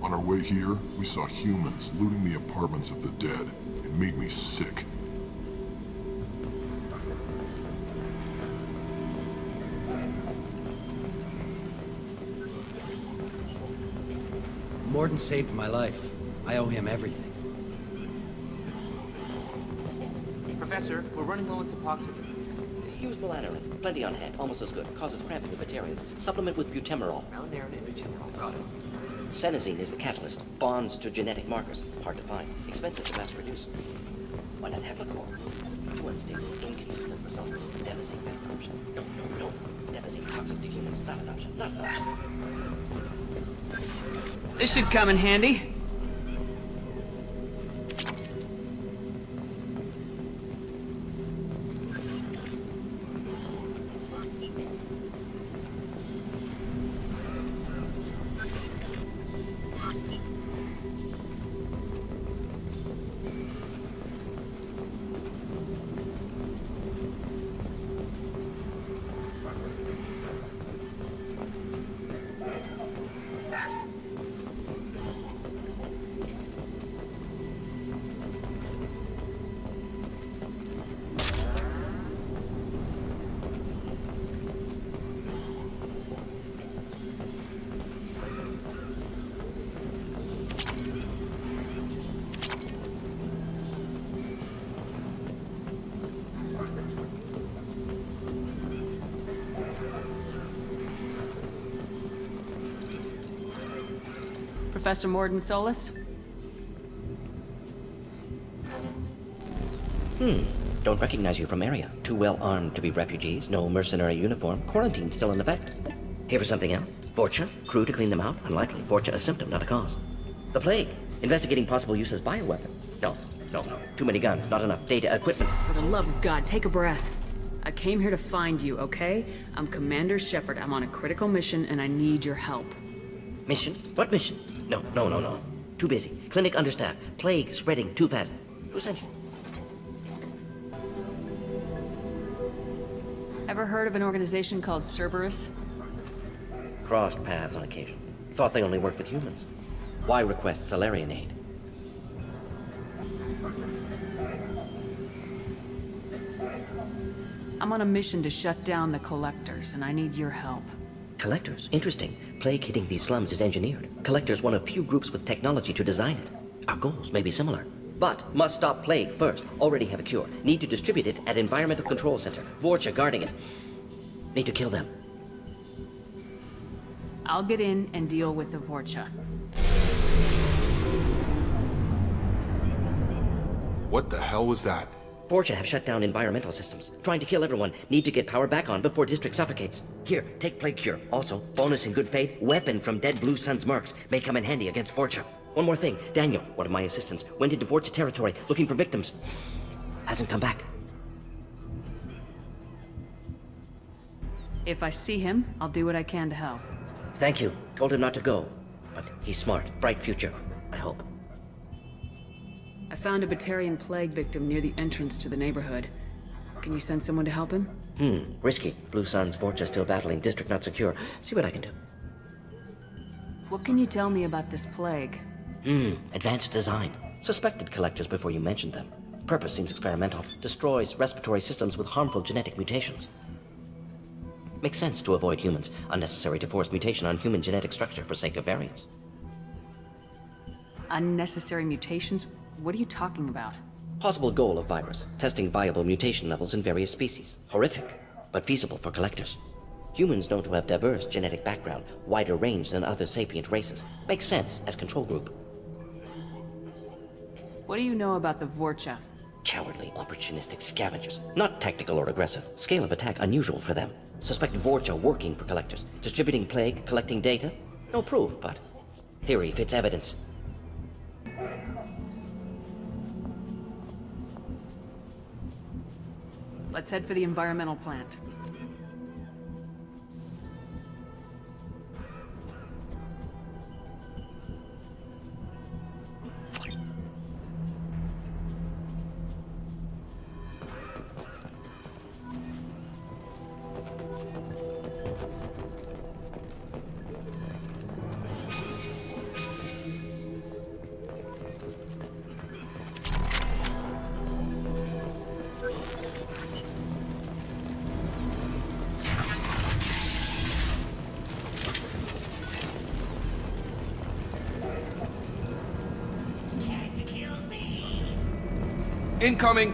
On our way here, we saw humans looting the apartments of the dead. It made me sick. Morden saved my life. I owe him everything. Professor, we're running low on Suboxone. Use Melatonin. Plenty on hand. Almost as good. Causes cramping in vegetarians. Supplement with butemerol. Malnarin and butemerol. Got it. Senesine is the catalyst. Bonds to genetic markers. Hard to find. Expensive to mass produce. Why not have Liquor? Too unstable. Inconsistent results. Devastating bad option. No. Devastating toxic to humans. Not an option. Not an option. This should come in handy. Professor Morden Solus? Don't recognize you from area. Too well armed to be refugees, no mercenary uniform, quarantine still in effect. Here for something else? Vorcha? Crew to clean them out? Unlikely. Vorcha a symptom, not a cause. The plague? Investigating possible use as bioweapon? No. Too many guns, not enough data, equipment. For the love of God, take a breath. I came here to find you, okay? I'm Commander Shepard. I'm on a critical mission, and I need your help. Mission? What mission? No. Too busy. Clinic understaffed. Plague spreading too fast. Who sent you? Ever heard of an organization called Cerberus? Crossed paths on occasion. Thought they only worked with humans. Why request Salarian aid? I'm on a mission to shut down the Collectors, and I need your help. Collectors? Interesting. Plague hitting these slums is engineered. Collectors one of few groups with technology to design it. Our goals may be similar. But must stop plague first. Already have a cure. Need to distribute it at Environmental Control Center. Vorcha guarding it. Need to kill them. I'll get in and deal with the Vorcha. What the hell was that? Vorcha have shut down environmental systems. Trying to kill everyone. Need to get power back on before district suffocates. Here, take plague cure. Also, bonus in good faith, weapon from dead Blue Sun's mercs. May come in handy against Vorcha. One more thing. Daniel, one of my assistants, went into Vorcha territory looking for victims. Hasn't come back. If I see him, I'll do what I can to help. Thank you. Told him not to go. But he's smart. Bright future. I hope. I found a Batarian plague victim near the entrance to the neighborhood. Can you send someone to help him? Risky. Blue Sun's Vorcha still battling. District not secure. See what I can do. What can you tell me about this plague? Advanced design. Suspected collectors before you mentioned them. Purpose seems experimental. Destroys respiratory systems with harmful genetic mutations. Makes sense to avoid humans. Unnecessary to force mutation on human genetic structure for sake of variance. Unnecessary mutations? What are you talking about? Possible goal of virus. Testing viable mutation levels in various species. Horrific, but feasible for collectors. Humans known to have diverse genetic background, wider range than other sapient races. Makes sense as control group. What do you know about the Vorcha? Cowardly, opportunistic scavengers. Not tactical or aggressive. Scale of attack unusual for them. Suspect Vorcha working for collectors. Distributing plague, collecting data. No proof, but theory fits evidence. Let's head for the environmental plant. Incoming!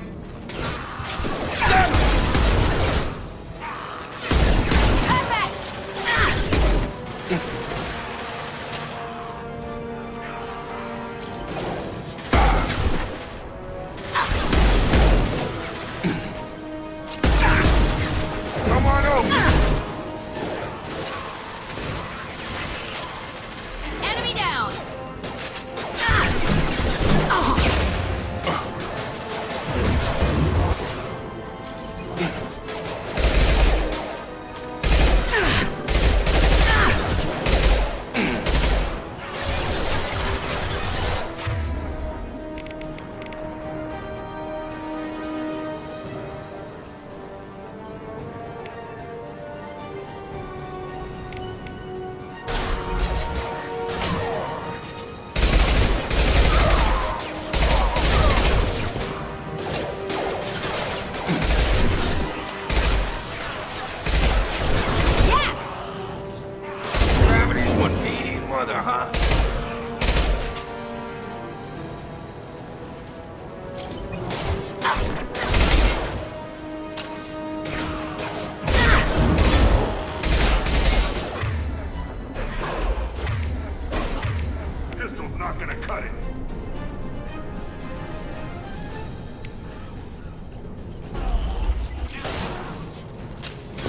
Come on over! Enemy down!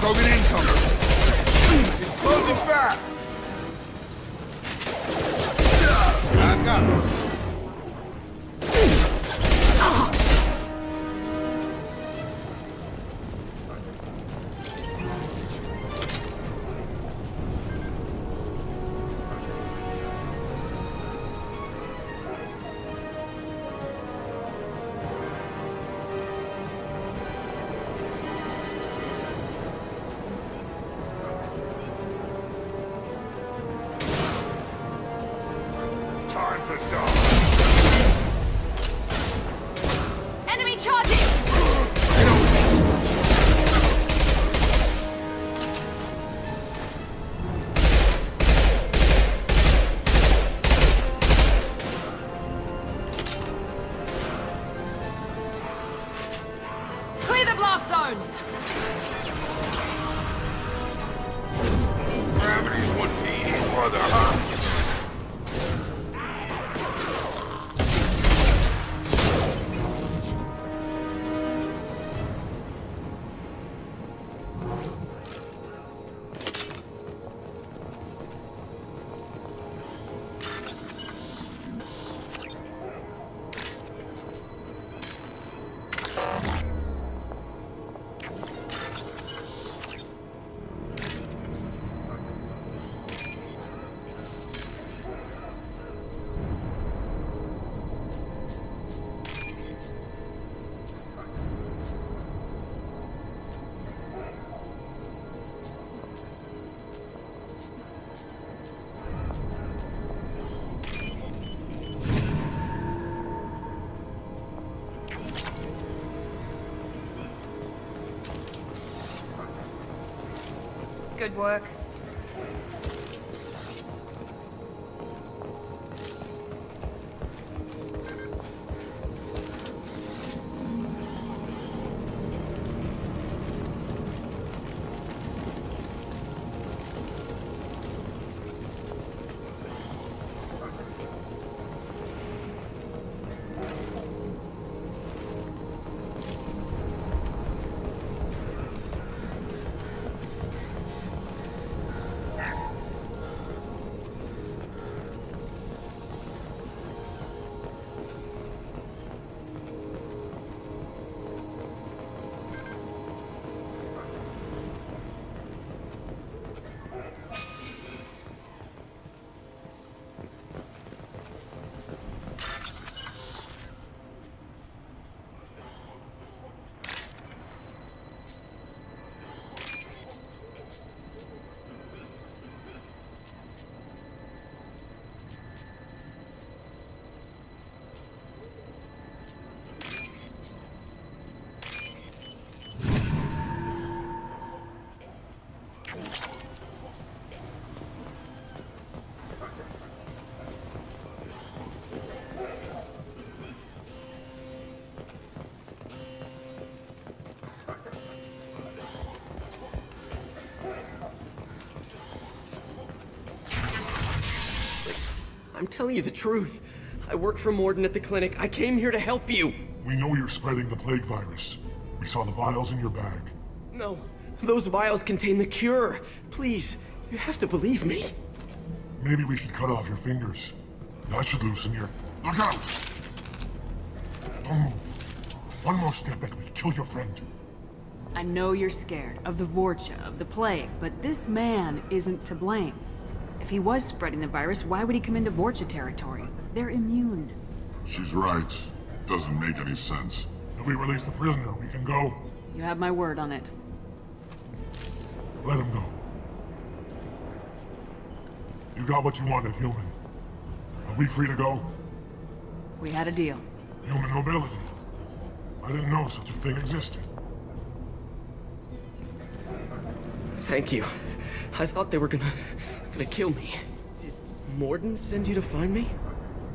Krogan incoming! It's closing fast! Back up! Time to die! Enemy charging! Clear the blast zone! Gravity's what made his brother, huh? Good work. I'm telling you the truth. I work for Morden at the clinic. I came here to help you. We know you're spreading the plague virus. We saw the vials in your bag. No, those vials contain the cure. Please, you have to believe me. Maybe we should cut off your fingers. That should loosen your... Look out! Don't move. One more step and we kill your friend. I know you're scared of the Vorcha, of the plague, but this man isn't to blame. If he was spreading the virus, why would he come into Vorcha territory? They're immune. She's right. Doesn't make any sense. If we release the prisoner, we can go. You have my word on it. Let him go. You got what you wanted, human. Are we free to go? We had a deal. Human nobility. I didn't know such a thing existed. Thank you. I thought they were gonna kill me. Did Morden send you to find me?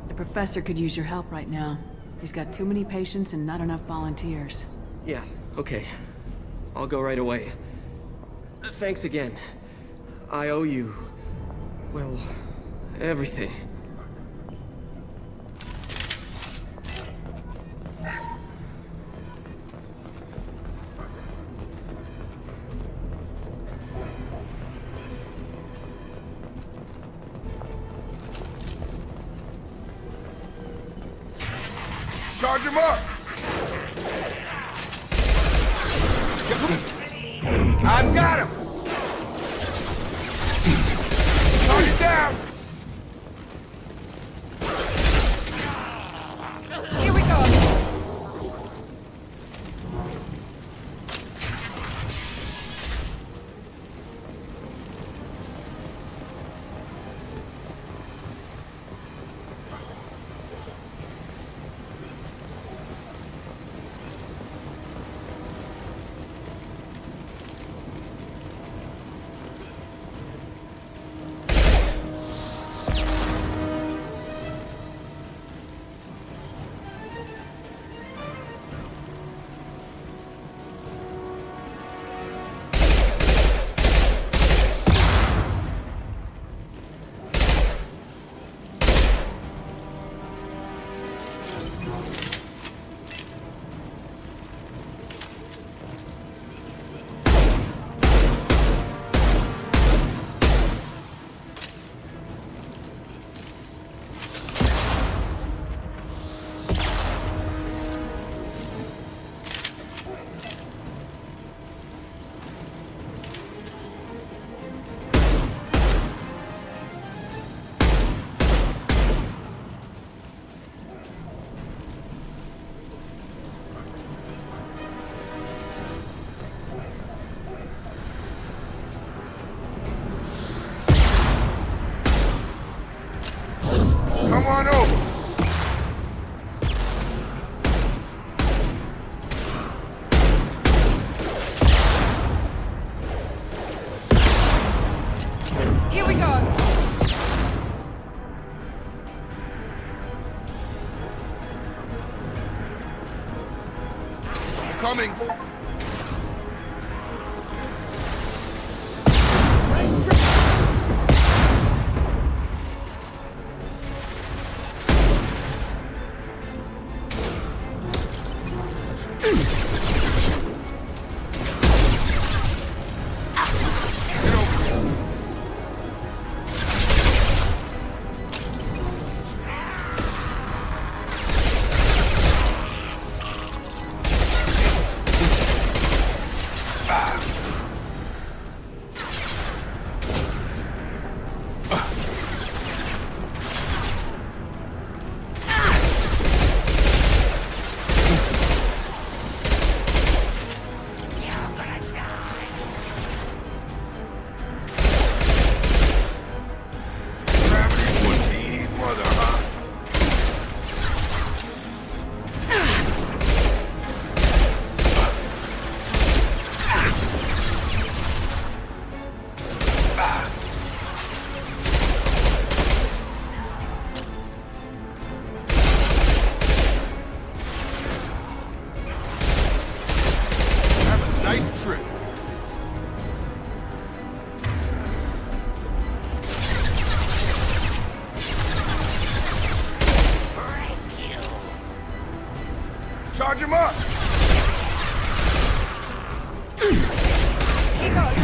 The professor could use your help right now. He's got too many patients and not enough volunteers. Yeah, okay. I'll go right away. Thanks again. I owe you... well, everything. Charge him up! I've got him! Target down! Here we go! Come on over. Here we go! I'm coming. Nice trip. Charge him up! He goes.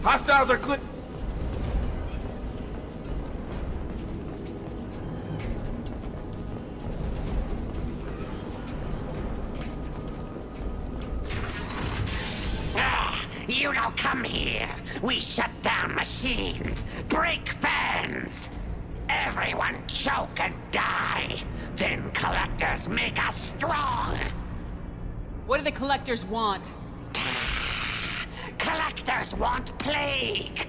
Hostiles are clear. You don't come here. We shut down machines, break fans. Everyone choke and die. Then collectors make us strong. What do the collectors want? Collectors want plague.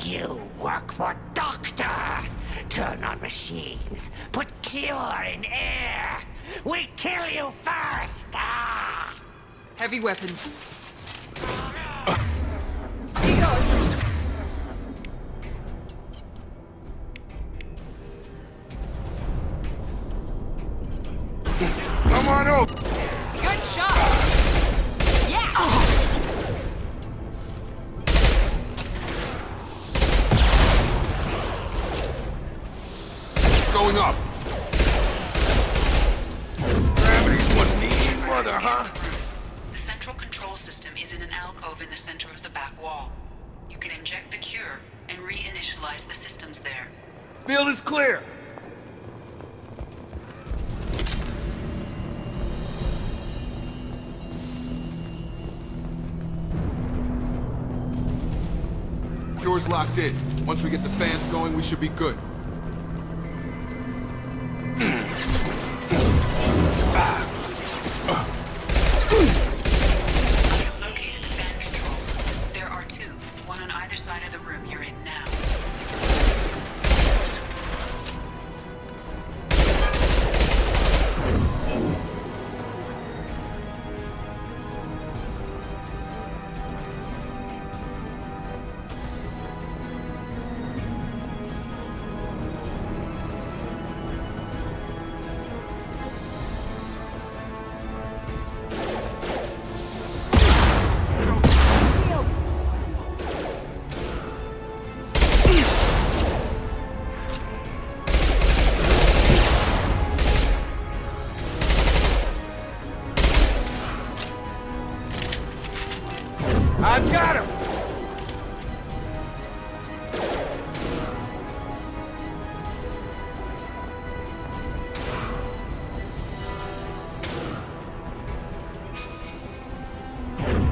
You work for Doctor. Turn on machines. Put cure in air. We kill you first. Heavy weapons. Come on over. Good shot. Yeah. It's going up. Gravity's one mean mother, huh? The central control system is in an alcove in the center of the back wall. You can inject the cure and reinitialize the systems there. Field is clear. Cure's locked in. Once we get the fans going, we should be good. I've located the fan controls. There are two, one on either side of the room you're in now. I've got him!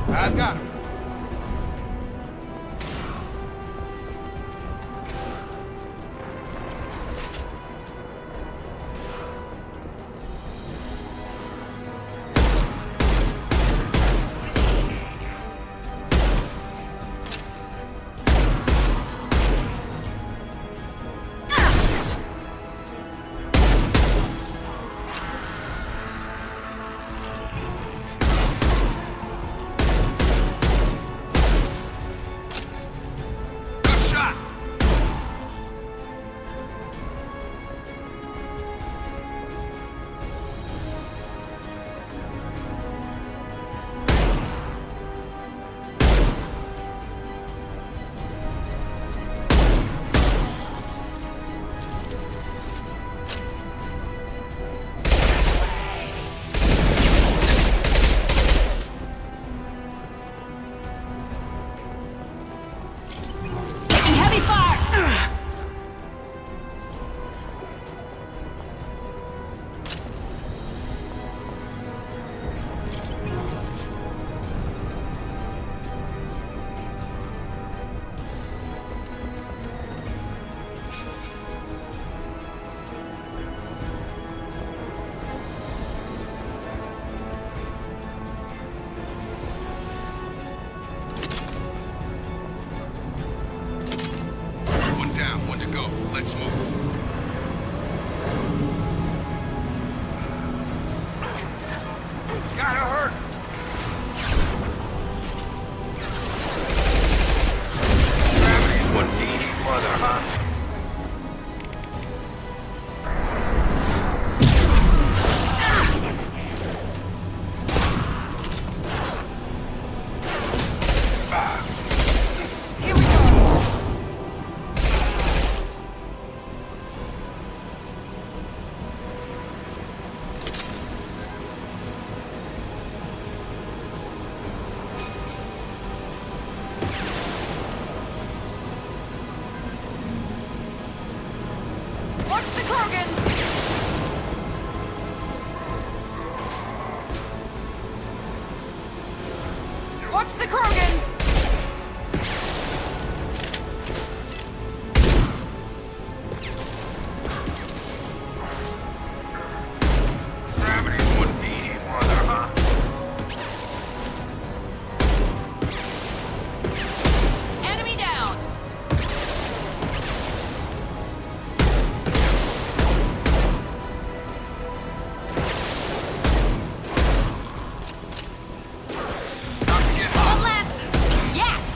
I've got him. Let's move. Gotta hurt! Gravity's one needy mother, huh? Watch the Krogans! Gravity's one beating mother, huh? Enemy down! One less! Yes!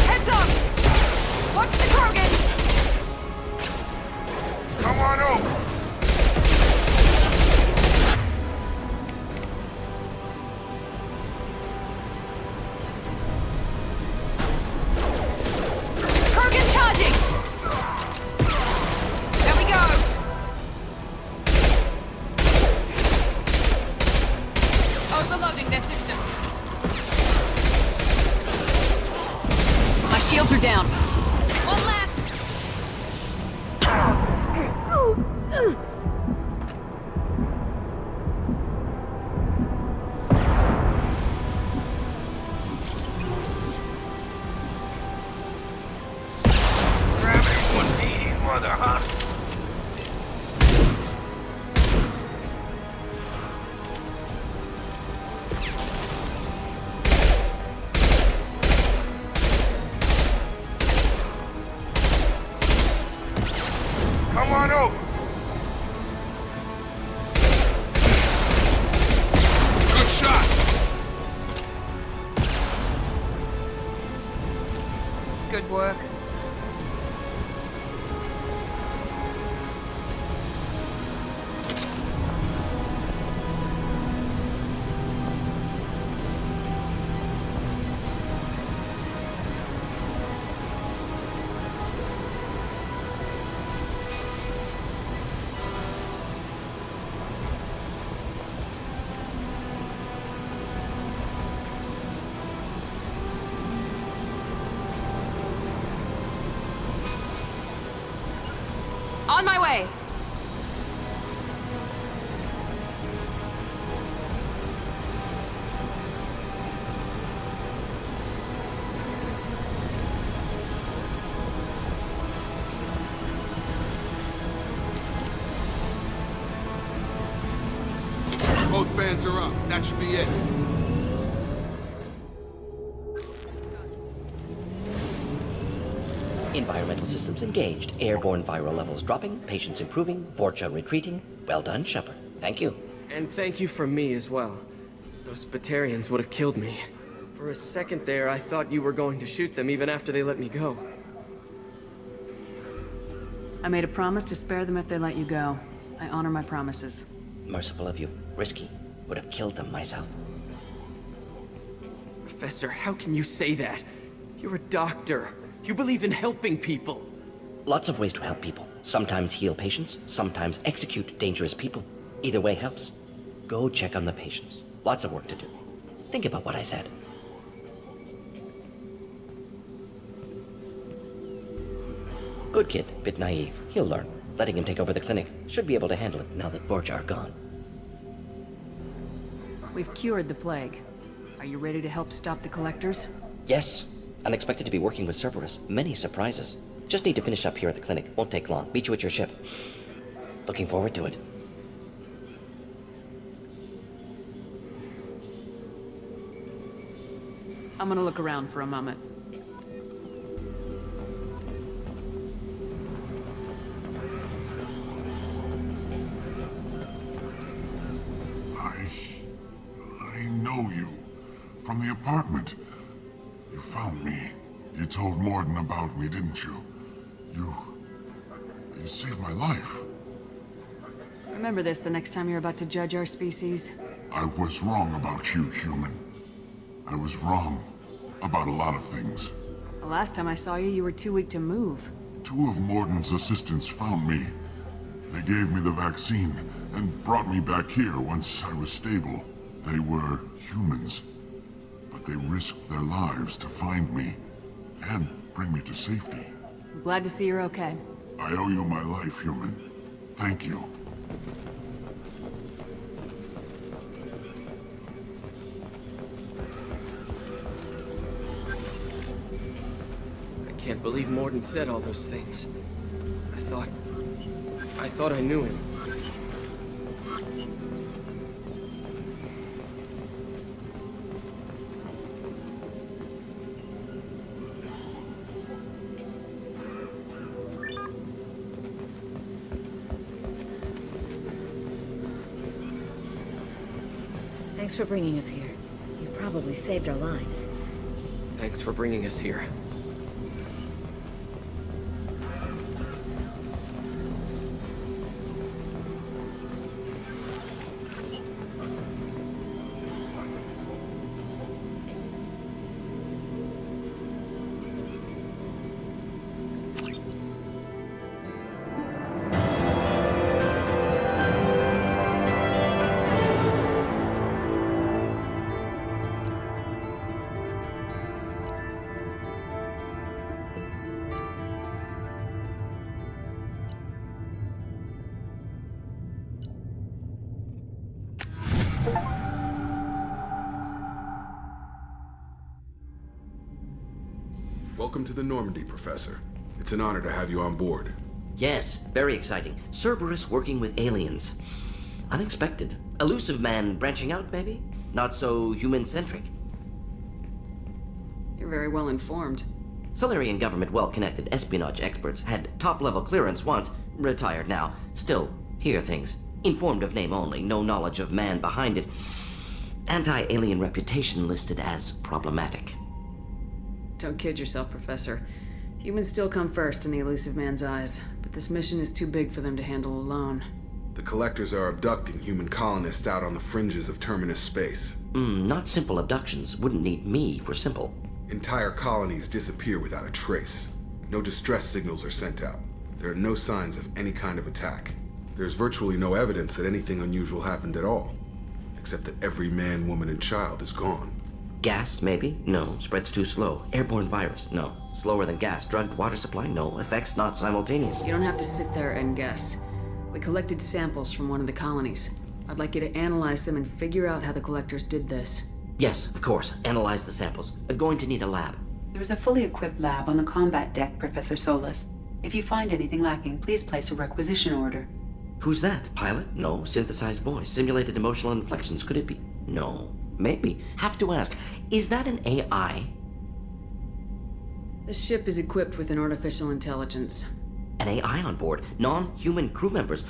Heads up! Watch the Krogans! Come on over. Krogan charging! There we go! Overloading their systems. My shields are down. One less! Gravity's one beating mother, huh? Come on over. Good shot. Good work. On my way! Both fans are up. That should be it. Environmental systems engaged. Airborne viral levels dropping. Patients improving. Vorcha retreating. Well done, Shepard. Thank you. And thank you from me as well. Those Batarians would have killed me. For a second there, I thought you were going to shoot them even after they let me go. I made a promise to spare them if they let you go. I honor my promises. Merciful of you. Risky. Would have killed them myself. Professor, how can you say that? You're a doctor. You believe in helping people. Lots of ways to help people. Sometimes heal patients, sometimes execute dangerous people. Either way helps. Go check on the patients. Lots of work to do. Think about what I said. Good kid, bit naive. He'll learn. Letting him take over the clinic. Should be able to handle it now that Vorcha are gone. We've cured the plague. Are you ready to help stop the collectors? Yes. Unexpected to be working with Cerberus. Many surprises. Just need to finish up here at the clinic. Won't take long. Meet you at your ship. Looking forward to it. I'm gonna look around for a moment. I know you. From the apartment. You found me. You told Morden about me, didn't you? You saved my life. Remember this the next time you're about to judge our species. I was wrong about you, human. I was wrong about a lot of things. The last time I saw you, you were too weak to move. 2 of Morden's assistants found me. They gave me the vaccine and brought me back here once I was stable. They were humans, but they risked their lives to find me and bring me to safety. I'm glad to see you're okay. I owe you my life, human. Thank you. I can't believe Morden said all those things. I thought I knew him. Thanks for bringing us here. You probably saved our lives. Thanks for bringing us here. Welcome to the Normandy, Professor. It's an honor to have you on board. Yes, very exciting. Cerberus working with aliens. Unexpected. Elusive man branching out, maybe? Not so human-centric. You're very well informed. Solarian government well-connected espionage experts had top-level clearance once, retired now. Still, hear things. Informed of name only, no knowledge of man behind it. Anti-alien reputation listed as problematic. Don't kid yourself, Professor. Humans still come first in the elusive man's eyes, but this mission is too big for them to handle alone. The Collectors are abducting human colonists out on the fringes of Terminus space. Not simple abductions. Wouldn't need me for simple. Entire colonies disappear without a trace. No distress signals are sent out. There are no signs of any kind of attack. There's virtually no evidence that anything unusual happened at all, except that every man, woman, and child is gone. Gas, maybe? No. Spreads too slow. Airborne virus? No. Slower than gas. Drugged water supply? No. Effects not simultaneous. You don't have to sit there and guess. We collected samples from one of the colonies. I'd like you to analyze them and figure out how the Collectors did this. Yes, of course. Analyze the samples. Going to need a lab. There's a fully equipped lab on the combat deck, Professor Solis. If you find anything lacking, please place a requisition order. Who's that? Pilot? No. Synthesized voice. Simulated emotional inflections. Could it be? No. Maybe. Have to ask. Is that an AI? The ship is equipped with an artificial intelligence. An AI on board? Non-human crew members?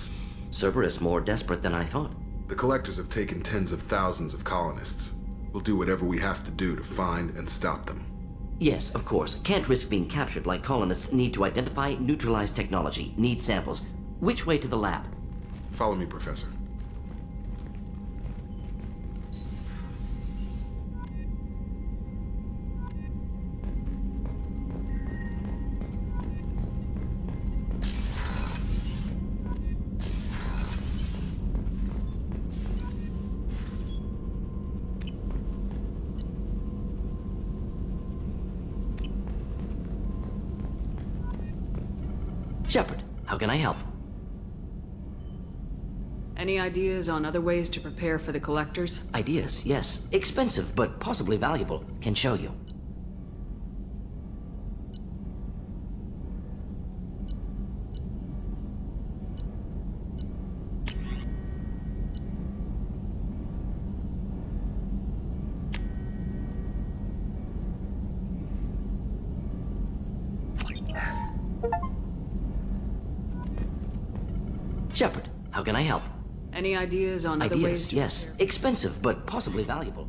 Cerberus more desperate than I thought. The Collectors have taken tens of thousands of colonists. We'll do whatever we have to do to find and stop them. Yes, of course. Can't risk being captured like colonists need to identify, neutralize technology, need samples. Which way to the lab? Follow me, Professor. Shepard, how can I help? Any ideas on other ways to prepare for the Collectors? Ideas, yes. Expensive, but possibly valuable. Can show you. Shepard, how can I help? Any ideas on other ways to yes. prepare? Expensive, but possibly valuable.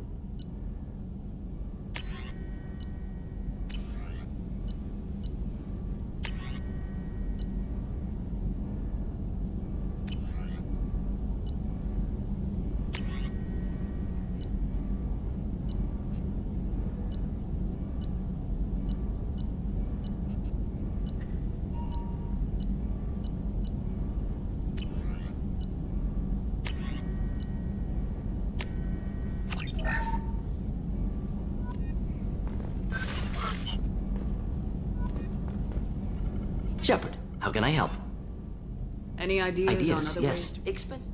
Shepard, how can I help? Any ideas on Ideas, other yes. ways? Expense.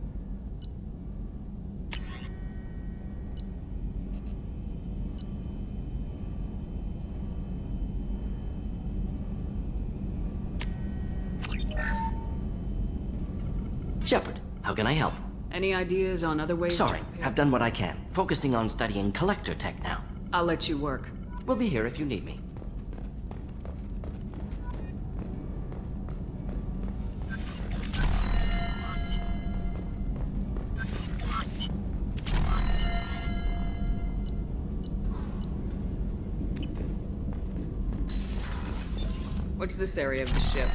Shepard, how can I help? Any ideas on other ways? Sorry, I've done what I can. Focusing on studying collector tech now. I'll let you work. We'll be here if you need me. What's this area of the ship?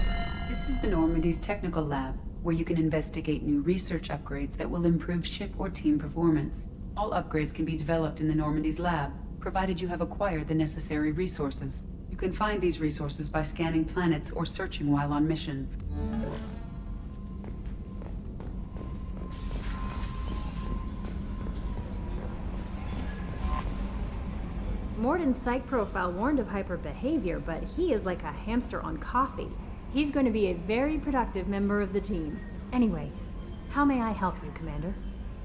This is the Normandy's technical lab, where you can investigate new research upgrades that will improve ship or team performance. All upgrades can be developed in the Normandy's lab, provided you have acquired the necessary resources. You can find these resources by scanning planets or searching while on missions. Morden's psych profile warned of hyper behavior, but he is like a hamster on coffee. He's going to be a very productive member of the team. Anyway, how may I help you, Commander?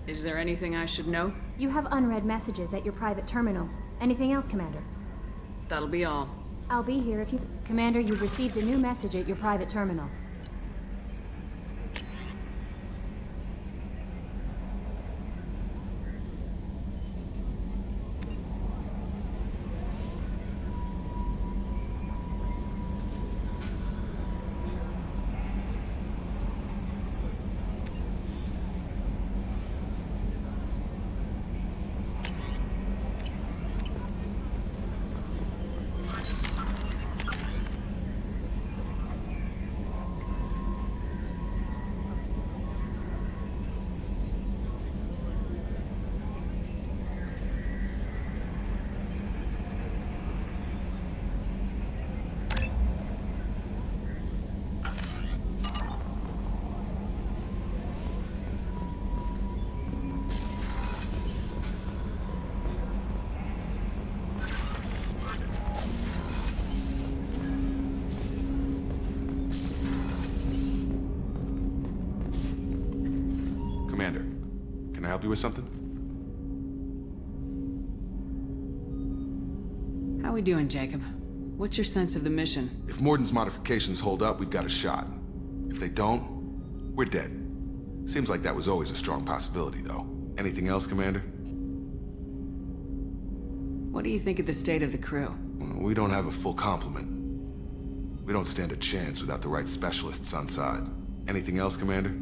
Is there anything I should know? You have unread messages at your private terminal. Anything else, Commander? That'll be all. I'll be here if you... Commander, you've received a new message at your private terminal. Commander, can I help you with something? How we doing, Jacob? What's your sense of the mission? If Morden's modifications hold up, we've got a shot. If they don't, we're dead. Seems like that was always a strong possibility, though. Anything else, Commander? What do you think of the state of the crew? Well, we don't have a full complement. We don't stand a chance without the right specialists on side. Anything else, Commander?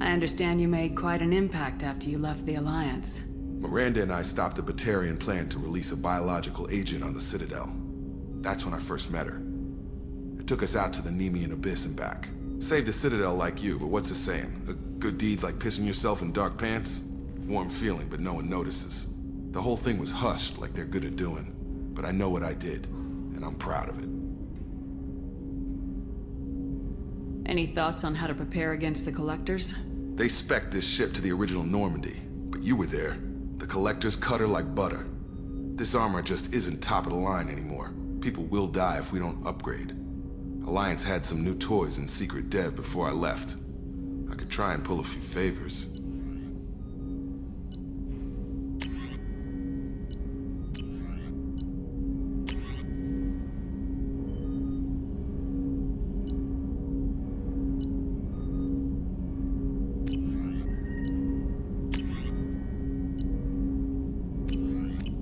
I understand you made quite an impact after you left the Alliance. Miranda and I stopped a Batarian plan to release a biological agent on the Citadel. That's when I first met her. It took us out to the Nemean Abyss and back. Saved the Citadel like you, but what's the saying? A good deed's like pissing yourself in dark pants? Warm feeling, but no one notices. The whole thing was hushed like they're good at doing. But I know what I did, and I'm proud of it. Any thoughts on how to prepare against the Collectors? They spec'd this ship to the original Normandy, but you were there. The Collectors cut her like butter. This armor just isn't top of the line anymore. People will die if we don't upgrade. Alliance had some new toys in secret dev before I left. I could try and pull a few favors.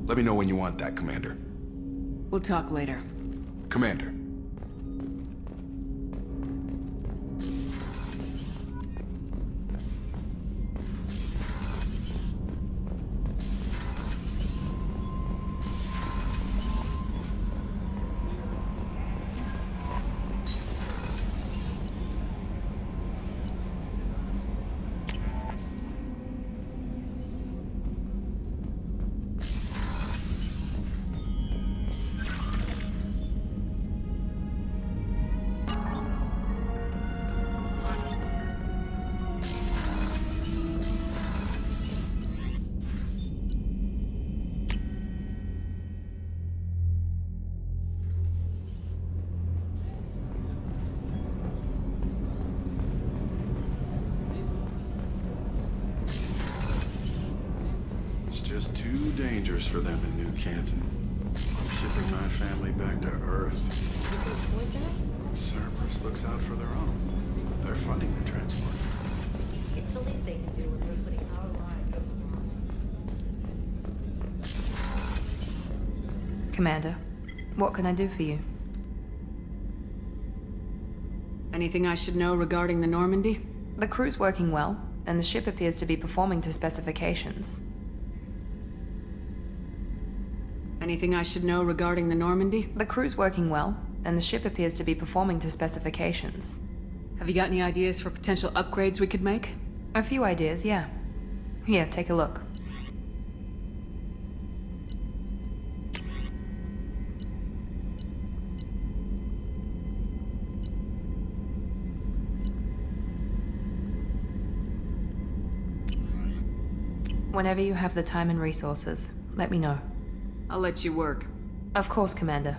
Let me know when you want that, Commander. We'll talk later. Commander. just too dangerous for them in New Canton. I'm shipping my family back to Earth. Cerberus looks out for their own. They're funding the transport. It's the least they can do when we're putting our lives over the line. Commander, what can I do for you? Anything I should know regarding the Normandy? The crew's working well, and the ship appears to be performing to specifications. Anything I should know regarding the Normandy? The crew's working well, and the ship appears to be performing to specifications. Have you got any ideas for potential upgrades we could make? A few ideas, yeah. Here, take a look. Whenever you have the time and resources, let me know. I'll let you work. Of course, Commander.